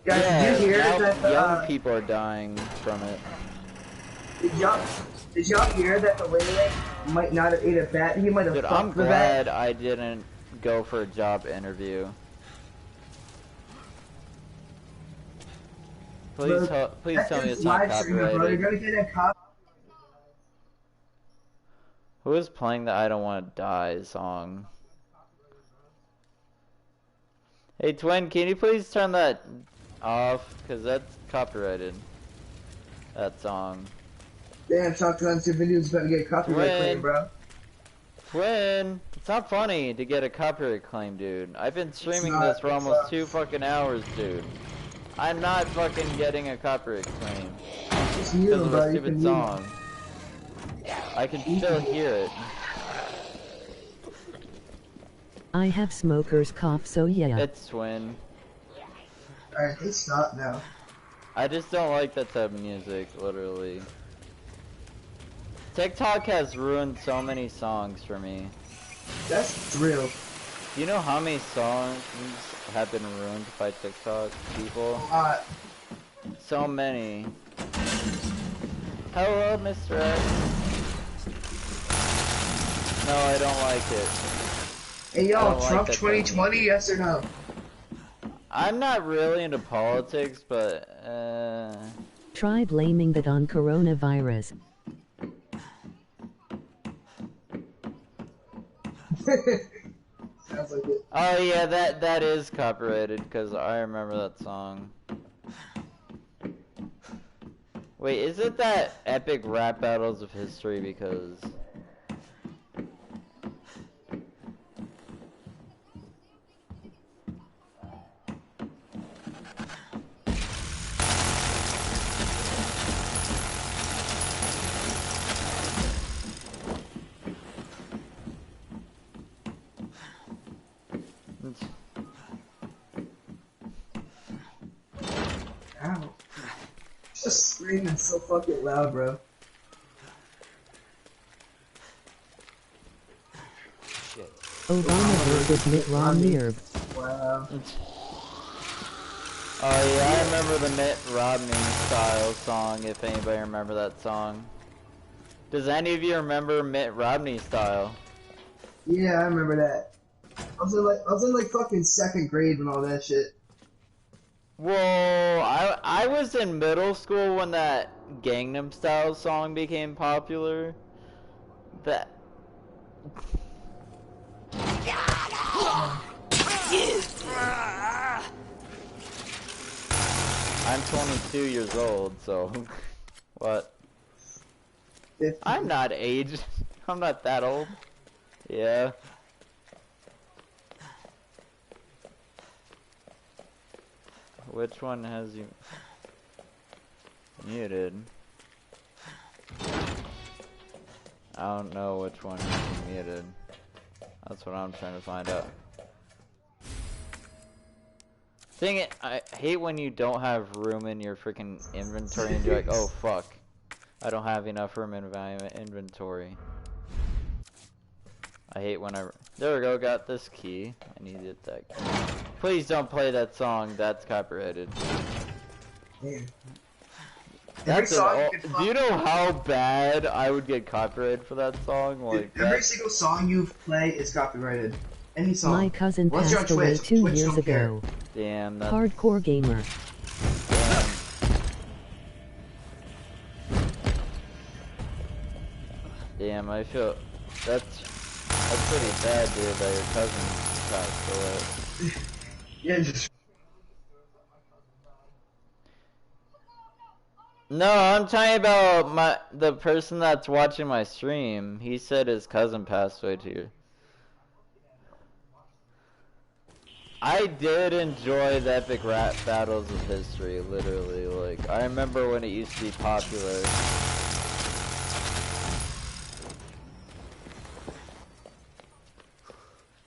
Speaker 1: Yeah,
Speaker 3: did you hear
Speaker 1: now
Speaker 3: that
Speaker 1: young people are dying from it.
Speaker 3: Did y'all hear that the lady might not have ate a bat? He might have
Speaker 1: Dude,
Speaker 3: fucked
Speaker 1: I'm
Speaker 3: the bat.
Speaker 1: glad I didn't go for a job interview. Please, please tell me it's not copyrighted.
Speaker 3: You're gonna get a cop.
Speaker 1: Who is playing the I Don't Want to Die song? Hey Twin, can you please turn that off? Cause that's copyrighted. That song.
Speaker 3: Damn, Shotgun's your video's about to get copyright claim, bro.
Speaker 1: Twin, it's not funny to get a copyright claim, dude. I've been streaming this for almost 2 fucking hours, dude. I'm not fucking getting a copyright claim
Speaker 3: Just
Speaker 1: because of a stupid song. I can still hear it.
Speaker 2: I have smoker's cough, so yeah.
Speaker 1: It's Twin.
Speaker 3: Alright, hey, stop now.
Speaker 1: I just don't like that type of music, literally. TikTok has ruined so many songs for me.
Speaker 3: That's real.
Speaker 1: Do you know how many songs have been ruined by TikTok people? So many. Hello, Mr. X. No, I don't like it.
Speaker 3: Hey, yo, Trump 2020, yes or no?
Speaker 1: I'm not really into politics, but,
Speaker 2: Try blaming that on coronavirus.
Speaker 3: Sounds like it.
Speaker 1: Oh yeah, that is copyrighted, because I remember that song. Wait, is it that epic rap battles of history? Because...
Speaker 3: Ow. Just screaming so fucking loud, bro.
Speaker 2: Obama versus Mitt Romney.
Speaker 3: Wow.
Speaker 1: Oh yeah, I remember the Mitt Romney style song, if anybody remember that song. Does any of you remember Mitt Romney style?
Speaker 3: Yeah, I remember that. I was in like fucking second grade when all that shit.
Speaker 1: Well, I was in middle school when that Gangnam Style song became popular. That I'm 22 years old, so what?
Speaker 3: 50.
Speaker 1: I'm not aged. I'm not that old. Yeah. Which one has you muted? I don't know which one has you muted. That's what I'm trying to find out. Dang it, I hate when you don't have room in your freaking inventory and you're like, oh fuck. I don't have enough room in my inventory. I hate when there we go, got this key. I needed that key. Please don't play that song, that's copyrighted.
Speaker 3: Damn.
Speaker 1: That's
Speaker 3: Do
Speaker 1: do you know how bad I would get copyrighted for that song? Like
Speaker 3: every single song you play is copyrighted. Any song.
Speaker 2: My cousin
Speaker 3: Unless you're on
Speaker 2: passed away
Speaker 3: Twitch.
Speaker 2: 2
Speaker 3: Twitch
Speaker 2: years
Speaker 3: don't care.
Speaker 2: ago.
Speaker 1: Damn, that's...
Speaker 2: Hardcore gamer.
Speaker 1: Damn, I feel... That's pretty bad, dude, that your cousin passed away.
Speaker 3: Yeah, just...
Speaker 1: No, I'm talking about the person that's watching my stream. He said his cousin passed away too. I did enjoy the epic rap battles of history, literally. Like, I remember when it used to be popular.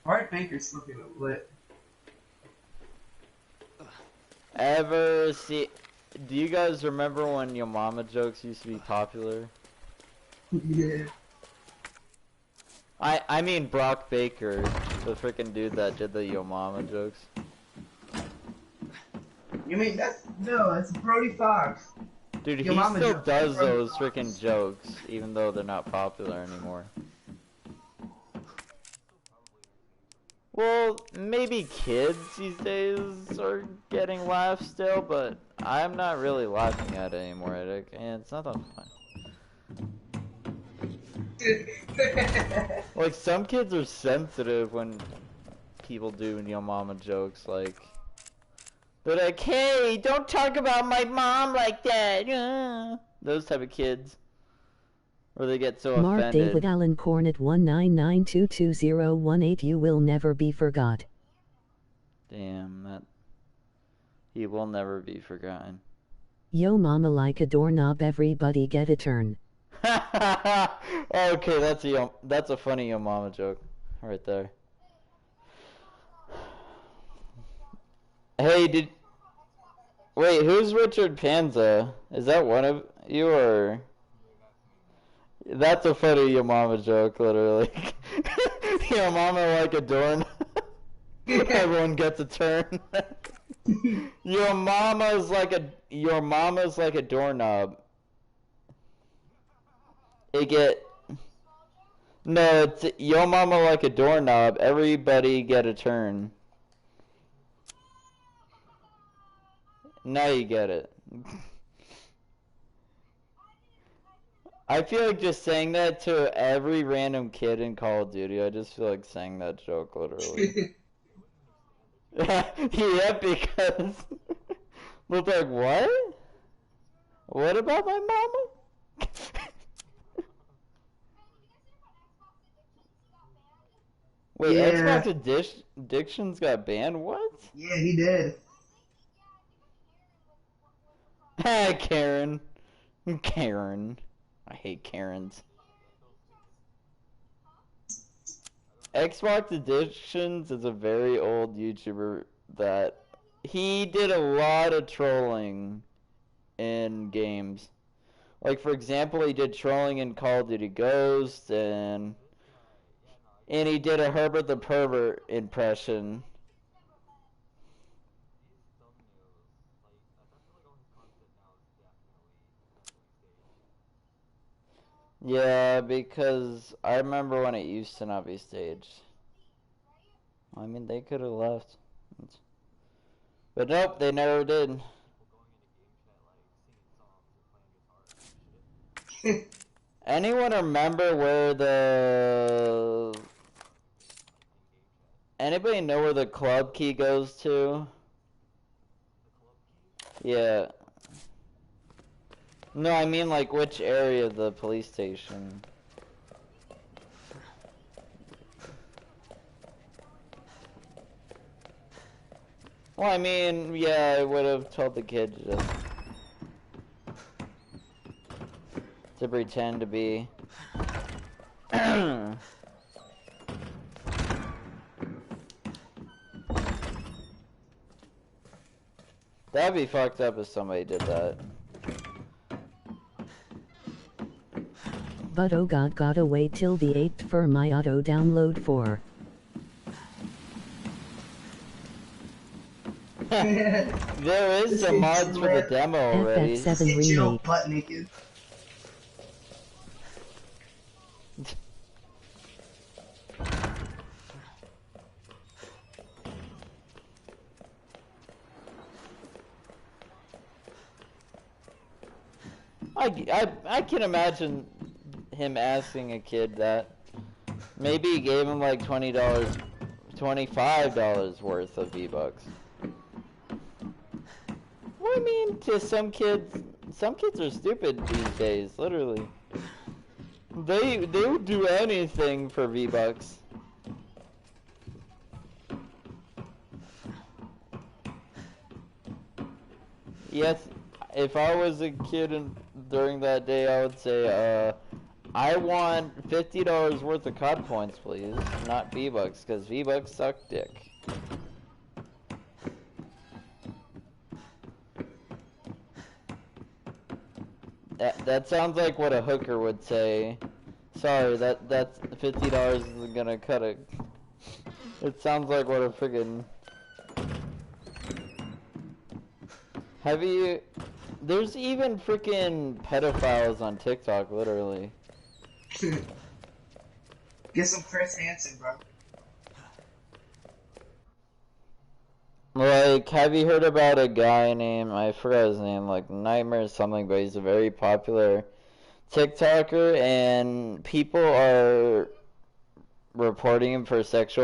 Speaker 3: Art Banker's fucking lit.
Speaker 1: Ever see... Do you guys remember when Yo Mama jokes used to be popular?
Speaker 3: Yeah.
Speaker 1: I mean Brock Baker, the freaking dude that did the Yo Mama jokes.
Speaker 3: You mean that's Brody Fox.
Speaker 1: Dude,
Speaker 3: Yo
Speaker 1: he
Speaker 3: Mama
Speaker 1: still
Speaker 3: jokes.
Speaker 1: does
Speaker 3: Brody
Speaker 1: those
Speaker 3: Fox.
Speaker 1: freaking jokes, even though they're not popular anymore. Well, maybe kids these days are getting laughs still, but I'm not really laughing at it anymore, and it's not that fun. Like, some kids are sensitive when people do Yo Mama jokes, like... They're like, hey, don't talk about my mom like that. Those type of kids. Or they get so
Speaker 2: Mark
Speaker 1: offended.
Speaker 2: David Allen Cornet 199222018. You will never be forgot.
Speaker 1: Damn, that... He will never be forgotten.
Speaker 2: Yo mama like a doorknob, everybody get a turn.
Speaker 1: Okay, that's a funny Yo Mama joke. Right there. Hey, wait, who's Richard Panza? Is that one of you, or... That's a funny Yo Mama joke, literally. Yo Mama like a doorknob. Everyone gets a turn. Your mama's like a doorknob. No, it's your mama like a doorknob. Everybody get a turn. Now you get it. I feel like just saying that to every random kid in Call of Duty. I just feel like saying that joke, literally. Yeah, because... Look like, what? What about my mama? Wait,
Speaker 3: Yeah.
Speaker 1: Xbox Addictions got banned? What?
Speaker 3: Yeah, he did.
Speaker 1: Hey, Karen. Karen. I hate Karens. Xbox Addictions is a very old YouTuber that he did a lot of trolling in games. Like, for example, he did trolling in Call of Duty Ghosts, and he did a Herbert the Pervert impression. Yeah, because I remember when it used to not be staged. I mean, they could have left. But nope, they never did. Anyone remember where the... Anybody know where the club key goes to? Yeah. No, I mean like which area of the police station. Well, I mean, yeah, I would have told the kid to pretend to be. That'd be fucked up if somebody did that.
Speaker 2: But oh god, gotta wait till the 8th for my auto download for.
Speaker 1: There is some mods for the demo already.
Speaker 2: FF7 remake.
Speaker 3: Butt naked.
Speaker 1: I can imagine him asking a kid that. Maybe he gave him like $20, $25 worth of V-Bucks. Well, I mean, to some kids are stupid these days, literally. They would do anything for V-Bucks. Yes, if I was a kid during that day, I would say, I want $50 worth of COD points, please, not V-Bucks, because V-Bucks suck dick. That sounds like what a hooker would say. Sorry, that's $50 isn't gonna cut it. It sounds like what a friggin'... Have you... There's even freaking pedophiles on TikTok, literally.
Speaker 3: Get some Chris Hansen, bro.
Speaker 1: Like, have you heard about a guy named, I forgot his name, like Nightmare or something, but he's a very popular TikToker, and people are reporting him for sexual